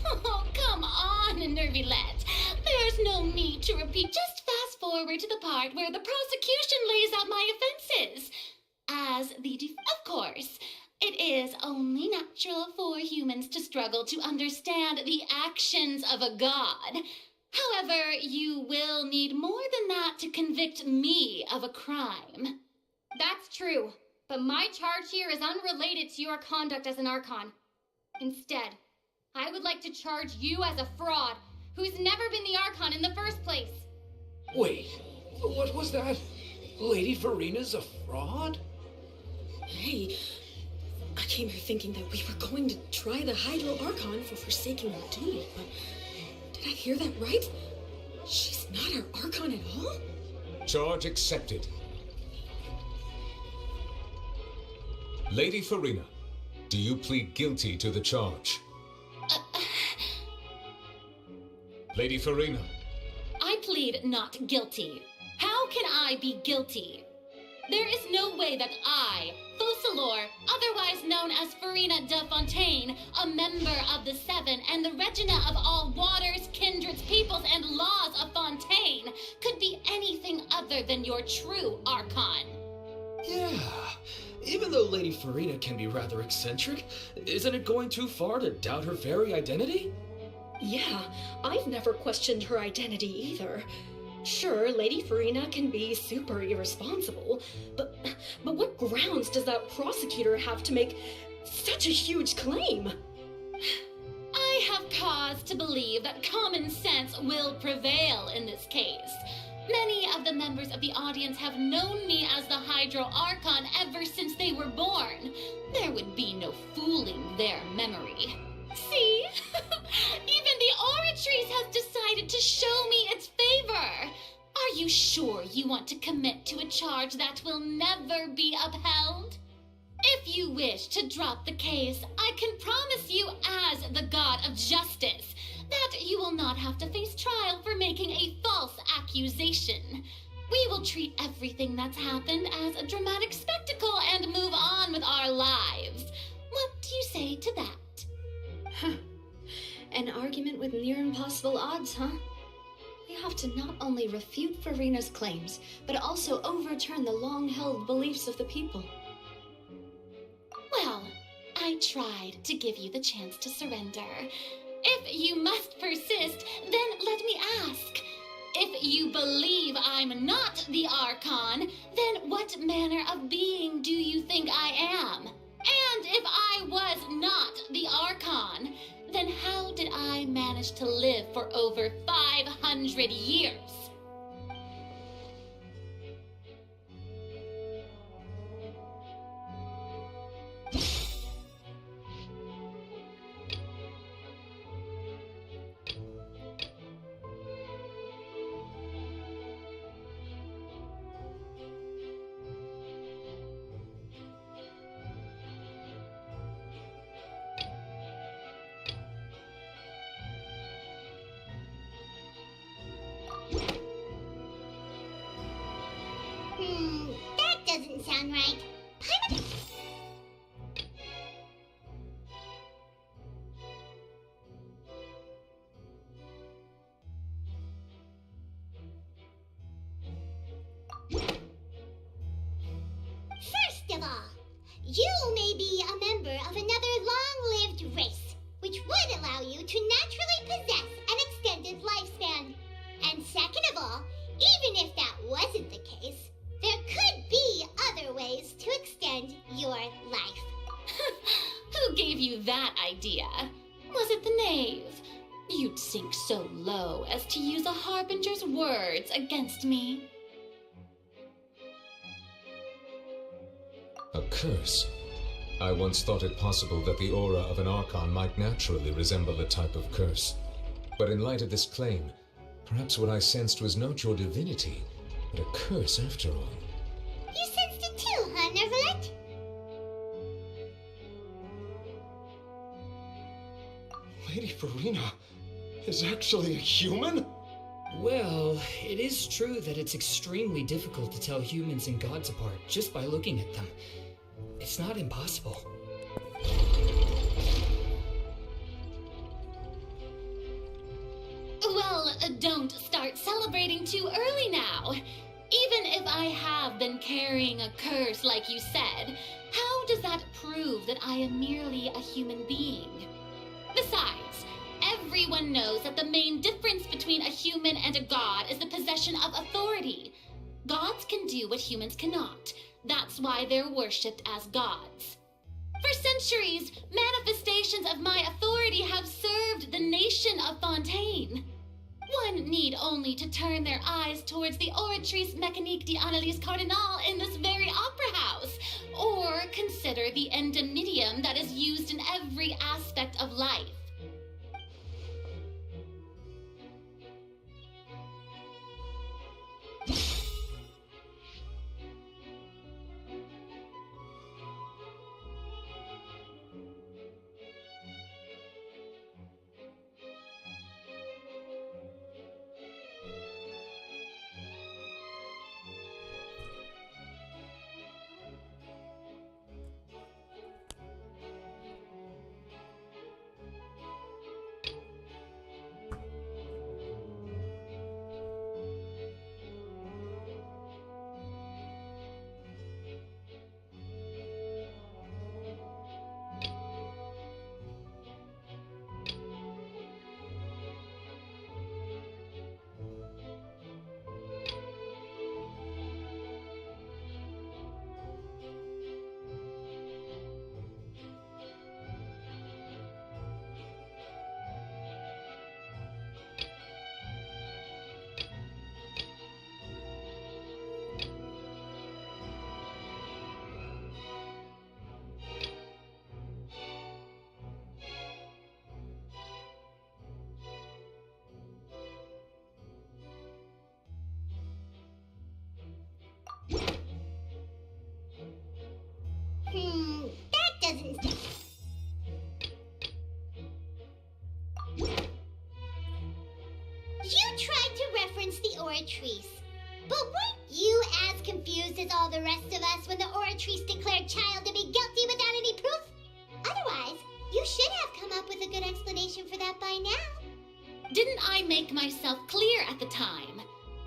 Oh, come on, Nervillette. There's no need to repeat. Just fast forward to the part where the prosecution lays out my offenses. Of course, it is only natural for humans to struggle to understand the actions of a god. However, you will need more than that to convict me of a crime. That's true, but my charge here is unrelated to your conduct as an Archon. Instead, I would like to charge you as a fraud who's never been the Archon in the first place. Wait, what was that? Lady Verina's a fraud? Hey, I came here thinking that we were going to try the Hydro Archon for forsaking our duty, but did I hear that right? She's not our Archon at all? Charge accepted. Lady Farina, do you plead guilty to the charge? Lady Farina. I plead not guilty. How can I be guilty? There is no way that I, Focalor, otherwise known as Farina de Fontaine, a member of the Seven and the Regina of all waters, kindreds, peoples, and laws of Fontaine, could be anything other than your true Archon. Yeah, even though Lady Farina can be rather eccentric, isn't it going too far to doubt her very identity? Yeah, I've never questioned her identity either. Sure, Lady Farina can be super irresponsible, but what grounds does that prosecutor have to make such a huge claim? I have cause to believe that common sense will prevail in this case. Many of the members of the audience have known me as the Hydro Archon ever since they were born. There would be no fooling their memory. See? Even the Oratrice has decided to show me its favor. Are you sure you want to commit to a charge that will never be upheld? If you wish to drop the case, I can promise you as the God of Justice that you will not have to face trial for making a false accusation. We will treat everything that's happened as a dramatic spectacle and move on with our lives. What do you say to that? Huh. An argument with near impossible odds, huh? We have to not only refute Farina's claims, but also overturn the long-held beliefs of the people. Well, I tried to give you the chance to surrender. If you must persist, then let me ask. If you believe I'm not the Archon, then what manner of being do you think I am? And if I was not the Archon, then how did I manage to live for over 500 years? That doesn't sound right. Paimon... First of all, you may be a member of another long-lived race, which would allow you to naturally possess an extended lifespan. And second of all, even if that wasn't the case, there could be other ways to extend your life. Who gave you that idea? Was it the knave? You'd sink so low as to use a harbinger's words against me. A curse? I once thought it possible that the aura of an Archon might naturally resemble a type of curse. But in light of this claim, perhaps what I sensed was not your divinity, but a curse after all. You sensed it too, huh, Nervalet? Lady Farina is actually a human? Well, it is true that it's extremely difficult to tell humans and gods apart just by looking at them. It's not impossible. Well, don't start celebrating too early now. Even if I have been carrying a curse like you said, how does that prove that I am merely a human being? Besides, everyone knows that the main difference between a human and a god is the possession of authority. Gods can do what humans cannot. That's why they're worshipped as gods. For centuries, manifestations of my authority have served the nation of Fontaine. One need only to turn their eyes towards the Oratrice Mécanique d'Analyse Cardinal in this very opera house, or consider the endemitium that is used in every aspect of life. That doesn't... You tried to reference the Oratrice, but weren't you as confused as all the rest of us when the Oratrice declared Child to be guilty without any proof? Otherwise, you should have come up with a good explanation for that by now. Didn't I make myself clear at the time?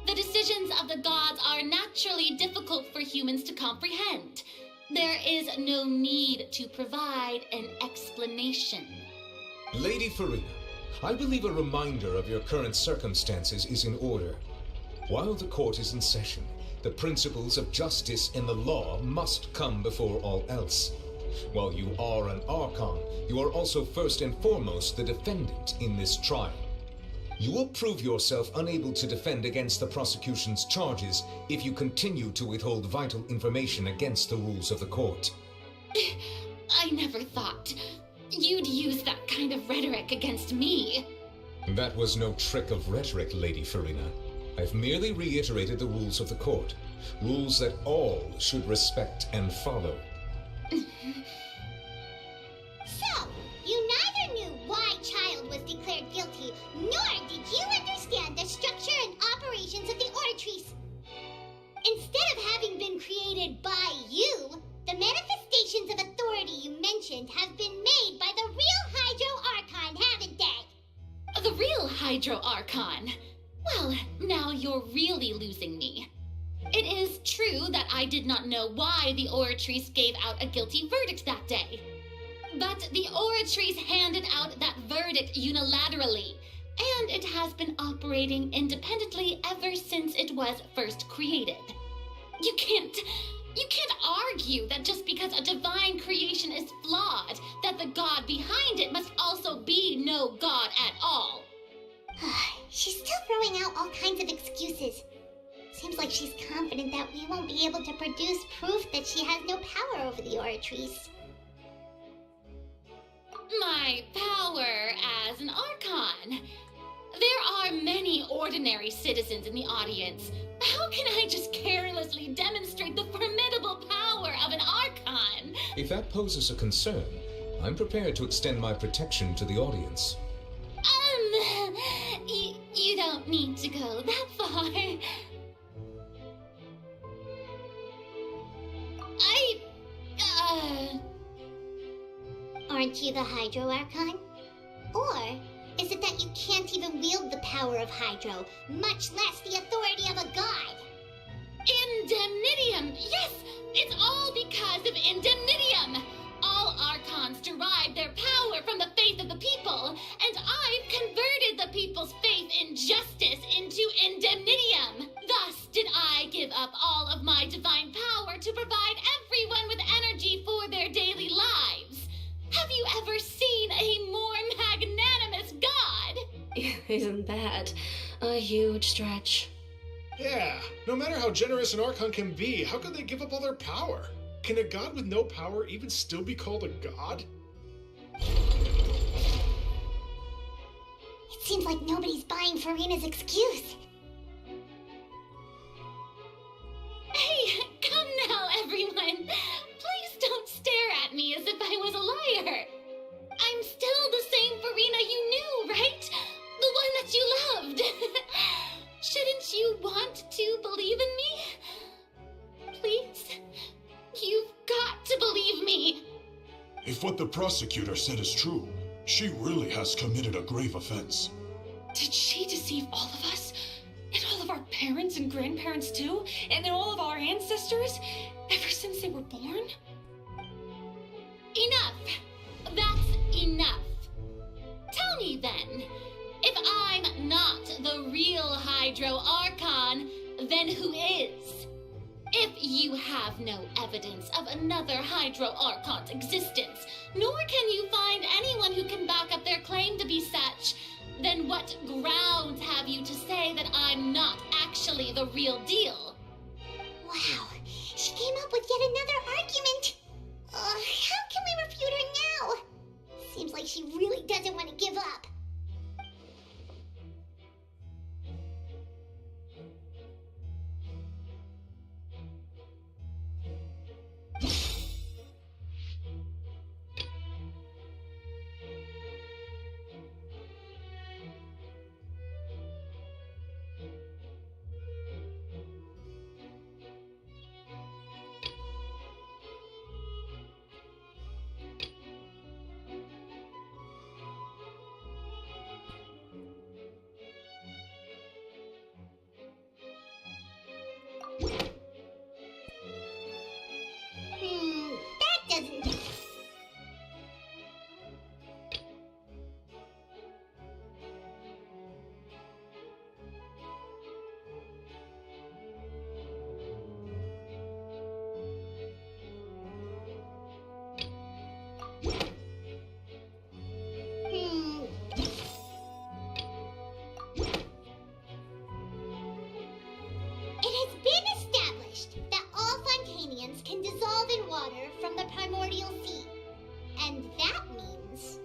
The decisions of the gods are naturally difficult for humans to comprehend. There is no need to provide an explanation. Lady Farina, I believe a reminder of your current circumstances is in order. While the court is in session, the principles of justice and the law must come before all else. While you are an Archon, you are also first and foremost the defendant in this trial. You will prove yourself unable to defend against the prosecution's charges if you continue to withhold vital information against the rules of the court. I never thought you'd use that kind of rhetoric against me. That was no trick of rhetoric, Lady Farina. I've merely reiterated the rules of the court. Rules that all should respect and follow. So, you neither knew why Child was declared guilty, nor did you understand the structure and operations of the Oratrice. Instead of having been Hydro Archon. Well, now you're really losing me. It is true that I did not know why the Oratrice gave out a guilty verdict that day. But the Oratrice handed out that verdict unilaterally, and it has been operating independently ever since it was first created. You can't argue that just because a divine creation is flawed, that the god behind it must also be no god at all. She's still throwing out all kinds of excuses. Seems like she's confident that we won't be able to produce proof that she has no power over the Oratrice. My power as an Archon. There are many ordinary citizens in the audience. How can I just carelessly demonstrate the formidable power of an Archon? If that poses a concern, I'm prepared to extend my protection to the audience. You don't need to go that far. Aren't you the Hydro Archon? Or is it that you can't even wield the power of Hydro, much less the authority of a god? Indemnitium! Yes! It's all because of Indemnitium! All Archons derive their power from the faith of the people, and I've converted the people's faith in justice into Indemnitium! Thus did I give up all of my divine power to provide everyone with energy for their daily lives. Have you ever seen a more magnanimous god? Isn't that a huge stretch? Yeah, no matter how generous an Archon can be, how could they give up all their power? Can a god with no power even still be called a god? It seems like nobody's buying Farina's excuse. Hey, come now, everyone. Please don't stare at me as if I was a liar. I'm still the same Farina you knew, right? The one that you loved. Shouldn't you want to believe in me? Please? You've got to believe me. If what the prosecutor said is true, she really has committed a grave offense. Did she deceive all of us? And all of our parents and grandparents too? And then all of our ancestors? Ever since they were born? Enough. That's enough. Tell me then, if I'm not the real Hydro Archon, then who is? If you have no evidence of another Hydro Archon's existence, nor can you find anyone who can back up their claim to be such, then what grounds have you to say that I'm not actually the real deal? Wow, she came up with yet another argument. How can we refute her now? Seems like she really doesn't want to give up. That doesn't... It has been established that all Fontanians can dissolve in water from the primordial sea. And that means...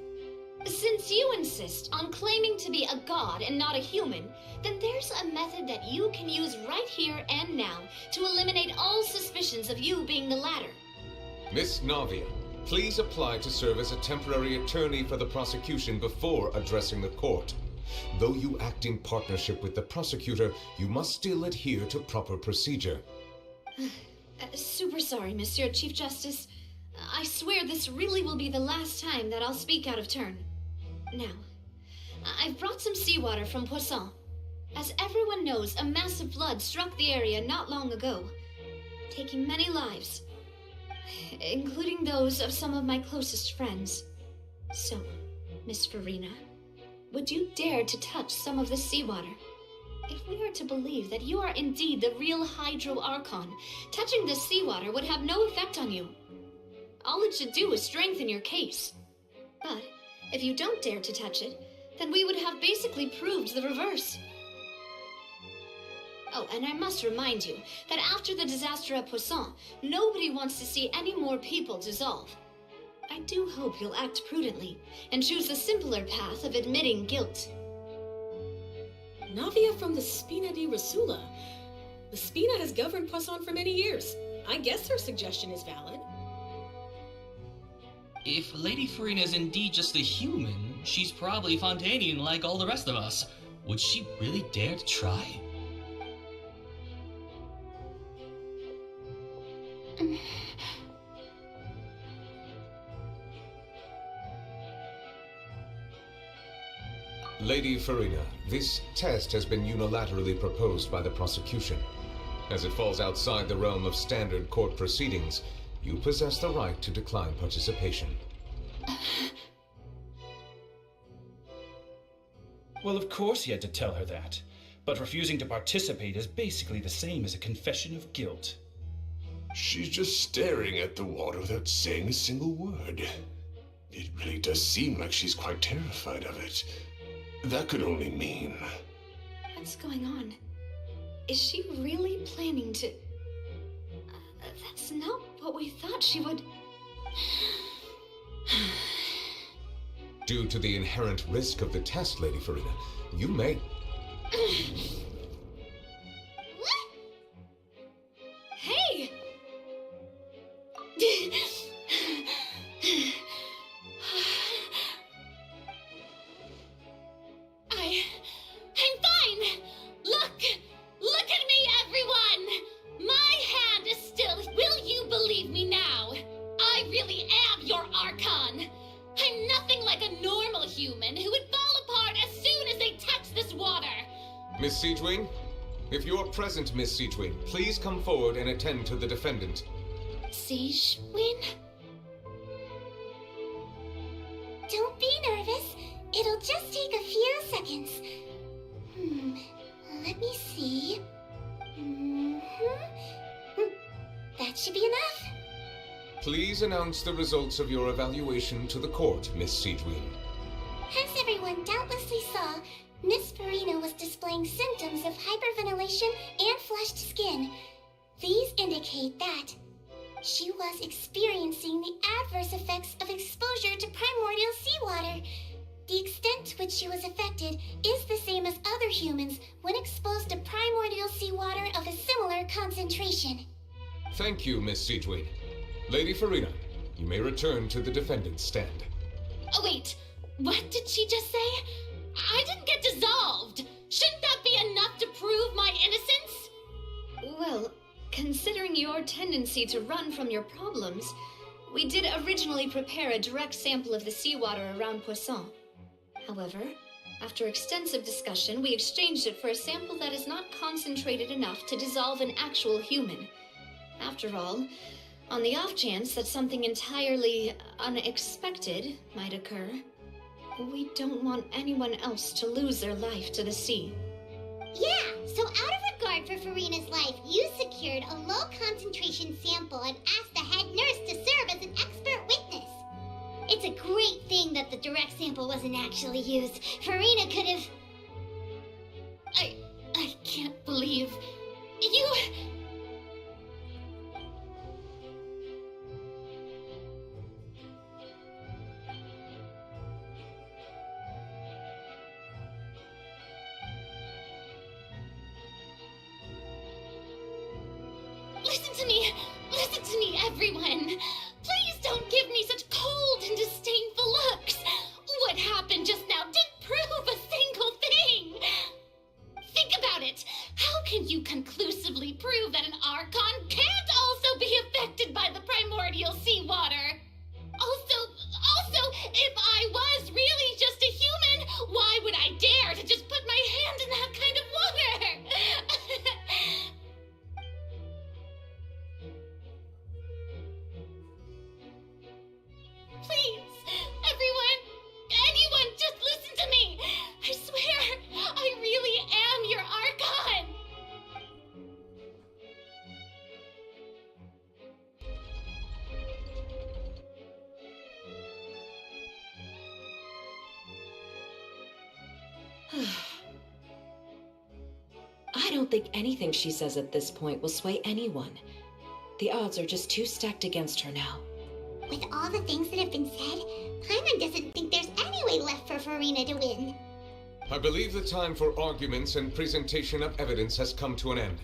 Since you insist on claiming to be a god and not a human, then there's a method that you can use right here and now to eliminate all suspicions of you being the latter. Miss Navia, please apply to serve as a temporary attorney for the prosecution before addressing the court. Though you act in partnership with the prosecutor, you must still adhere to proper procedure. Super sorry, Monsieur Chief Justice. I swear this really will be the last time that I'll speak out of turn. Now, I've brought some seawater from Poisson. As everyone knows, a massive flood struck the area not long ago, taking many lives, including those of some of my closest friends. So, Miss Farina, would you dare to touch some of the seawater? If we are to believe that you are indeed the real Hydro Archon, touching this seawater would have no effect on you. All it should do is strengthen your case. But if you don't dare to touch it, then we would have basically proved the reverse. Oh, and I must remind you that after the disaster at Poisson, nobody wants to see any more people dissolve. I do hope you'll act prudently and choose the simpler path of admitting guilt. Navia from the Spina di Rasula. The Spina has governed Poisson for many years. I guess her suggestion is valid. If Lady Farina is indeed just a human, she's probably Fontainian like all the rest of us. Would she really dare to try? Lady Farina, this test has been unilaterally proposed by the prosecution. As it falls outside the realm of standard court proceedings, you possess the right to decline participation. Well, of course he had to tell her that. But refusing to participate is basically the same as a confession of guilt. She's just staring at the water without saying a single word. It really does seem like she's quite terrified of it. That could only mean... What's going on? Is she really planning to... that's not what we thought she would... Due to the inherent risk of the test, Lady Farina, you may... Hey! I'm fine! Look at me, everyone! My hand is still... Will you believe me now? I really am your Archon! I'm nothing like a normal human who would fall apart as soon as they touch this water! Miss Siegewing? If you're present, Miss Siegewing, please come forward and attend to the defendant. Siegewing? Don't be nervous. It'll just take a few seconds. Let me see. That should be enough. Please announce the results of your evaluation to the court, Miss Siegewing. As everyone doubtlessly saw, Miss Farina was displaying symptoms of hyperventilation and flushed skin. These indicate that she was experiencing the adverse effects of exposure to primordial seawater. The extent to which she was affected is the same as other humans when exposed to primordial seawater of a similar concentration. Thank you, Miss Siegewing. Lady Farina, you may return to the defendant's stand. Oh, wait. What did she just say? I didn't get dissolved. Shouldn't that be enough to prove my innocence? Well, considering your tendency to run from your problems, we did originally prepare a direct sample of the seawater around Poisson. However, after extensive discussion, we exchanged it for a sample that is not concentrated enough to dissolve an actual human. After all, on the off chance that something entirely unexpected might occur, we don't want anyone else to lose their life to the sea. Yeah, so out of regard for Farina's life, you secured a low-concentration sample and asked the head nurse to serve as an expert witness. It's a great thing that the direct sample wasn't actually used. Farina could have... I can't believe... You... Listen to me, everyone. Please don't give me such cold and disdainful looks. What happened just now didn't prove a single thing. Think about it. How can you conclusively prove that an Archon can't also be affected by the primordial seawater? Also, if I was really just a human, why would I don't think anything she says at this point will sway anyone. The odds are just too stacked against her now. With all the things that have been said, Paimon doesn't think there's any way left for Farina to win. I believe the time for arguments and presentation of evidence has come to an end.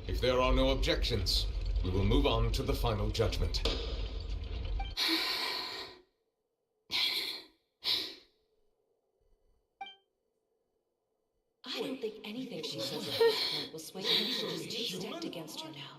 If there are no objections, we will move on to the final judgment. I don't think anything she says at this point will sway anyone. She's too stacked against her now.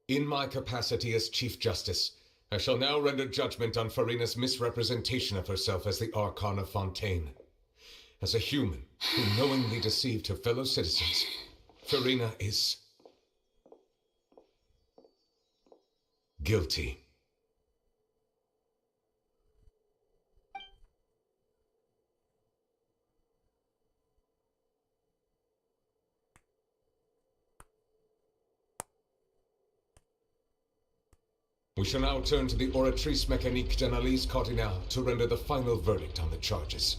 In my capacity as Chief Justice, I shall now render judgment on Farina's misrepresentation of herself as the Archon of Fontaine. As a human who knowingly deceived her fellow citizens, Farina is guilty. We shall now turn to the Oratrice Mécanique d'Analyse Cardinale to render the final verdict on the charges.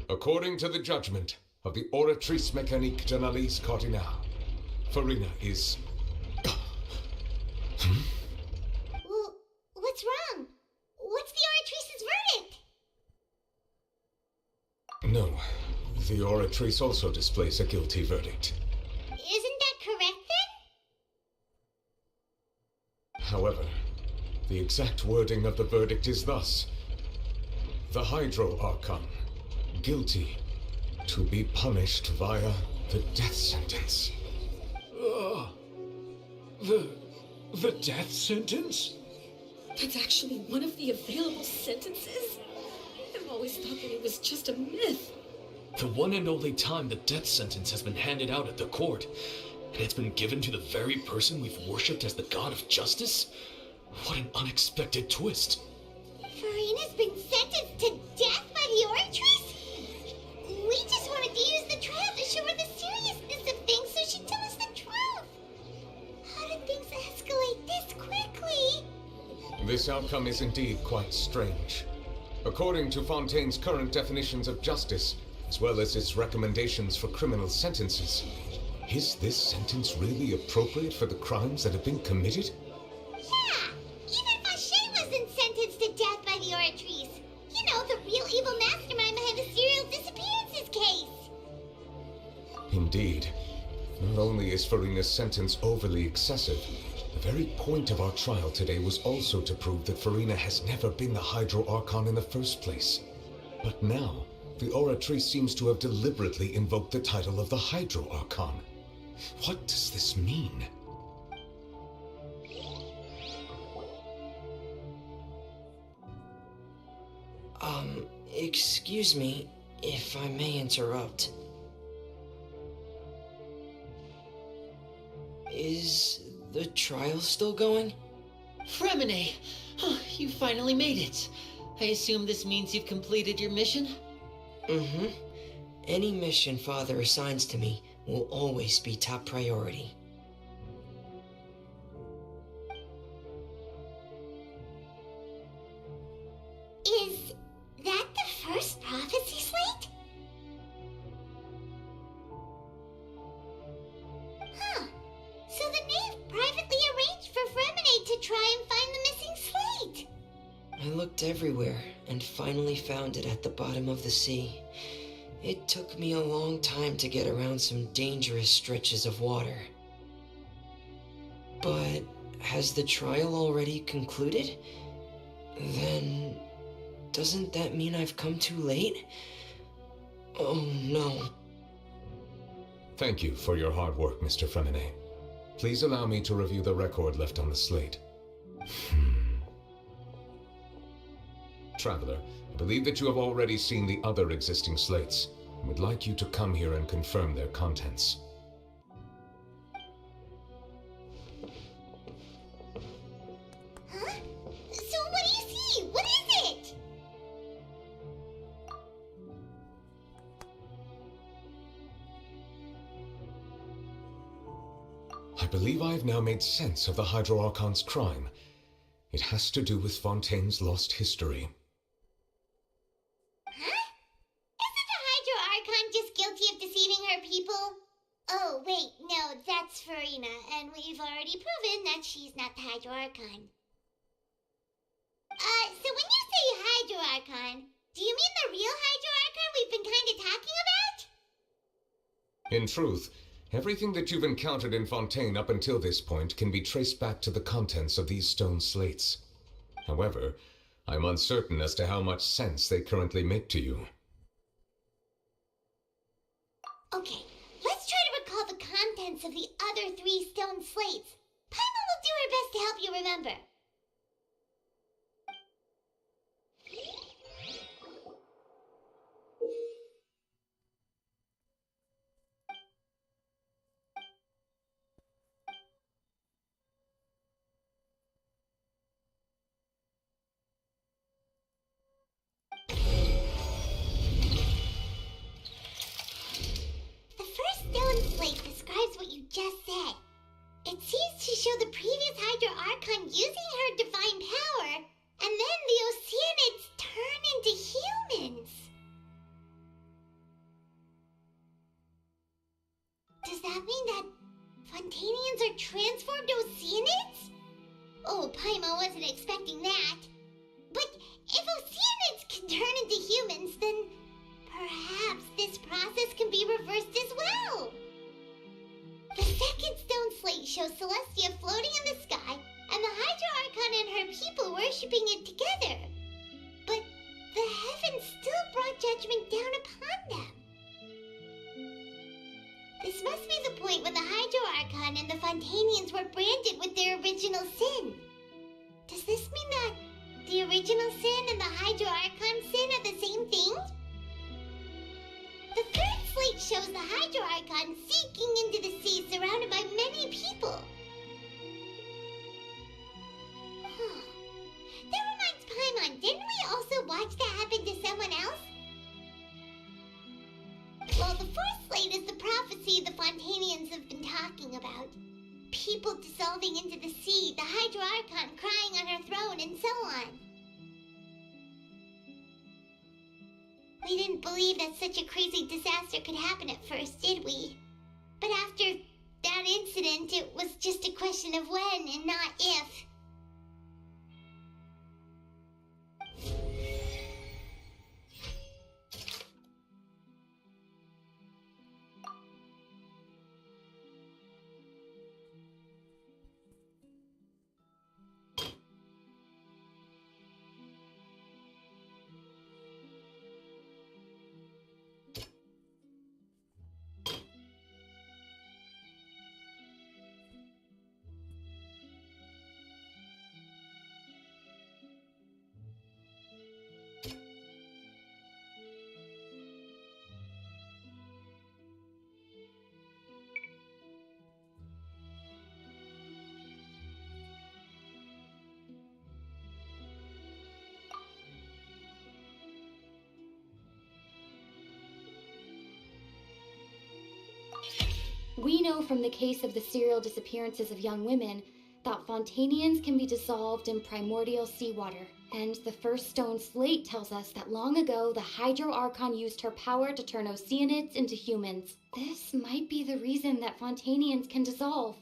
According to the judgment of the Oratrice Mécanique d'Analyse Cardinale, Farina is... Well, what's wrong? What's the Oratrice's verdict? No, the Oratrice also displays a guilty verdict. Isn't that correct then? However, the exact wording of the verdict is thus: the Hydro Archon, guilty, to be punished via the death sentence. The death sentence? That's actually one of the available sentences? I've always thought that it was just a myth. The one and only time the death sentence has been handed out at the court, and it's been given to the very person we've worshipped as the god of justice? What an unexpected twist. Farina's been sentenced to death by the Oratrice? We just wanted to use the trial to show her the seriousness of things so she'd tell us the truth. How did things escalate this quickly? This outcome is indeed quite strange. According to Fontaine's current definitions of justice, as well as its recommendations for criminal sentences, is this sentence really appropriate for the crimes that have been committed? Yeah! Even Fauché wasn't sentenced to death by the Oratrice. You know, the real evil mastermind behind the serial disappearances case. Indeed. Not only is Farina's sentence overly excessive, the very point of our trial today was also to prove that Farina has never been the Hydro Archon in the first place. But now, the Oratrice seems to have deliberately invoked the title of the Hydro Archon. What does this mean? Excuse me, if I may interrupt. Is the trial still going? Fremine! Oh, you finally made it. I assume this means you've completed your mission? Mm-hmm. Any mission Father assigns to me will always be top priority. Is that the first prophecy slate? Huh. So the knave privately arranged for Fremine to try and find the missing slate. I looked everywhere and finally found it at the bottom of the sea. It took me a long time to get around some dangerous stretches of water. But has the trial already concluded? Then doesn't that mean I've come too late? Oh no. Thank you for your hard work, Mr. Fremine. Please allow me to review the record left on the slate. Traveler, I believe that you have already seen the other existing slates, and would like you to come here and confirm their contents. believe I've now made sense of the Hydro Archon's crime. It has to do with Fontaine's lost history. Huh? Isn't the Hydro Archon just guilty of deceiving her people? Oh, wait, no, that's Farina, and we've already proven that she's not the Hydro Archon. So when you say Hydro Archon, do you mean the real Hydro Archon we've been kinda talking about? In truth, everything that you've encountered in Fontaine up until this point can be traced back to the contents of these stone slates. However, I'm uncertain as to how much sense they currently make to you. Okay, let's try to recall the contents of the other 3 stone slates. Paimon will do her best to help you remember. The first stone slate describes what you just said. It seems to show the previous Hydro Archon using her divine power, and then the Oceanids turn into humans. Does that mean that Fontainians are transformed Oceanids? Oh, Paimon wasn't expecting that. But if Oceanids can turn into humans, then perhaps this process can be reversed as well. The second stone slate shows Celestia floating in the sky, and the Hydro Archon and her people worshipping it together. But the heavens still brought judgment down upon them. This must be the point when the Hydro Archon and the Fontainians were branded with their original sin. Does this mean that the original sin and the Hydro Archon sin are the same thing? The third slate shows the Hydro Archon sinking into the sea surrounded by many people. That reminds Paimon, didn't we also watch that happen to someone else? Well, the fourth slate is the prophecy the Fontainians have been talking about. People dissolving into the sea, the Hydro Archon crying on her throne, and so on. We didn't believe that such a crazy disaster could happen at first, did we? But after that incident, it was just a question of when and not if. We know from the case of the serial disappearances of young women that Fontainians can be dissolved in primordial seawater. And the first stone slate tells us that long ago the Hydro Archon used her power to turn Oceanids into humans. This might be the reason that Fontainians can dissolve.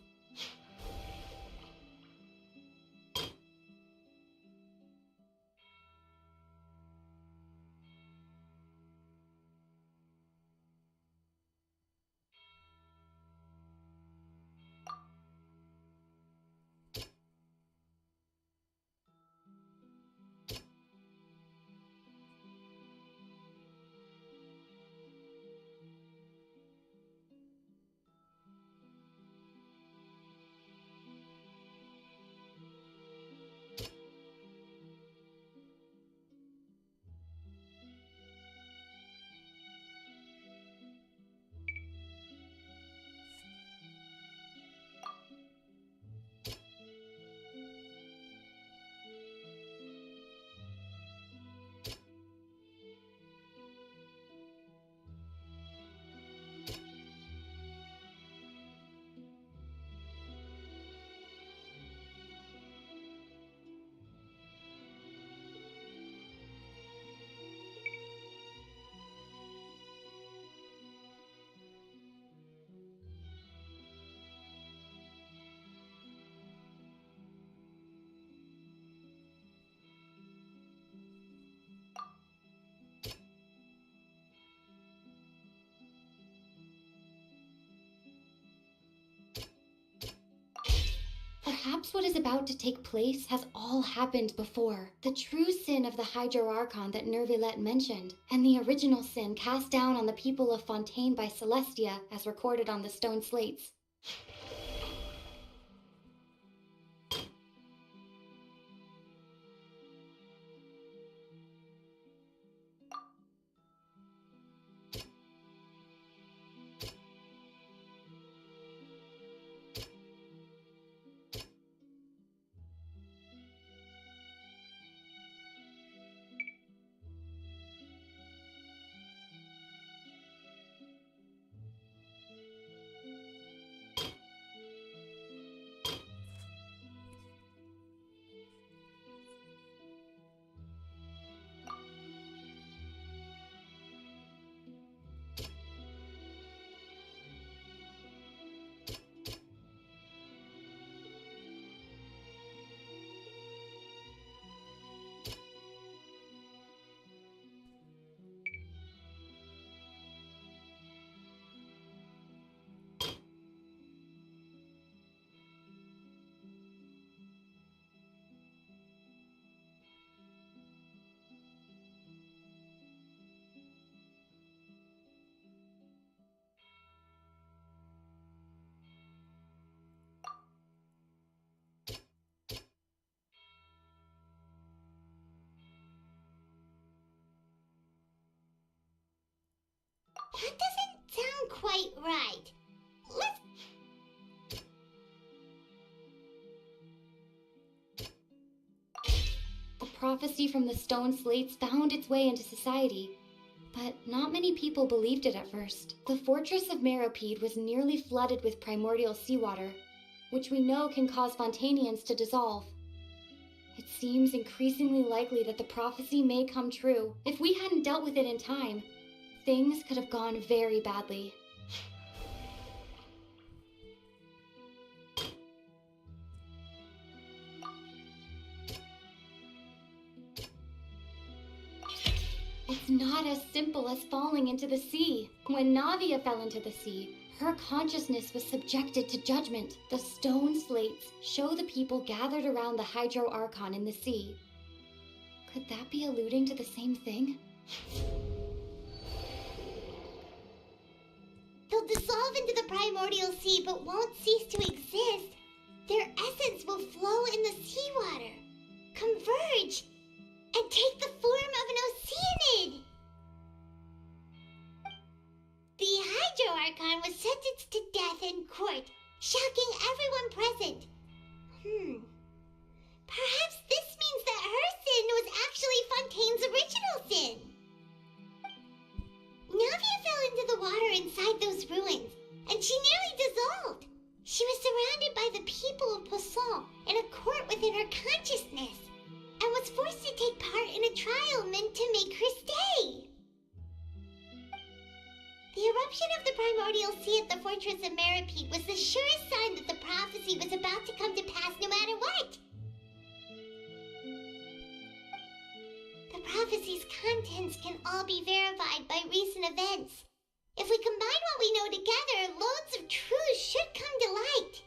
Perhaps what is about to take place has all happened before. The true sin of the Hydro Archon that Nervilette mentioned, and the original sin cast down on the people of Fontaine by Celestia, as recorded on the stone slates. That doesn't sound quite right. The prophecy from the stone slates found its way into society, but not many people believed it at first. The fortress of Meropide was nearly flooded with primordial seawater, which we know can cause Fontainians to dissolve. It seems increasingly likely that the prophecy may come true. If we hadn't dealt with it in time, things could have gone very badly. It's not as simple as falling into the sea. When Navia fell into the sea, her consciousness was subjected to judgment. The stone slates show the people gathered around the Hydro Archon in the sea. Could that be alluding to the same thing? They'll dissolve into the primordial sea but won't cease to exist. Their essence will flow in the seawater, converge, and take the form of an oceanid. The Hydro Archon was sentenced to death in court, shocking everyone present. Perhaps this means that her sin was actually Fontaine's original sin. Navia fell into the water inside those ruins, and she nearly dissolved. She was surrounded by the people of Poisson in a court within her consciousness, and was forced to take part in a trial meant to make her stay. The eruption of the primordial sea at the fortress of Meropide was the surest sign that the prophecy was about to come to pass no matter what. The prophecy's contents can all be verified by recent events. If we combine what we know together, loads of truths should come to light.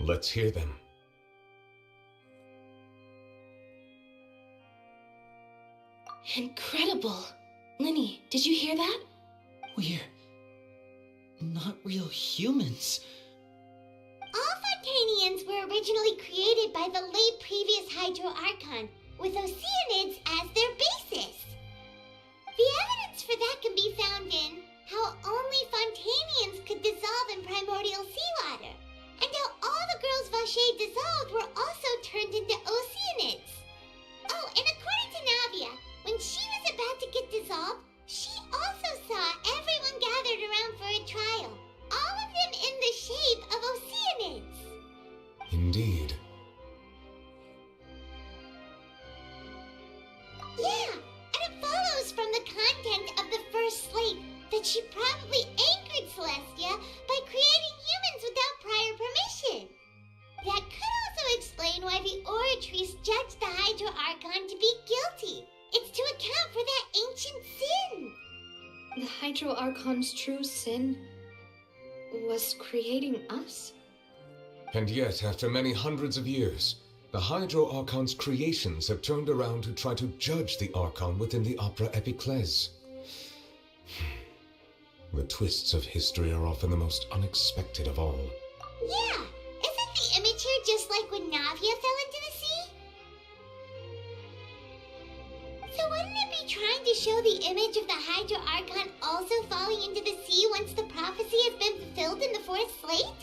let's hear them. Incredible! Linny, did you hear that? We're not real humans. All Fontanians were originally created by the late previous Hydro Archon, with Oceanids as their basis. The evidence for that can be found in how only Fontanians could dissolve in primordial seawater, and how all the girls Vacher dissolved were also turned into Oceanids. Oh, and according to Navia, when she was about to get dissolved, she also saw everyone gathered around for a trial, all of them in the shape of Oceanids. Indeed. Yeah, and it follows from the content of the first slate that she probably anchored Celestia by creating humans without prior permission. That could also explain why the Oratrice judged the Hydro Archon to be guilty. It's to account for that ancient sin. The Hydro Archon's true sin was creating us? And yet, after many hundreds of years, the Hydro Archon's creations have turned around to try to judge the Archon within the Opera Epiclese. The twists of history are often the most unexpected of all. Yeah, isn't the image here just like when Navia fell into the sea? So wouldn't it be trying to show the image of the Hydro Archon also falling into the sea once the prophecy has been fulfilled in the fourth slate?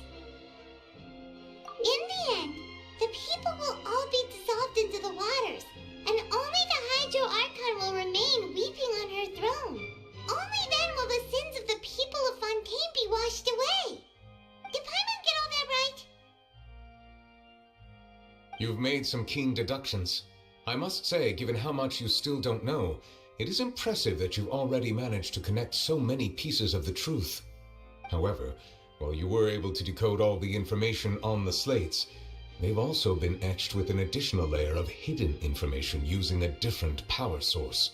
In the end, the people will all be dissolved into the waters, and only the Hydro Archon will remain weeping on her throne. Only then will the sins of the people of Fontaine be washed away. Did Paimon get all that right? You've made some keen deductions. I must say, given how much you still don't know, it is impressive that you've already managed to connect so many pieces of the truth. However, while you were able to decode all the information on the slates, they've also been etched with an additional layer of hidden information using a different power source.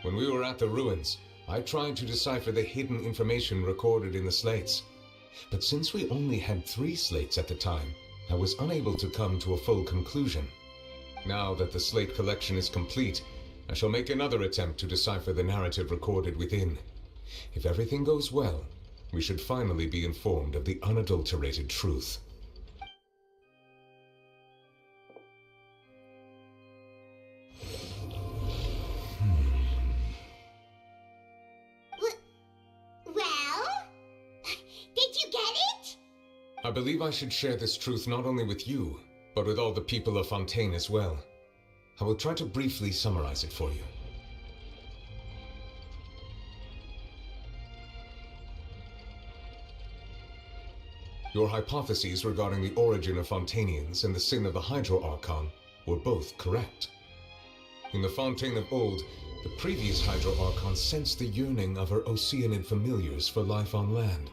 When we were at the ruins, I tried to decipher the hidden information recorded in the slates. But since we only had 3 slates at the time, I was unable to come to a full conclusion. Now that the slate collection is complete, I shall make another attempt to decipher the narrative recorded within. If everything goes well, we should finally be informed of the unadulterated truth. Well? Did you get it? I believe I should share this truth not only with you, but with all the people of Fontaine as well. I will try to briefly summarize it for you. Your hypotheses regarding the origin of Fontainians and the sin of the Hydro Archon were both correct. In the Fontaine of old, the previous Hydro Archon sensed the yearning of her Oceanid familiars for life on land.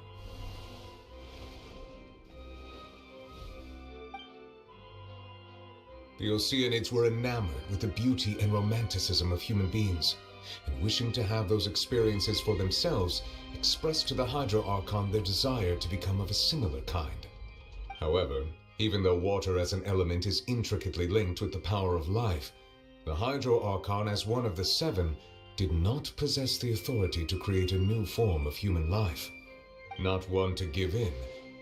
The Oceanids were enamored with the beauty and romanticism of human beings, and wishing to have those experiences for themselves, expressed to the Hydro Archon their desire to become of a similar kind. However, even though water as an element is intricately linked with the power of life, the Hydro Archon, as one of the 7, did not possess the authority to create a new form of human life. Not one to give in,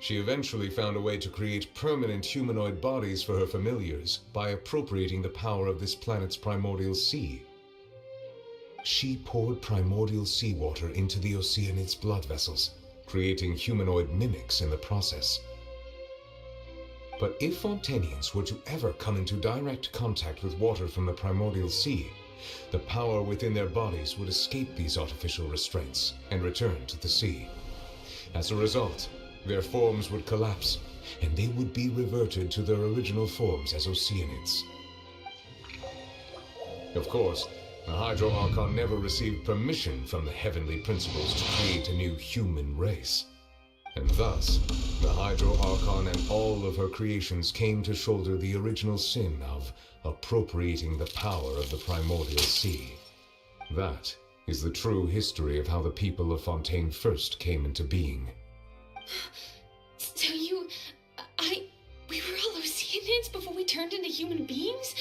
she eventually found a way to create permanent humanoid bodies for her familiars by appropriating the power of this planet's primordial sea. She poured primordial seawater into the Oceanids' blood vessels, creating humanoid mimics in the process. But if Fontainians were to ever come into direct contact with water from the primordial sea, the power within their bodies would escape these artificial restraints and return to the sea. As a result, their forms would collapse, and they would be reverted to their original forms as Oceanids. Of course, the Hydro Archon never received permission from the heavenly principles to create a new human race. And thus, the Hydro Archon and all of her creations came to shoulder the original sin of appropriating the power of the primordial sea. That is the true history of how the people of Fontaine first came into being. So We were all Oceanids before we turned into human beings?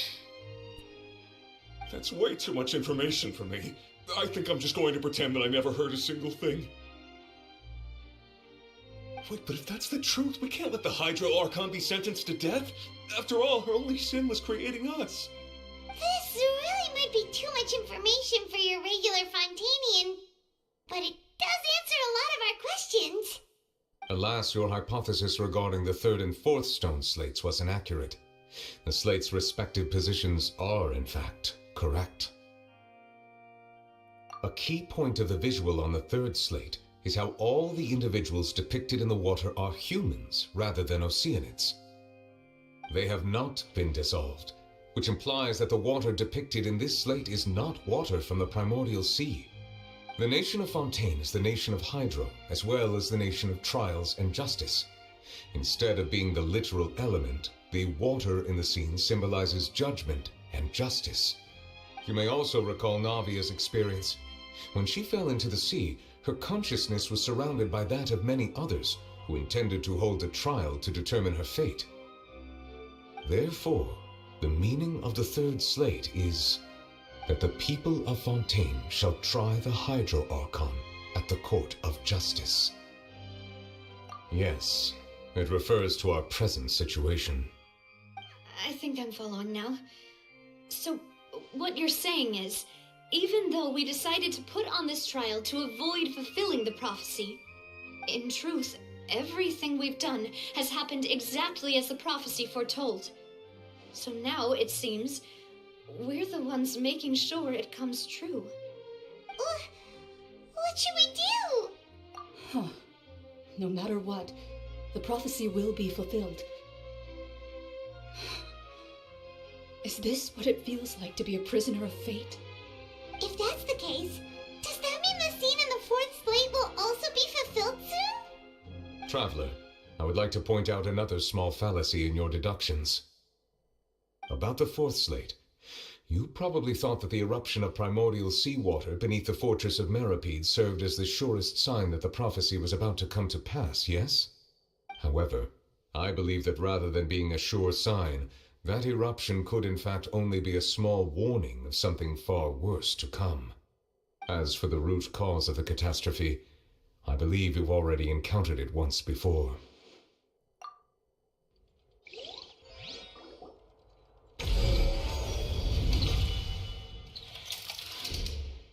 That's way too much information for me. I think I'm just going to pretend that I never heard a single thing. Wait, but if that's the truth, we can't let the Hydro Archon be sentenced to death. After all, her only sin was creating us. This really might be too much information for your regular Fontanian, but it does answer a lot of our questions. Alas, your hypothesis regarding the third and fourth stone slates was inaccurate. The slates' respective positions are, in fact, correct. A key point of the visual on the third slate is how all the individuals depicted in the water are humans rather than Oceanids. They have not been dissolved, which implies that the water depicted in this slate is not water from the primordial sea. The nation of Fontaine is the nation of Hydro, as well as the nation of Trials and Justice. Instead of being the literal element, the water in the scene symbolizes judgment and justice. You may also recall Navia's experience. When she fell into the sea, her consciousness was surrounded by that of many others who intended to hold a trial to determine her fate. Therefore, the meaning of the third slate is that the people of Fontaine shall try the Hydro Archon at the court of justice. Yes, it refers to our present situation. I think I'm following now. So, what you're saying is, even though we decided to put on this trial to avoid fulfilling the prophecy, in truth, everything we've done has happened exactly as the prophecy foretold. So now, it seems, we're the ones making sure it comes true. What should we do? Huh. No matter what, the prophecy will be fulfilled. Is this what it feels like to be a prisoner of fate? If that's the case, does that mean the scene in the fourth slate will also be fulfilled soon? Traveler, I would like to point out another small fallacy in your deductions. About the fourth slate, you probably thought that the eruption of primordial seawater beneath the fortress of Meripede served as the surest sign that the prophecy was about to come to pass, yes? However, I believe that rather than being a sure sign, that eruption could in fact only be a small warning of something far worse to come. As for the root cause of the catastrophe, I believe you've already encountered it once before.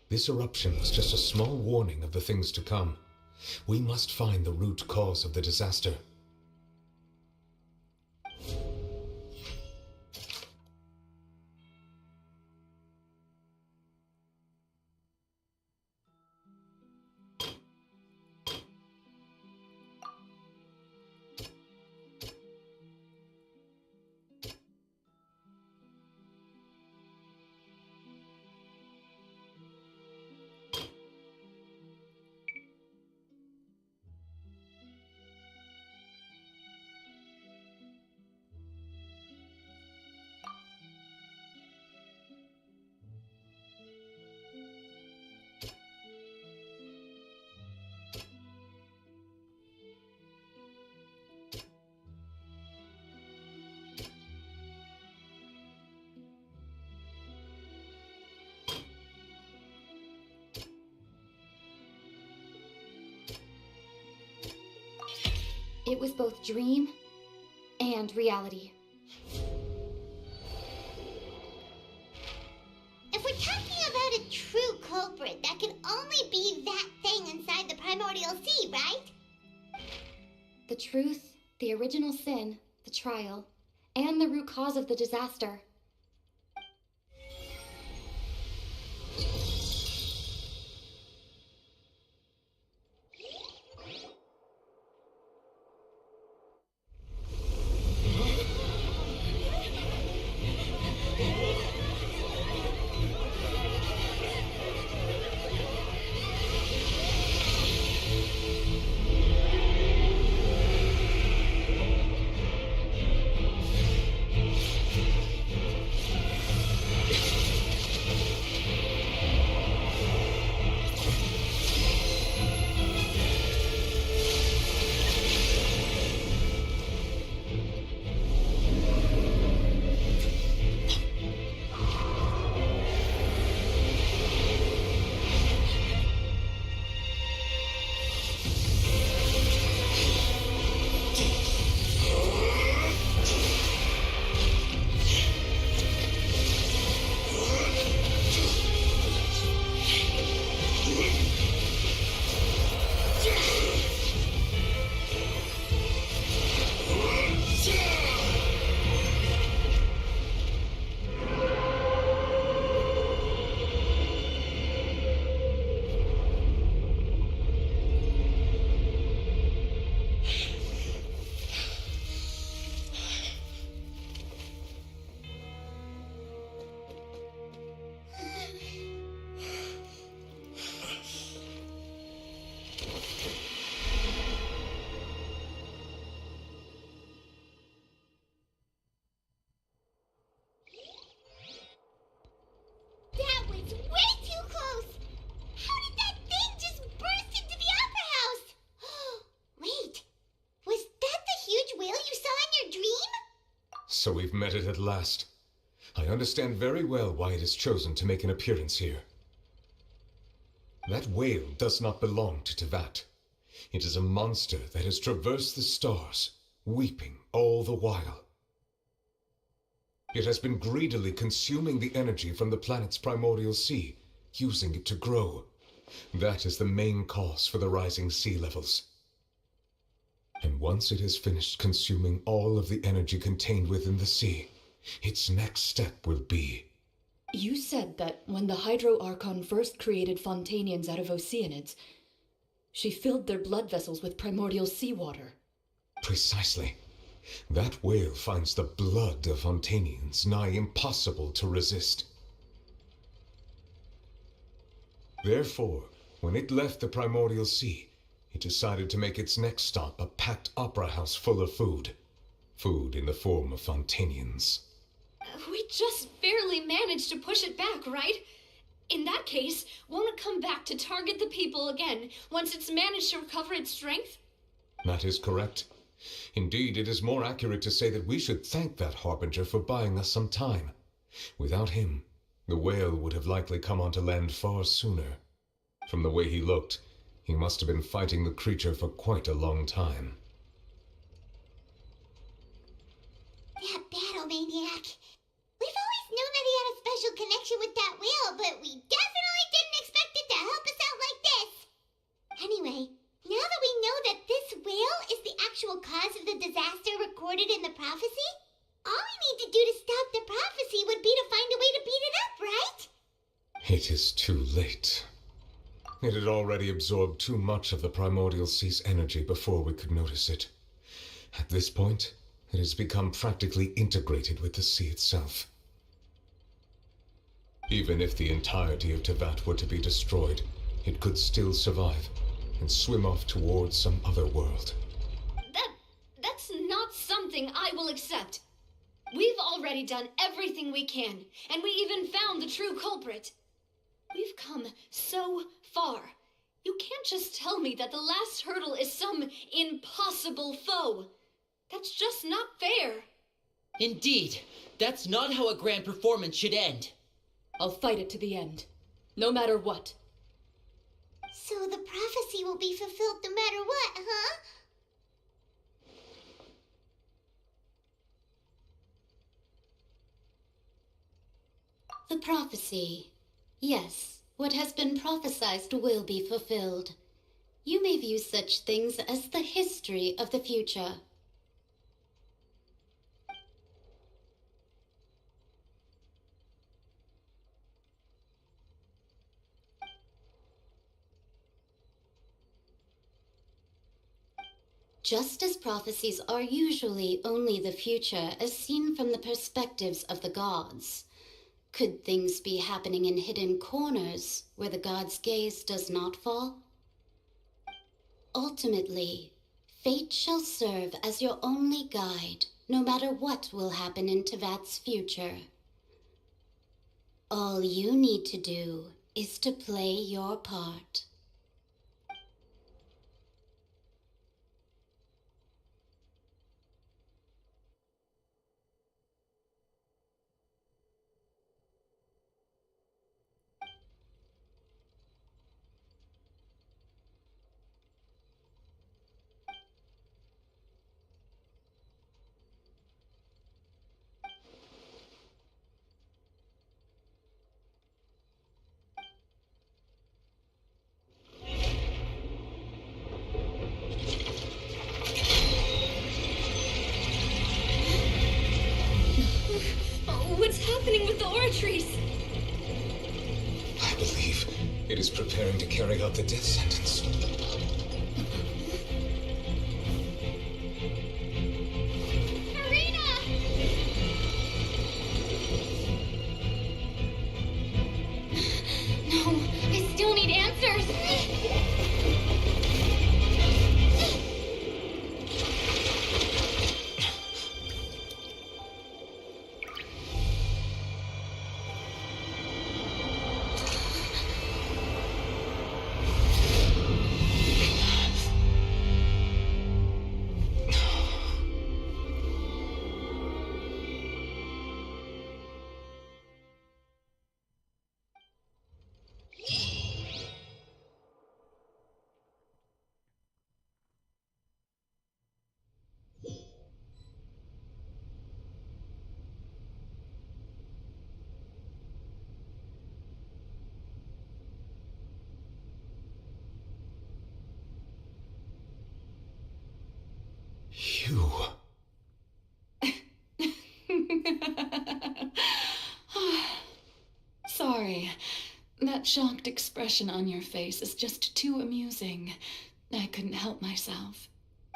This eruption was just a small warning of the things to come. We must find the root cause of the disaster. It was both dream and reality. If we're talking about a true culprit, that can only be that thing inside the primordial sea, right? The truth, the original sin, the trial, and the root cause of the disaster. So we've met it at last. I understand very well why it has chosen to make an appearance here. That whale does not belong to Tevat. It is a monster that has traversed the stars, weeping all the while. It has been greedily consuming the energy from the planet's primordial sea, using it to grow. That is the main cause for the rising sea levels. And once it has finished consuming all of the energy contained within the sea, its next step will be... You said that when the Hydro Archon first created Fontanians out of Oceanids, she filled their blood vessels with primordial seawater. Precisely. That whale finds the blood of Fontanians nigh impossible to resist. Therefore, when it left the primordial sea, it decided to make its next stop a packed opera house full of food. Food in the form of Fontanians. We just barely managed to push it back, right? In that case, won't it come back to target the people again once it's managed to recover its strength? That is correct. Indeed, it is more accurate to say that we should thank that Harbinger for buying us some time. Without him, the whale would have likely come onto land far sooner. From the way he looked, he must have been fighting the creature for quite a long time. That battle maniac. We've always known that he had a special connection with that whale, but we definitely didn't expect it to help us out like this. Anyway, now that we know that this whale is the actual cause of the disaster recorded in the prophecy, all we need to do to stop the prophecy would be to find a way to beat it up, right? It is too late. It had already absorbed too much of the primordial sea's energy before we could notice it. At this point, it has become practically integrated with the sea itself. Even if the entirety of Tevat were to be destroyed, it could still survive and swim off towards some other world. That's not something I will accept. We've already done everything we can, and we even found the true culprit. We've come so far. You can't just tell me that the last hurdle is some impossible foe. That's just not fair. Indeed, that's not how a grand performance should end. I'll fight it to the end, no matter what. So the prophecy will be fulfilled no matter what, huh? The prophecy. Yes, what has been prophesied will be fulfilled. You may view such things as the history of the future. Just as prophecies are usually only the future as seen from the perspectives of the gods, could things be happening in hidden corners where the gods' gaze does not fall? Ultimately, fate shall serve as your only guide, no matter what will happen in Tevat's future. All you need to do is to play your part. What's happening with the oratories? I believe it is preparing to carry out the death sentence. No, I still need answers. You... Sorry. That shocked expression on your face is just too amusing. I couldn't help myself.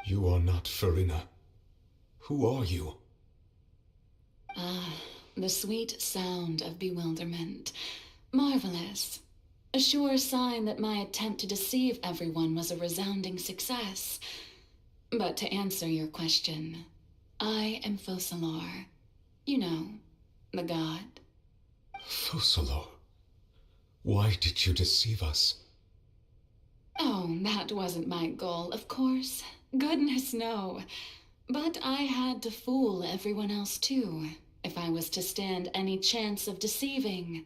You are not Farina. Who are you? The sweet sound of bewilderment. Marvelous. A sure sign that my attempt to deceive everyone was a resounding success. But to answer your question, I am Focalor. You know, the god. Focalor? Why did you deceive us? Oh, that wasn't my goal, of course. Goodness, no. But I had to fool everyone else too, if I was to stand any chance of deceiving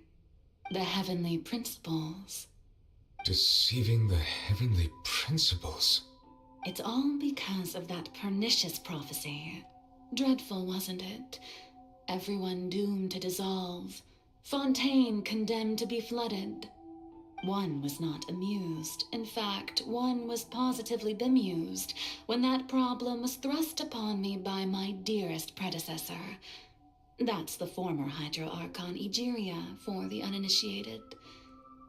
the heavenly principles. Deceiving the heavenly principles? It's all because of that pernicious prophecy. Dreadful, wasn't it? Everyone doomed to dissolve. Fontaine condemned to be flooded. One was not amused. In fact, one was positively bemused when that problem was thrust upon me by my dearest predecessor. That's the former Hydro Archon Egeria for the uninitiated.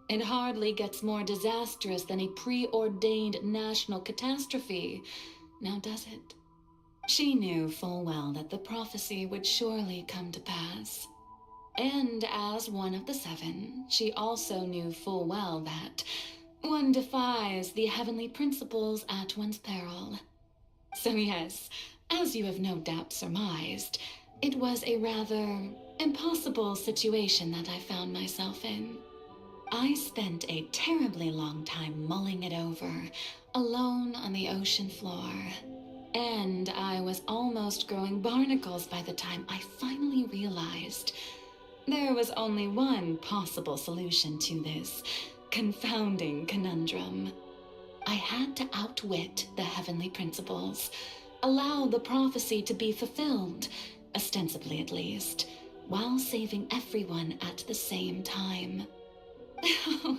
It hardly gets more disastrous than a preordained national catastrophe, now does it? She knew full well that the prophecy would surely come to pass. And as one of the seven, she also knew full well that one defies the heavenly principles at one's peril. So yes, as you have no doubt surmised, it was a rather impossible situation that I found myself in. I spent a terribly long time mulling it over, alone on the ocean floor. And I was almost growing barnacles by the time I finally realized there was only one possible solution to this confounding conundrum. I had to outwit the heavenly principles, allow the prophecy to be fulfilled, ostensibly at least, while saving everyone at the same time.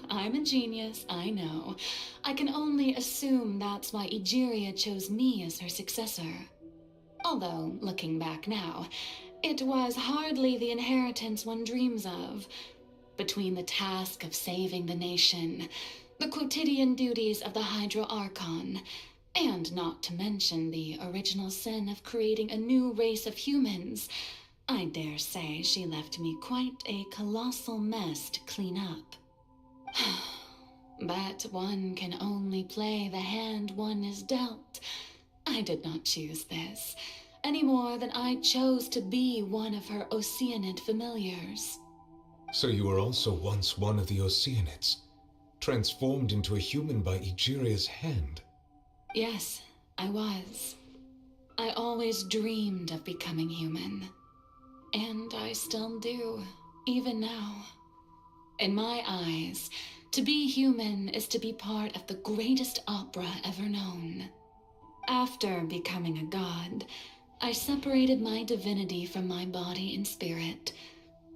I'm a genius, I know. I can only assume that's why Egeria chose me as her successor. Although, looking back now, it was hardly the inheritance one dreams of. Between the task of saving the nation, the quotidian duties of the Hydro Archon, and not to mention the original sin of creating a new race of humans, I dare say she left me quite a colossal mess to clean up. But one can only play the hand one is dealt. I did not choose this, any more than I chose to be one of her Oceanid familiars. So you were also once one of the Oceanids, transformed into a human by Egeria's hand? Yes, I was. I always dreamed of becoming human. And I still do, even now. In my eyes, to be human is to be part of the greatest opera ever known. After becoming a god, I separated my divinity from my body and spirit,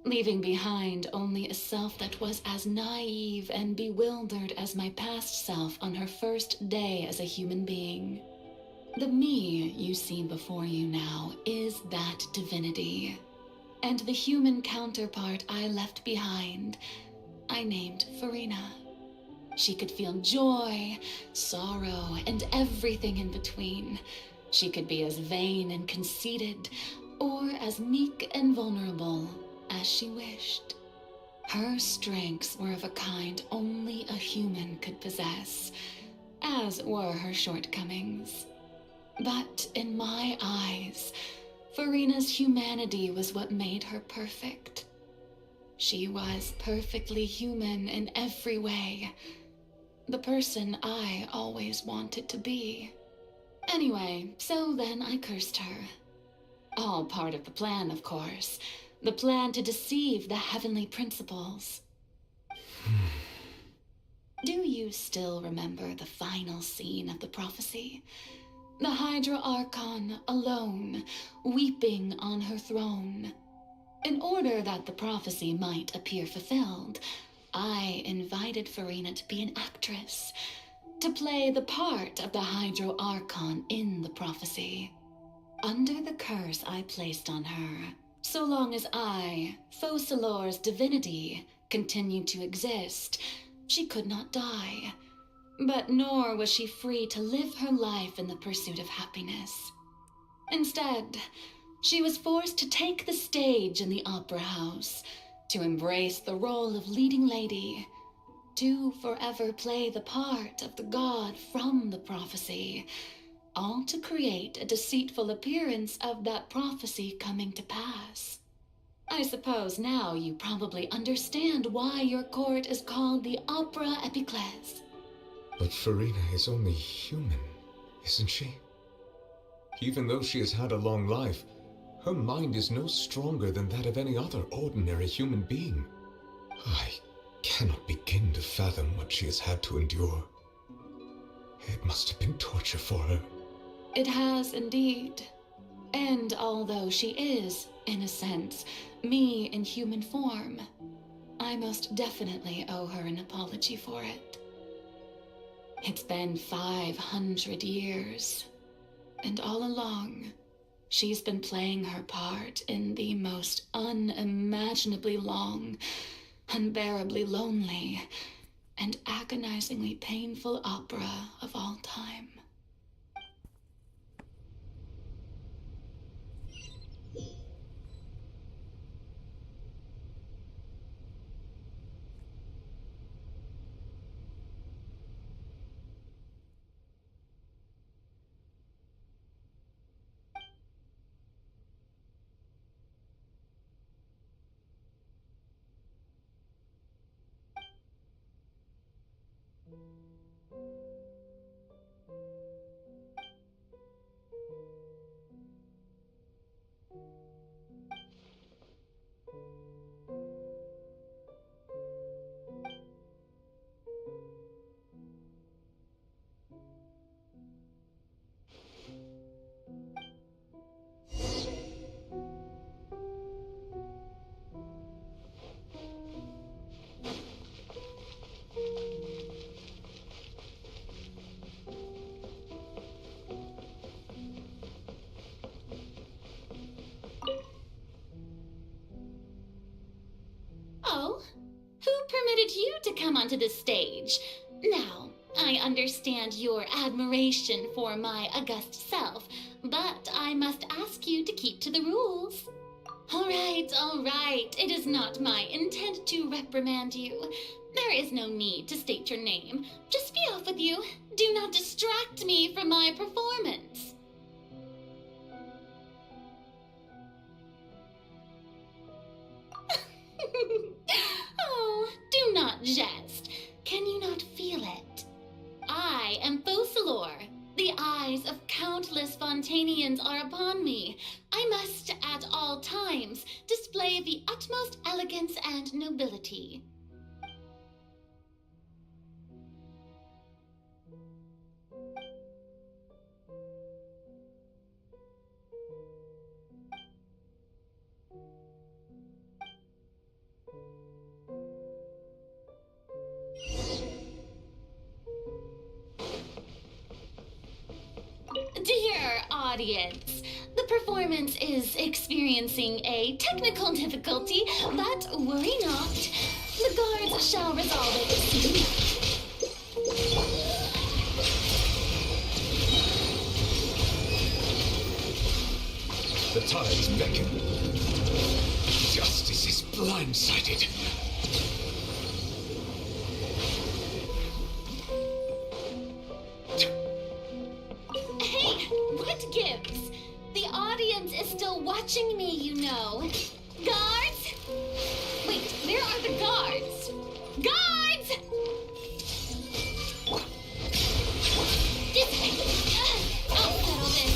leaving behind only a self that was as naive and bewildered as my past self on her first day as a human being. The me you see before you now is that divinity, and the human counterpart I left behind, I named Farina. She could feel joy, sorrow, and everything in between. She could be as vain and conceited, or as meek and vulnerable as she wished. Her strengths were of a kind only a human could possess, as were her shortcomings. But in my eyes, Farina's humanity was what made her perfect. She was perfectly human in every way. The person I always wanted to be. Anyway, so then I cursed her. All part of the plan, of course. The plan to deceive the heavenly principles. Do you still remember the final scene of the prophecy? The Hydra Archon alone, weeping on her throne. In order that the prophecy might appear fulfilled, I invited Farina to be an actress, to play the part of the Hydro Archon in the prophecy. Under the curse I placed on her, so long as I, Focalor's divinity, continued to exist, she could not die. But nor was she free to live her life in the pursuit of happiness. Instead, she was forced to take the stage in the opera house, to embrace the role of leading lady, to forever play the part of the god from the prophecy, all to create a deceitful appearance of that prophecy coming to pass. I suppose now you probably understand why your court is called the Opera Epiclese. But Farina is only human, isn't she? Even though she has had a long life, her mind is no stronger than that of any other ordinary human being. I cannot begin to fathom what she has had to endure. It must have been torture for her. It has indeed. And although she is, in a sense, me in human form, I most definitely owe her an apology for it. It's been 500 years, and all along, she's been playing her part in the most unimaginably long, unbearably lonely, and agonizingly painful opera of all time. Oh, who permitted you to come onto the stage? Now, I understand your admiration for my august self, but I must ask you to keep to the rules. All right. It is not my intent to reprimand you. There is no need to state your name. Just be off with you. Do not distract me from my performance. Oh, do not jest. Can you not feel it? I am Focalor. The eyes of countless Fontanians are upon me. I must, at all times, display the utmost elegance and nobility. Dear audience, the performance is experiencing a technical difficulty, but worry not. The guards shall resolve it soon. The tides beckon. Justice is blindsided. What gives? The audience is still watching me, you know. Guards? Wait, where are the guards? Guards! This way. I'll settle this.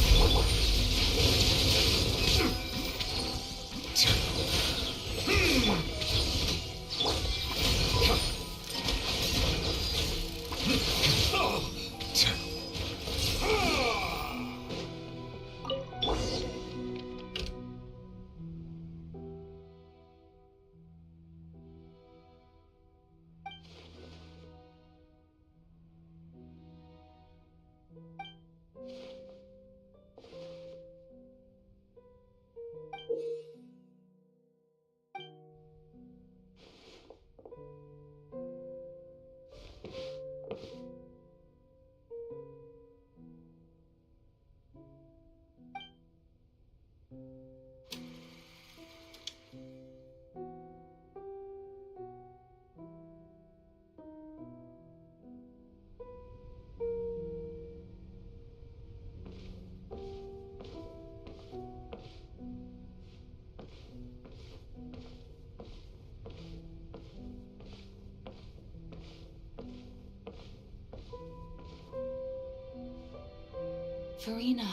Farina.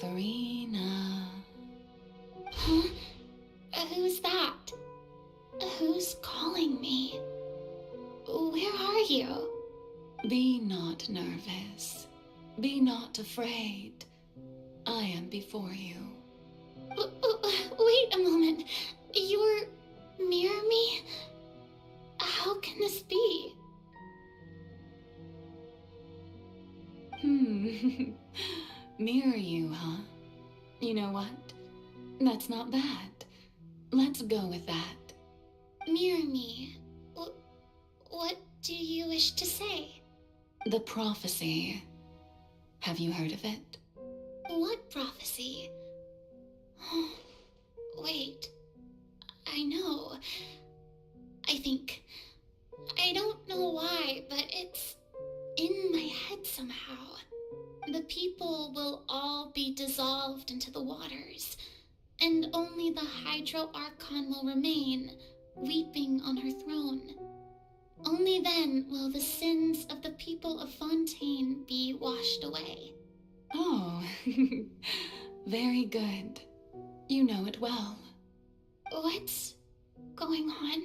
Farina. Huh? Who's that? Who's calling me? Where are you? Be not nervous. Be not afraid. I am before you. Wait a moment. You're near me? How can this be? Mirror you, huh? You know what? That's not bad. Let's go with that. Mirror me? What do you wish to say? The prophecy. Have you heard of it? What prophecy? Wait. I know. I think. I don't know why, but it's in my head somehow. The people will all be dissolved into the waters, and only the Hydro Archon will remain, weeping on her throne. Only then will the sins of the people of Fontaine be washed away. Oh, very good. You know it well. What's going on?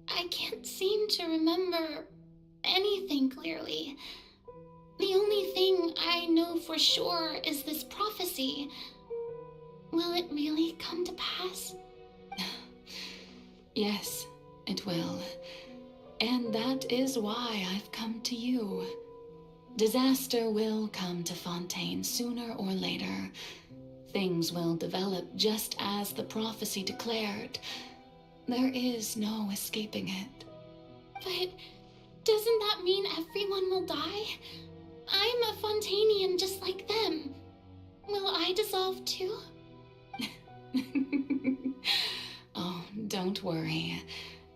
I can't seem to remember anything clearly. The only thing I know for sure is this prophecy. Will it really come to pass? Yes, it will. And that is why I've come to you. Disaster will come to Fontaine sooner or later. Things will develop just as the prophecy declared. There is no escaping it. But doesn't that mean everyone will die? I'm a Fontainian just like them. Will I dissolve too? Oh, don't worry.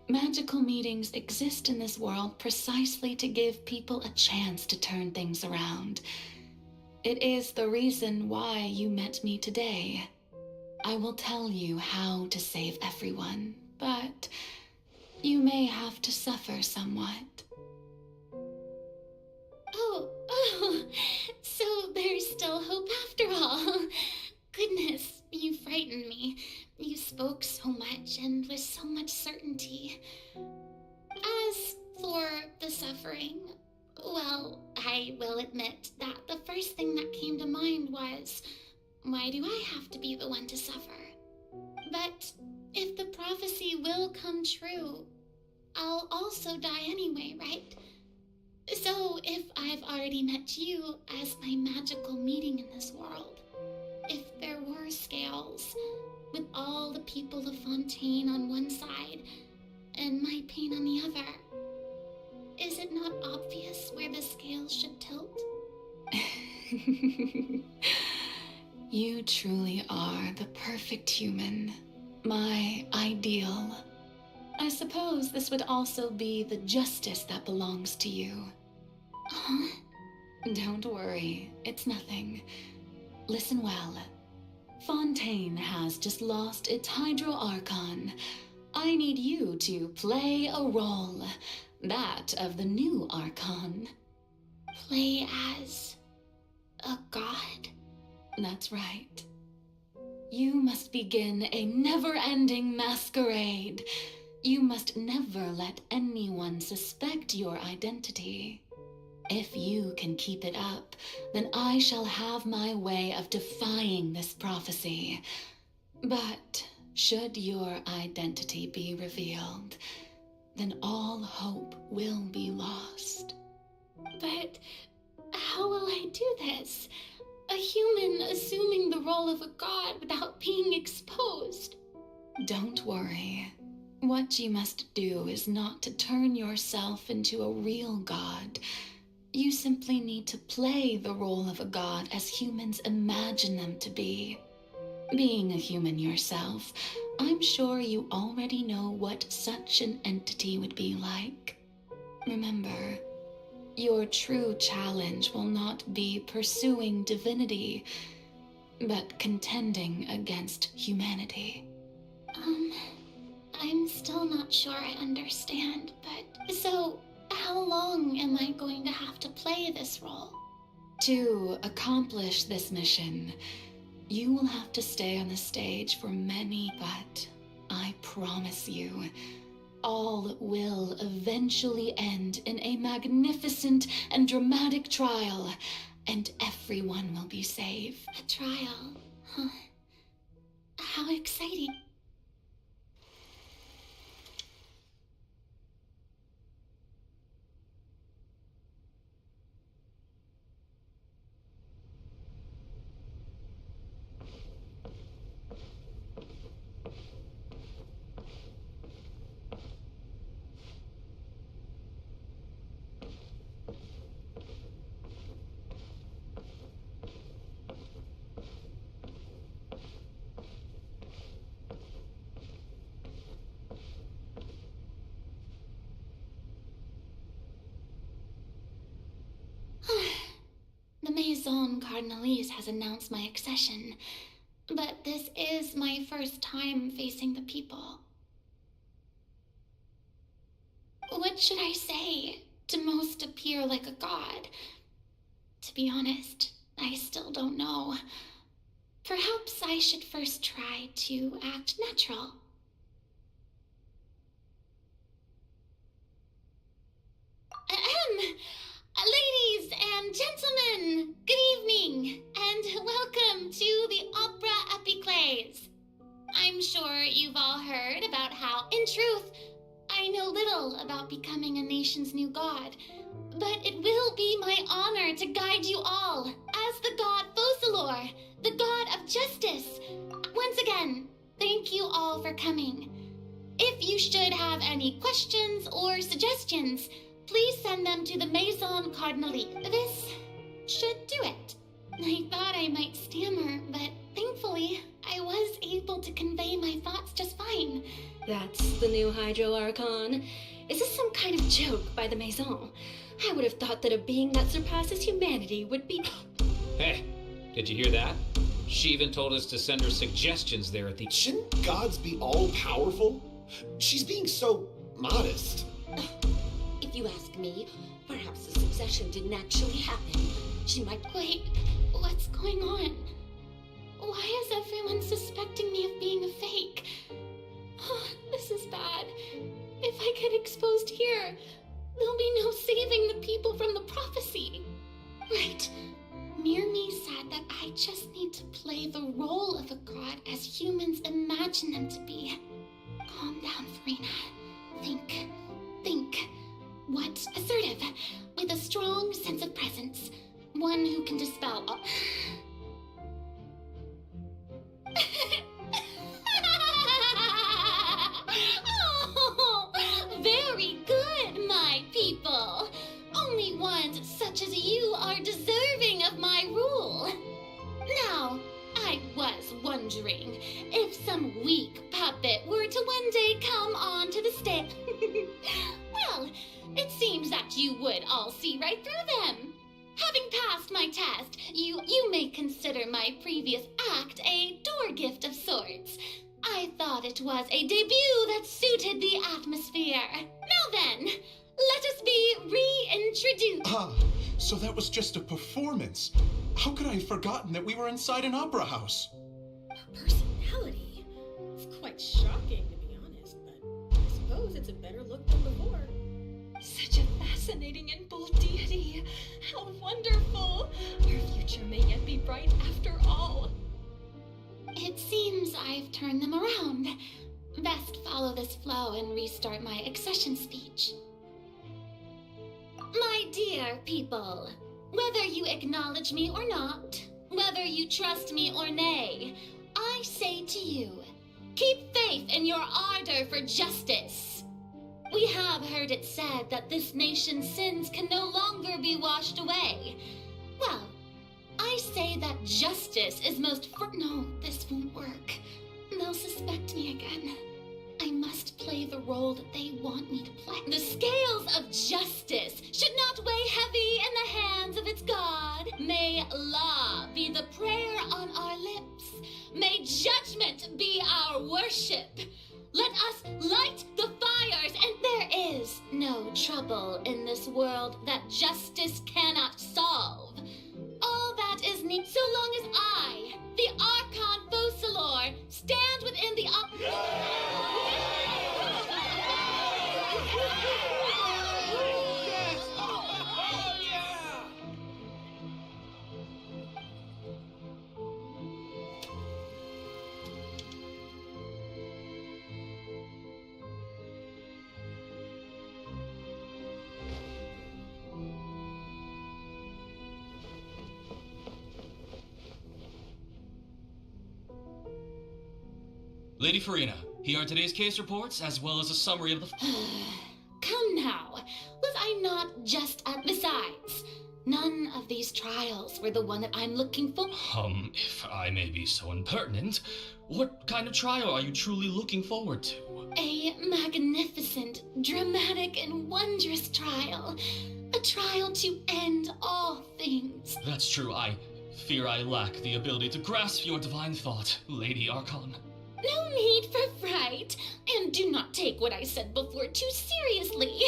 Magical meetings exist in this world precisely to give people a chance to turn things around. It is the reason why you met me today. I will tell you how to save everyone, but you may have to suffer somewhat. Oh, so there's still hope after all. Goodness, you frightened me. You spoke so much and with so much certainty. As for the suffering, well, I will admit that the first thing that came to mind was, why do I have to be the one to suffer? But if the prophecy will come true, I'll also die anyway, right? So if I've already met you as my magical meeting in this world, if there were scales, with all the people of Fontaine on one side and my pain on the other, is it not obvious where the scales should tilt? You truly are the perfect human, my ideal. I suppose this would also be the justice that belongs to you. Huh? Don't worry, it's nothing. Listen well. Fontaine has just lost its Hydro Archon. I need you to play a role, that of the new Archon. Play as a god? That's right. You must begin a never-ending masquerade. You must never let anyone suspect your identity. If you can keep it up, then I shall have my way of defying this prophecy. But should your identity be revealed, then all hope will be lost. But how will I do this? A human assuming the role of a god without being exposed. Don't worry. What you must do is not to turn yourself into a real god. You simply need to play the role of a god as humans imagine them to be. Being a human yourself, I'm sure you already know what such an entity would be like. Remember, your true challenge will not be pursuing divinity, but contending against humanity. I'm still not sure I understand, but so how long am I going to have to play this role? To accomplish this mission, you will have to stay on the stage for many, but I promise you, all will eventually end in a magnificent and dramatic trial, and everyone will be saved. A trial? Huh. How exciting. The Maison Cardinalise has announced my accession, but this is my first time facing the people. What should I say to most appear like a god? To be honest, I still don't know. Perhaps I should first try to act natural. Ladies and gentlemen, good evening, and welcome to the Opera Epiclese. I'm sure you've all heard about how, in truth, I know little about becoming a nation's new god, but it will be my honor to guide you all as the god Focalor, the god of justice. Once again, thank you all for coming. If you should have any questions or suggestions, please send them to the Maison Cardinalise. This should do it. I thought I might stammer, but thankfully, I was able to convey my thoughts just fine. That's the new Hydro Archon. Is this some kind of joke by the Maison? I would have thought that a being that surpasses humanity would be... Hey, did you hear that? She even told us to send her suggestions there at the... Shouldn't gods be all-powerful? She's being so modest. If you ask me, perhaps the succession didn't actually happen. She might... Wait, what's going on? Why is everyone suspecting me of being a fake? Oh, this is bad. If I get exposed here, there'll be no saving the people from the prophecy. Right. Myrmi said that I just need to play the role of a god as humans imagine them to be. Calm down, Farina. Think. What? Assertive, with a strong sense of presence. One who can dispel all... Oh, very good, my people. Only ones such as you are deserving of my rule. Now, I was wondering if some weak puppet were to one day come onto the stage. Well, it seems that you would all see right through them. Having passed my test, you may consider my previous act a door gift of sorts. I thought it was a debut that suited the atmosphere. Now then, let us be reintroduced. Ah, so that was just a performance. How could I have forgotten that we were inside an opera house? Her personality? It's quite shocking, to be honest, but I suppose it's a better look than before. Such a fascinating and bold deity. How wonderful. Our future may yet be bright after all. It seems I've turned them around. Best follow this flow and restart my accession speech. My dear people, whether you acknowledge me or not, whether you trust me or nay, I say to you, keep faith in your ardor for justice. We have heard it said that this nation's sins can no longer be washed away. Well, I say that justice is most No, this won't work. They'll suspect me again. I must play the role that they want me to play. The scales of justice should not weigh heavy in the hands of its God. May law be the prayer on our lips. May judgment be our worship. Let us light the fires, and there is no trouble in this world that justice cannot solve. Lady Farina, here are today's case reports, as well as a summary of the... Come now, was I not just at... Besides, none of these trials were the one that I'm looking for. If I may be so impertinent, what kind of trial are you truly looking forward to? A magnificent, dramatic, and wondrous trial. A trial to end all things. That's true, I fear I lack the ability to grasp your divine thought, Lady Archon. No need for fright, and do not take what I said before too seriously.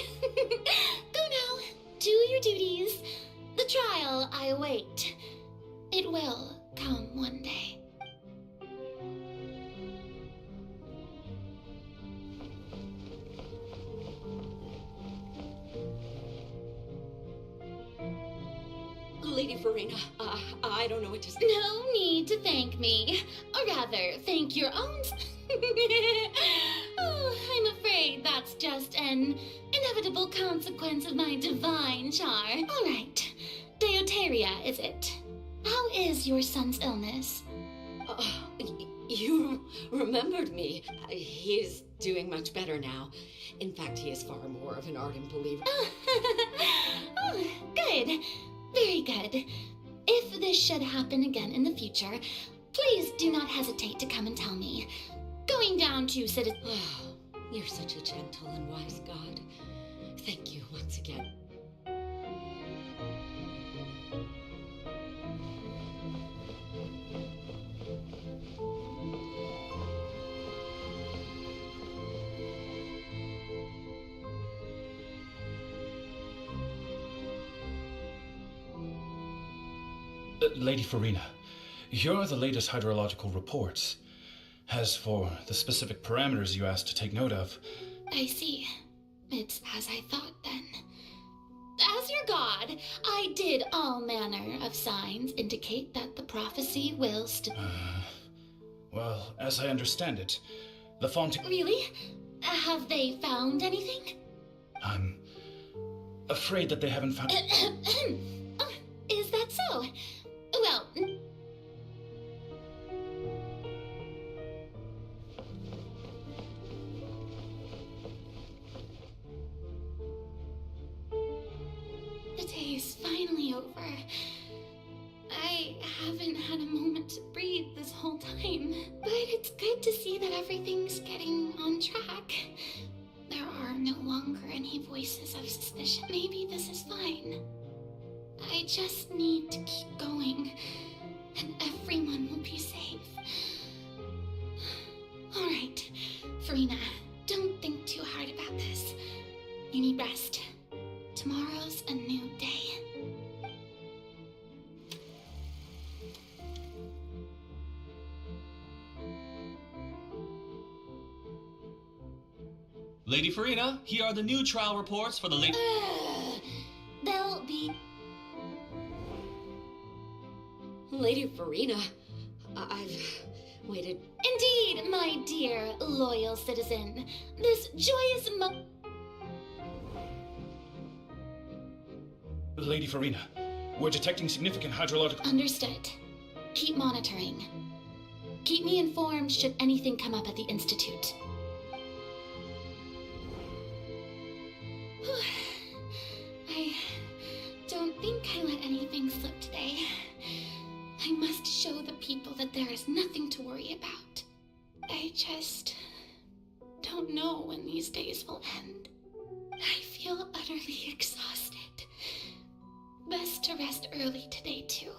Go now, do your duties. The trial I await. It will come one day. Lady Farina, I don't know what to say. No need to thank me. Or rather, thank your own... Oh, I'm afraid that's just an inevitable consequence of my divine charm. All right. Deoteria, is it? How is your son's illness? You remembered me. He is doing much better now. In fact, he is far more of an ardent believer. Oh, good. Very good. If this should happen again in the future, please do not hesitate to come and tell me. Going down to citizen... Oh, you're such a gentle and wise god. Thank you once again. Lady Farina, here are the latest hydrological reports. As for the specific parameters you asked to take note of... I see. It's as I thought, then. As your god, I did all manner of signs indicate that the prophecy will well, as I understand it, the Fontaine... Really? Have they found anything? I'm afraid that they haven't found... Is that so? Well... The day is finally over. I haven't had a moment to breathe this whole time, but it's good to see that everything's getting on track. There are no longer any voices of suspicion. Maybe this is fine. I just need to keep going, and everyone will be safe. All right, Farina, don't think too hard about this. You need rest. Tomorrow's a new day. Lady Farina, here are the new trial reports for the late... They'll be... Lady Farina, I've waited... Indeed, my dear, loyal citizen. This joyous Lady Farina, we're detecting significant hydrological... Understood. Keep monitoring. Keep me informed should anything come up at the Institute. I don't think I let anything slip today. I must show the people that there is nothing to worry about. I just don't know when these days will end. I feel utterly exhausted. Best to rest early today, too.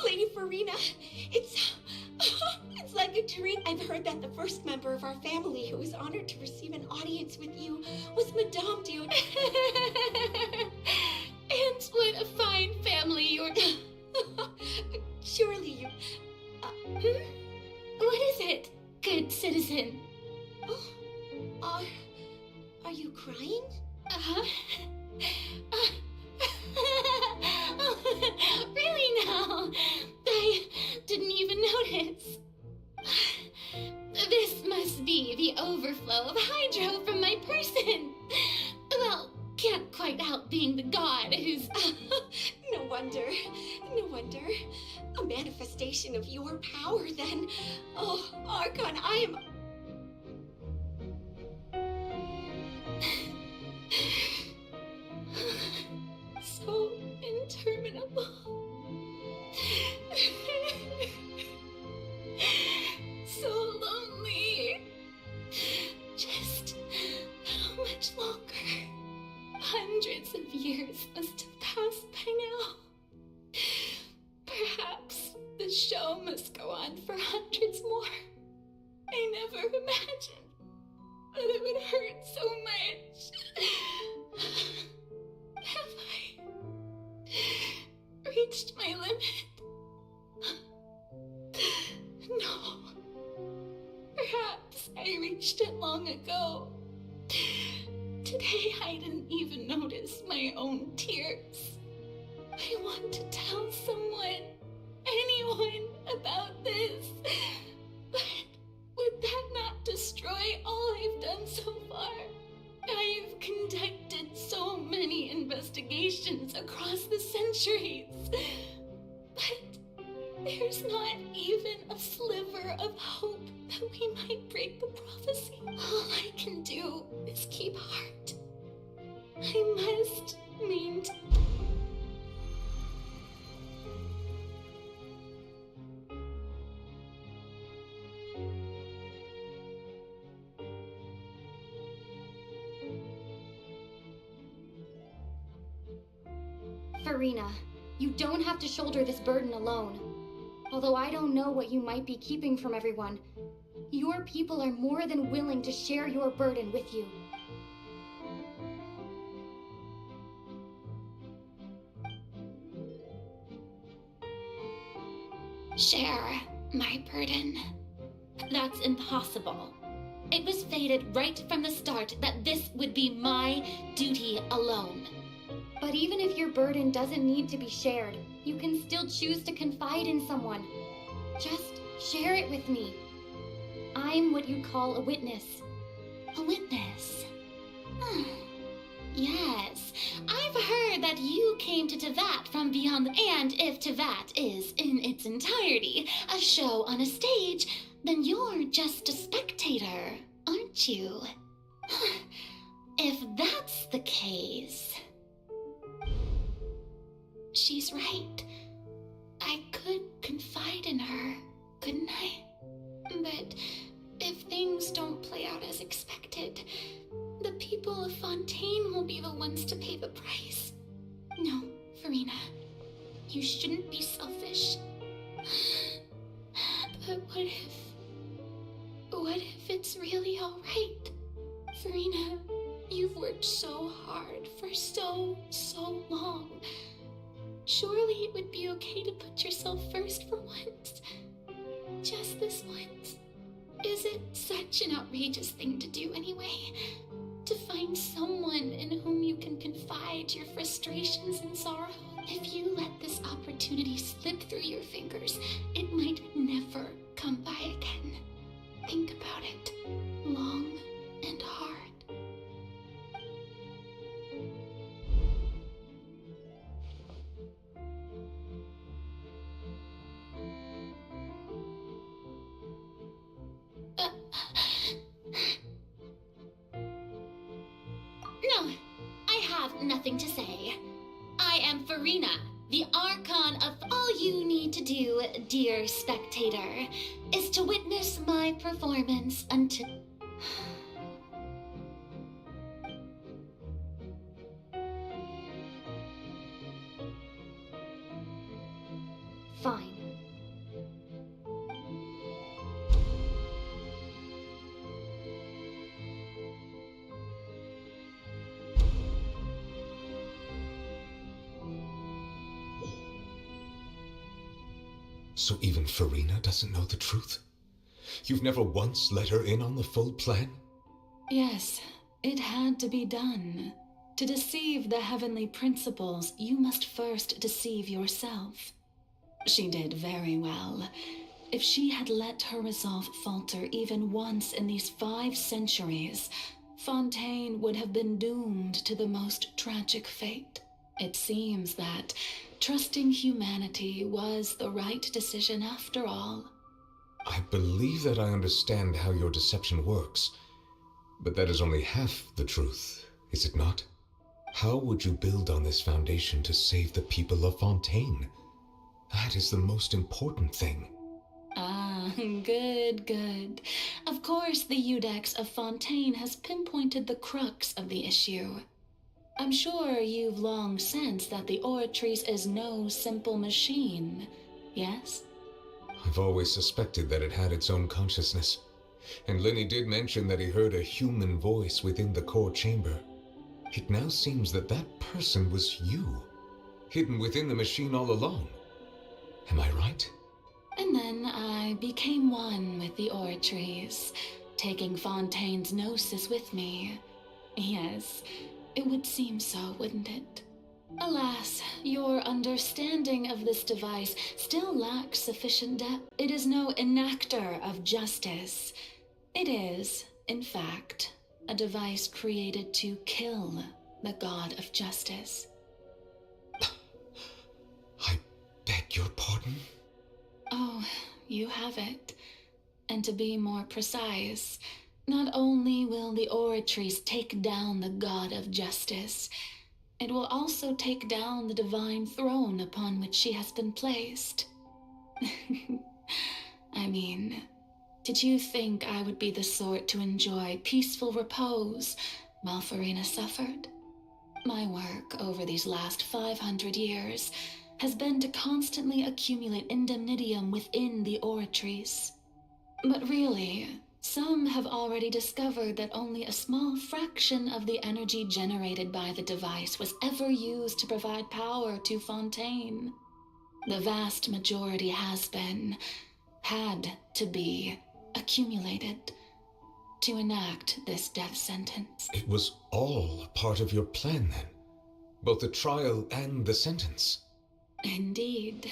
Lady Farina, it's like a dream. I've heard that the first member of our family who was honored to receive an audience with you was Madame Dion. And What a fine family you're... Surely you... What is it, good citizen? Oh, are you crying? Uh-huh. Really now? I didn't even notice. This must be the overflow of hydro from my person. Well, can't quite help being the god who's... No wonder. No wonder. A manifestation of your power, then. Oh, Archon, I am... so interminable. So lonely. Just how much longer? Hundreds of years must have passed by now. Perhaps the show must go on for hundreds more. I never imagined that it would hurt so much. Have I reached my limit? No. Perhaps I reached it long ago. Today I didn't even notice my own tears. I want to tell someone, anyone, about this. But would that not destroy all I've done so far? I've conducted so many investigations across the centuries. But there's not even a sliver of hope that we might break the prophecy. All I can do is keep heart. I must maintain. Farina, you don't have to shoulder this burden alone. Although I don't know what you might be keeping from everyone, your people are more than willing to share your burden with you. Share my burden. That's impossible. It was fated right from the start that this would be my duty alone. But even if your burden doesn't need to be shared, you can still choose to confide in someone. Just share it with me. I'm what you'd call a witness. A witness? Yes, I've heard that you came to Tevat from beyond and if Tevat is, in its entirety, a show on a stage, then you're just a spectator, aren't you? If that's the case... She's right. I could confide in her, couldn't I? But if things don't play out as expected, the people of Fontaine will be the ones to pay the price. No, Farina, you shouldn't be selfish. But what if it's really all right? Farina, you've worked so hard for so long. Surely it would be okay to put yourself first for once. Just this once. Is it such an outrageous thing to do anyway? To find someone in whom you can confide your frustrations and sorrow? If you let this opportunity slip through your fingers, it might never come by again. Think about it long and hard. No, I have nothing to say. I am Farina, the Archon of all you need to do, dear spectator, is to witness my performance until... Fine. So even Farina doesn't know the truth? You've never once let her in on the full plan? Yes, it had to be done. To deceive the heavenly principles, you must first deceive yourself. She did very well. If she had let her resolve falter even once in these 5 centuries, Fontaine would have been doomed to the most tragic fate. It seems that trusting humanity was the right decision after all. I believe that I understand how your deception works, but that is only half the truth, is it not? How would you build on this foundation to save the people of Fontaine? That is the most important thing. Ah, good. Of course, the Iudex of Fontaine has pinpointed the crux of the issue. I'm sure you've long sensed that the Oratrice is no simple machine, yes? I've always suspected that it had its own consciousness, and Lenny did mention that he heard a human voice within the core chamber. It now seems that that person was you, hidden within the machine all along. Am I right? And then I became one with the Oratrice, taking Fontaine's gnosis with me. Yes, it would seem so, wouldn't it? Alas, your understanding of this device still lacks sufficient depth. It is no enactor of justice. It is, in fact, a device created to kill the god of justice. I beg your pardon? Oh, you have it. And to be more precise, not only will the Oratrice take down the god of justice, it will also take down the divine throne upon which she has been placed. I mean, did you think I would be the sort to enjoy peaceful repose while Farina suffered? My work over these last 500 years has been to constantly accumulate indemnitium within the Oratrice. But really, some have already discovered that only a small fraction of the energy generated by the device was ever used to provide power to Fontaine. The vast majority had to be, accumulated to enact this death sentence. It was all part of your plan, then? Both the trial and the sentence? Indeed.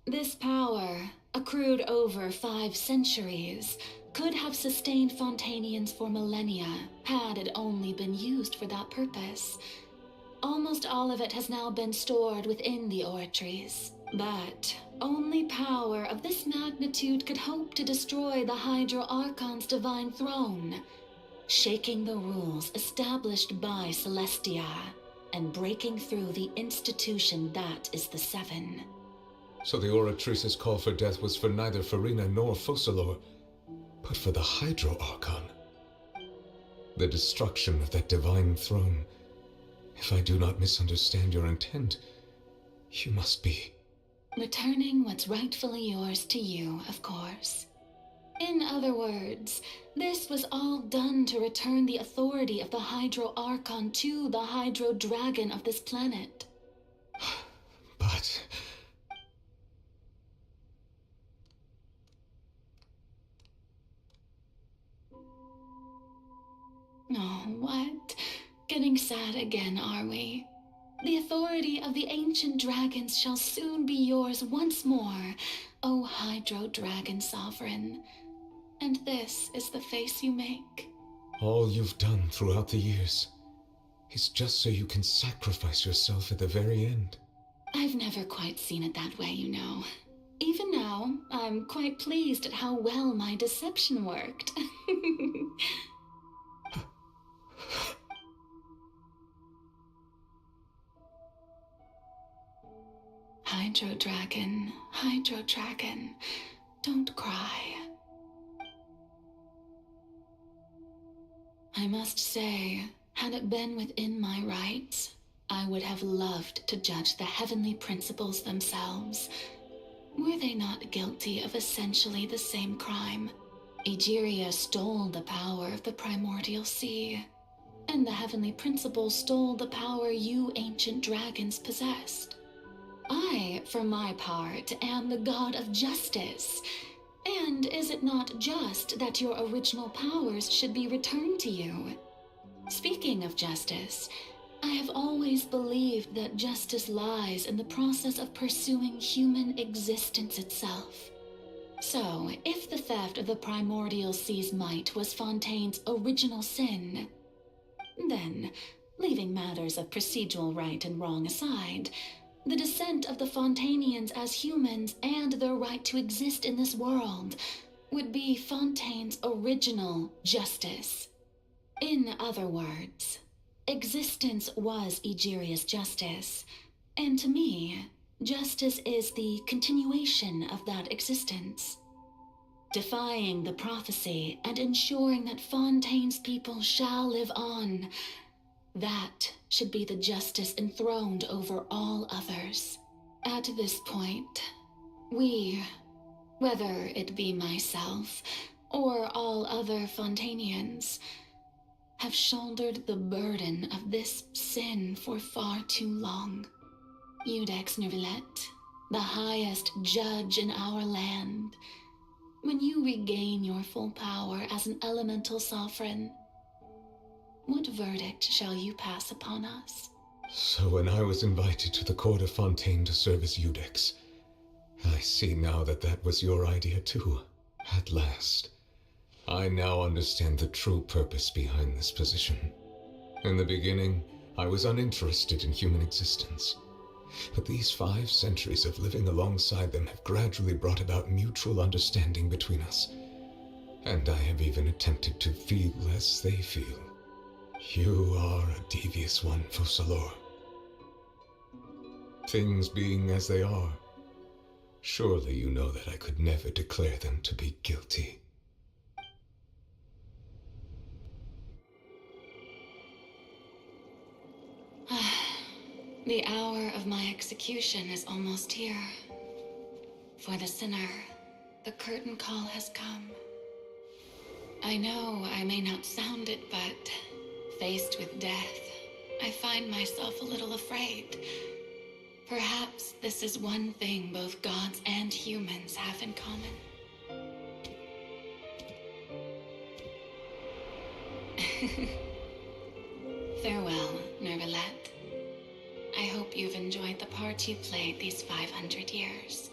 This power, accrued over 5 centuries, could have sustained Fontainians for millennia had it only been used for that purpose. Almost all of it has now been stored within the Oratrice, but only power of this magnitude could hope to destroy the Hydro Archon's divine throne, shaking the rules established by Celestia and breaking through the institution that is the Seven. So the Oratrice's call for death was for neither Farina nor Focalor, but for the Hydro Archon. The destruction of that divine throne. If I do not misunderstand your intent, you must be... returning what's rightfully yours to you, of course. In other words, this was all done to return the authority of the Hydro Archon to the Hydro Dragon of this planet. But... Oh, what? Getting sad again, are we? The authority of the ancient dragons shall soon be yours once more, O Hydro Dragon Sovereign. And this is the face you make. all you've done throughout the years is just so you can sacrifice yourself at the very end. I've never quite seen it that way, you know. Even now, I'm quite pleased at how well my deception worked. Hydro Dragon, don't cry. I must say, had it been within my rights, I would have loved to judge the heavenly principles themselves. Were they not guilty of essentially the same crime? Egeria stole the power of the primordial sea, and the heavenly principles stole the power you ancient dragons possessed. I, for my part, am the god of justice. And is it not just that your original powers should be returned to you? Speaking of justice, I have always believed that justice lies in the process of pursuing human existence itself. So, if the theft of the primordial sea's might was Fontaine's original sin, then, leaving matters of procedural right and wrong aside, the descent of the Fontainians as humans and their right to exist in this world would be Fontaine's original justice. In other words, existence was Egeria's justice, and to me, justice is the continuation of that existence. Defying the prophecy and ensuring that Fontaine's people shall live on, that should be the justice enthroned over all others. At this point, we, whether it be myself or all other Fontainians, have shouldered the burden of this sin for far too long. Iudex Nervillet, the highest judge in our land, when you regain your full power as an elemental sovereign, what verdict shall you pass upon us? So when I was invited to the court of Fontaine to serve as Iudex, I see now that that was your idea too. At last. I now understand the true purpose behind this position. In the beginning, I was uninterested in human existence. But these 5 centuries of living alongside them have gradually brought about mutual understanding between us. And I have even attempted to feel as they feel. You are a devious one, Focalors. Things being as they are, surely you know that I could never declare them to be guilty. The hour of my execution is almost here. For the sinner, the curtain call has come. I know I may not sound it, but faced with death, I find myself a little afraid. Perhaps this is one thing both gods and humans have in common. Farewell, Nervillet. I hope you've enjoyed the part you played these 500 years.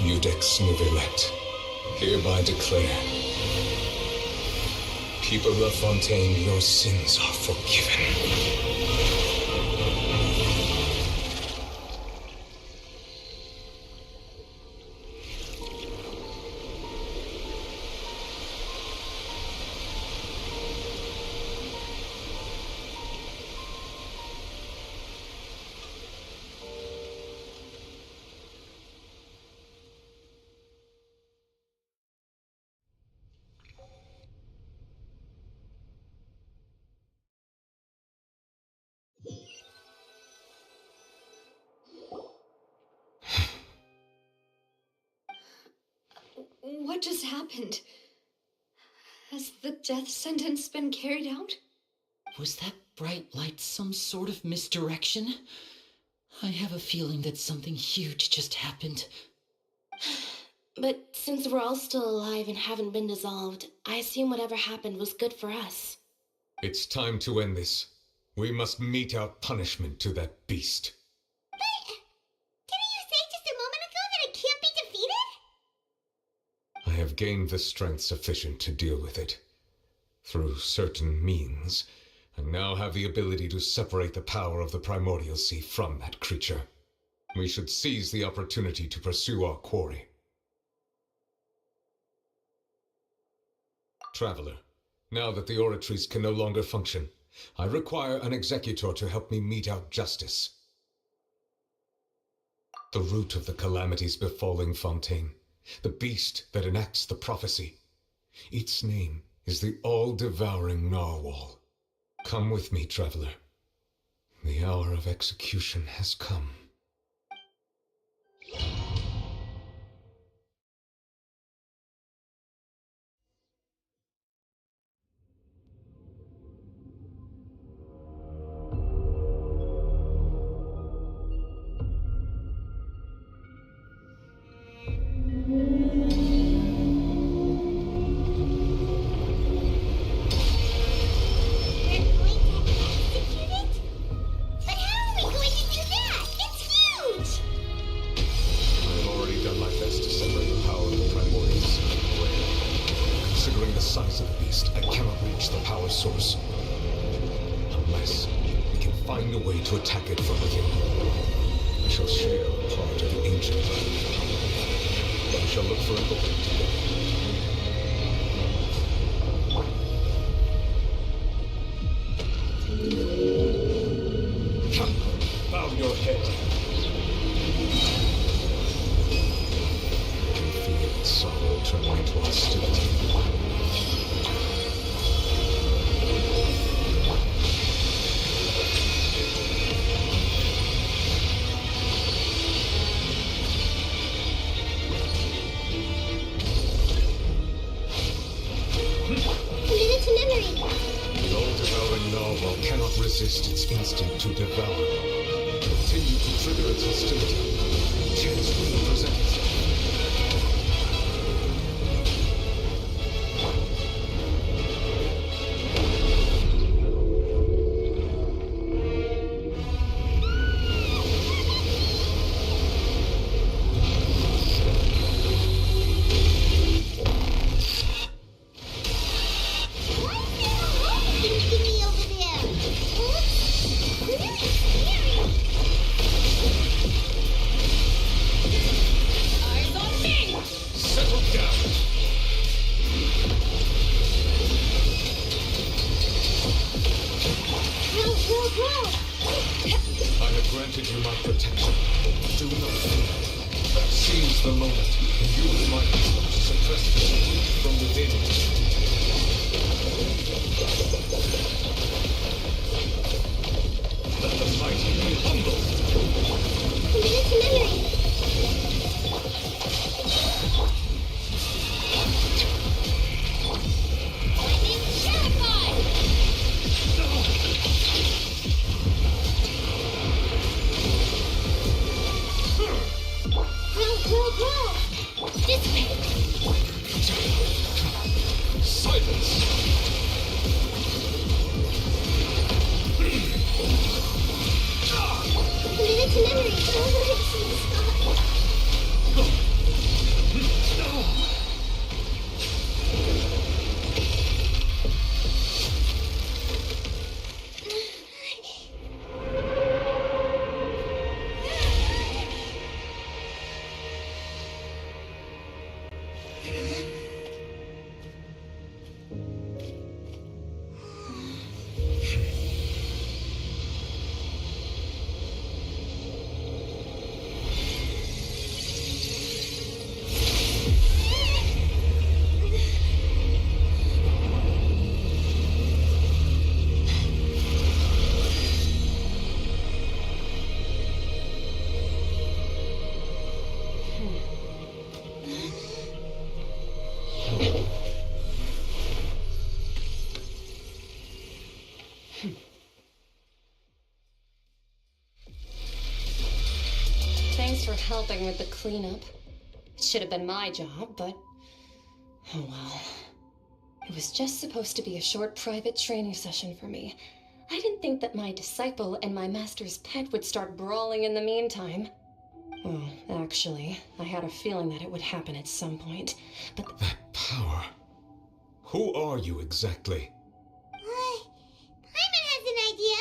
Iudex Nervillet, hereby declare, people of Fontaine, your sins are forgiven. What just happened? Has the death sentence been carried out? Was that bright light some sort of misdirection? I have a feeling that something huge just happened. But since we're all still alive and haven't been dissolved, I assume whatever happened was good for us. It's time to end this. We must mete out punishment to that beast. Didn't you say just a moment ago that it can't be defeated? I have gained the strength sufficient to deal with it. Through certain means, and now have the ability to separate the power of the Primordial Sea from that creature. We should seize the opportunity to pursue our quarry. Traveler, now that the oratories can no longer function, I require an executor to help me mete out justice. The root of the calamities befalling Fontaine, the beast that enacts the prophecy. Its name is the all-devouring narwhal. Come with me, traveler. The hour of execution has come. To attack it from within. I shall share a part of the ancient plan. I shall look for an opening together. Come, bow your head. I can feel its sorrow turning into hostility. Cannot resist its instinct to devour. Continue to trigger its hostility. Chance will present itself. helping with the cleanup. It should have been my job, but... oh well. It was just supposed to be a short private training session for me. I didn't think that my disciple and my master's pet would start brawling in the meantime. Well, actually, I had a feeling that it would happen at some point, but... That power... Who are you exactly? Paimon has an idea.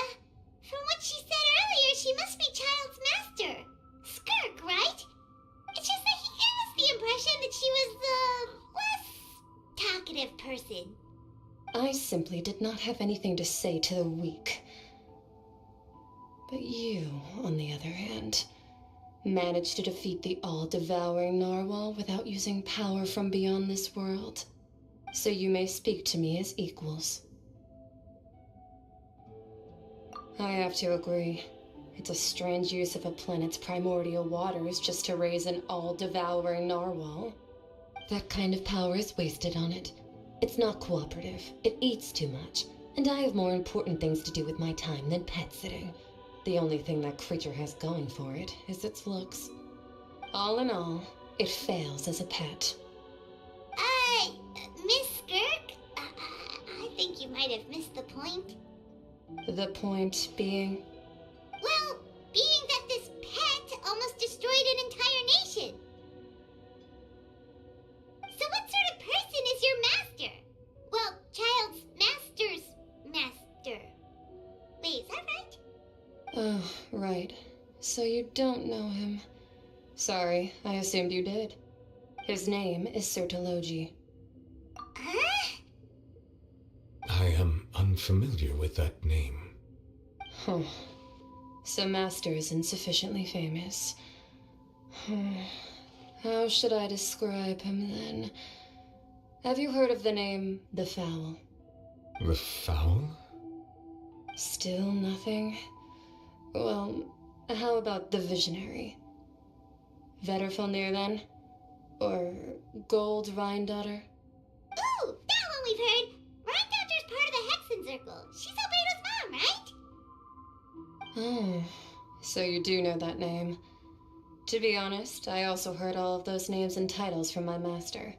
From what she said earlier, she must be Child's master. Skirk, right? It's just that he gave us the impression that she was the less talkative person. I simply did not have anything to say to the weak. But you, on the other hand, managed to defeat the all-devouring narwhal without using power from beyond this world. So you may speak to me as equals. I have to agree. It's a strange use of a planet's primordial waters just to raise an all-devouring narwhal. That kind of power is wasted on it. It's not cooperative. It eats too much. And I have more important things to do with my time than pet sitting. The only thing that creature has going for it is its looks. All in all, it fails as a pet. Miss Skirk? I think you might have missed the point. The point being? Well, being that this pet almost destroyed an entire nation. So what sort of person is your master? Well, Child's master's master. Wait, is that right? Oh, right. So you don't know him. Sorry, I assumed you did. His name is Sertologi. Huh? I am unfamiliar with that name. Huh. So Master is insufficiently famous. How should I describe him then? Have you heard of the name The Fowl? The Fowl? Still nothing? Well, how about The Visionary? Vetterfilnir then? Or Gold Rhindaughter? Ooh, that one we've heard. Rhindaughter's part of the Hexen Circle. She's Albedo's mom, right? Oh, so you do know that name. To be honest, I also heard all of those names and titles from my master.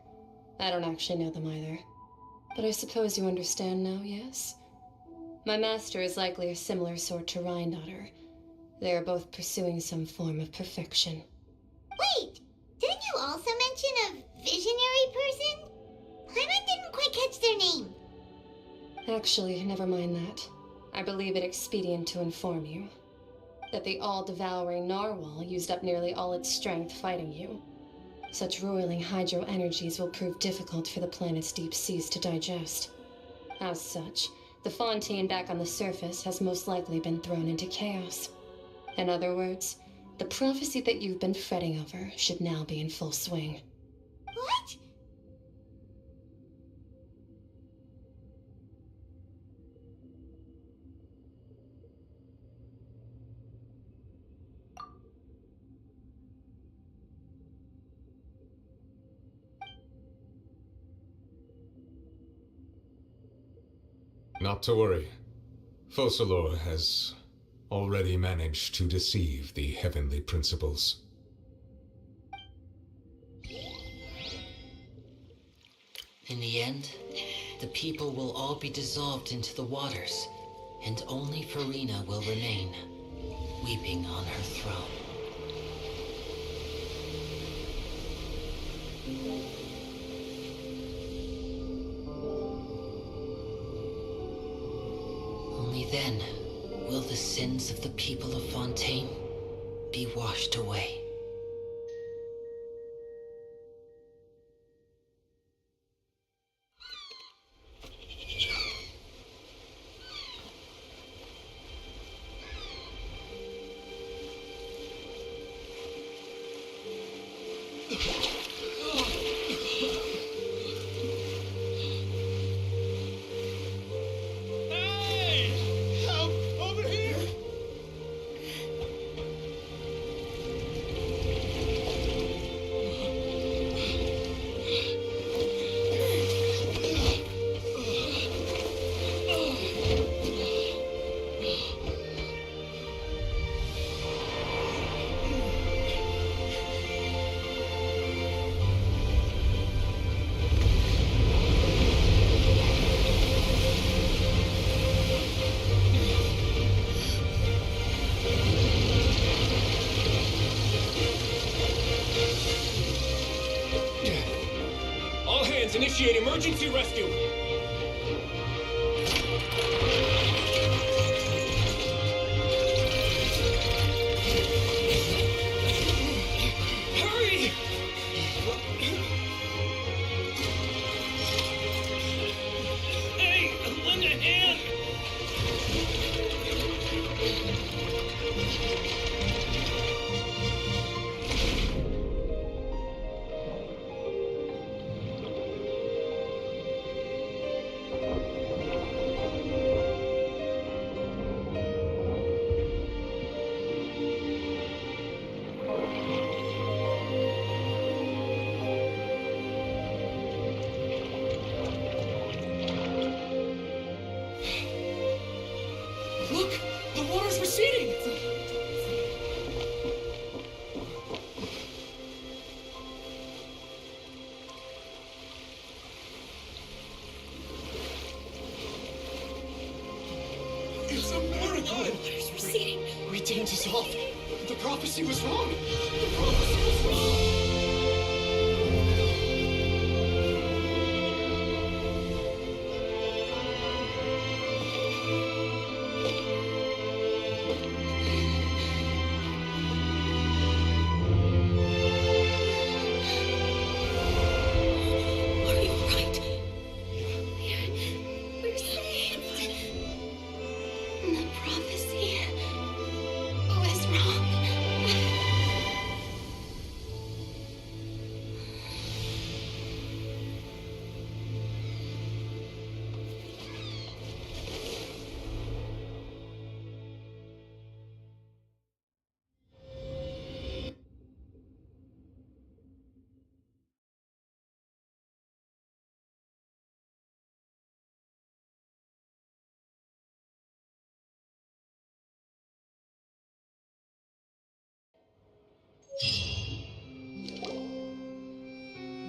I don't actually know them either. But I suppose you understand now, yes? My master is likely a similar sort to Rhindaughter. They are both pursuing some form of perfection. Wait, didn't you also mention a visionary person? Paimon didn't quite catch their name. Actually, never mind that. I believe it expedient to inform you that the all-devouring narwhal used up nearly all its strength fighting you. Such roiling hydro energies will prove difficult for the planet's deep seas to digest. As such, the fontaine back on the surface has most likely been thrown into chaos. In other words, the prophecy that you've been fretting over should now be in full swing. What? Not to worry. Focalor has already managed to deceive the heavenly principles. In the end, the people will all be dissolved into the waters, and only Farina will remain, weeping on her throne. Only then will the sins of the people of Fontaine be washed away. Let's initiate emergency rescue! Hurry! Hey, lend a hand! Look! The water's receding! It's a miracle! Water's receding. We didn't dissolve. The prophecy was wrong. The prophecy was wrong. Are you right? We're saved. The prophecy was wrong.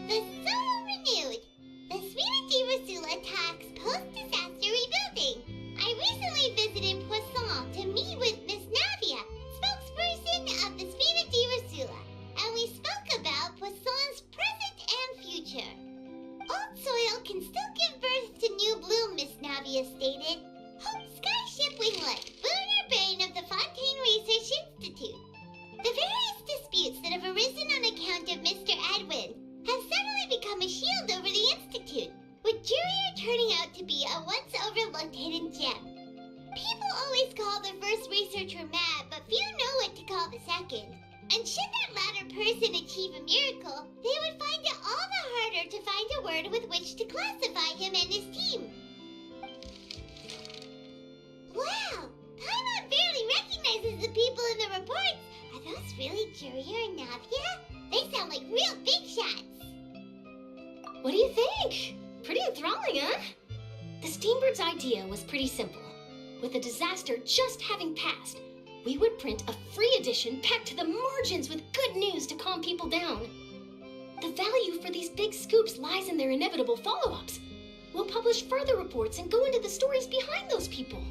The soul renewed. The Spirit de Rasula attacks post-disaster rebuilding. I recently visited Poisson to meet with Miss Navia, spokesperson of the Spirit de Rasula, and we spoke about Poisson's present and future. Old soil can still give birth to new bloom, Miss Navia stated. Hope Skyship Winglet, lunar brain of the Fontaine Research Institute. The various disputes that have arisen on account of Mr. Edwin have suddenly become a shield over the Institute, with Jurier turning out to be a once overlooked hidden gem. People always call the first researcher mad, but few know what to call the second. And should that latter person achieve a miracle, they would find it all the harder to find a word with which to classify him and his team. Wow! Paimon barely recognizes the people in the reports. Are those really Jurier and Navia? They sound like real big shots. What do you think? Pretty enthralling, huh? The Steambird's idea was pretty simple. With the disaster just having passed, we would print a free edition packed to the margins with good news to calm people down. The value for these big scoops lies in their inevitable follow-ups. We'll publish further reports and go into the stories behind those people.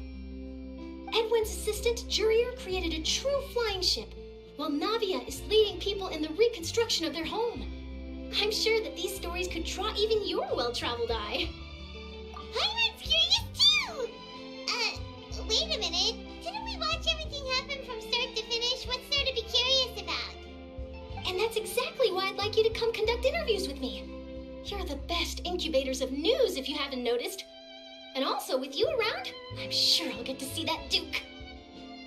Edwin's assistant, Jurier, created a true flying ship, while Navia is leading people in the reconstruction of their home. I'm sure that these stories could draw even your well-traveled eye. Paimon's curious too! Wait a minute. Didn't we watch everything happen from start to finish? What's there to be curious about? And that's exactly why I'd like you to come conduct interviews with me. You're the best incubators of news, if you haven't noticed. And also, with you around, I'm sure I'll get to see that Duke.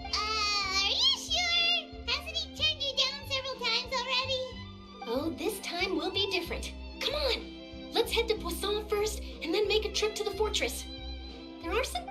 Are you sure? Hasn't he turned you down several times already? Oh, this time will be different. Come on, let's head to Poisson first, and then make a trip to the fortress. There are some...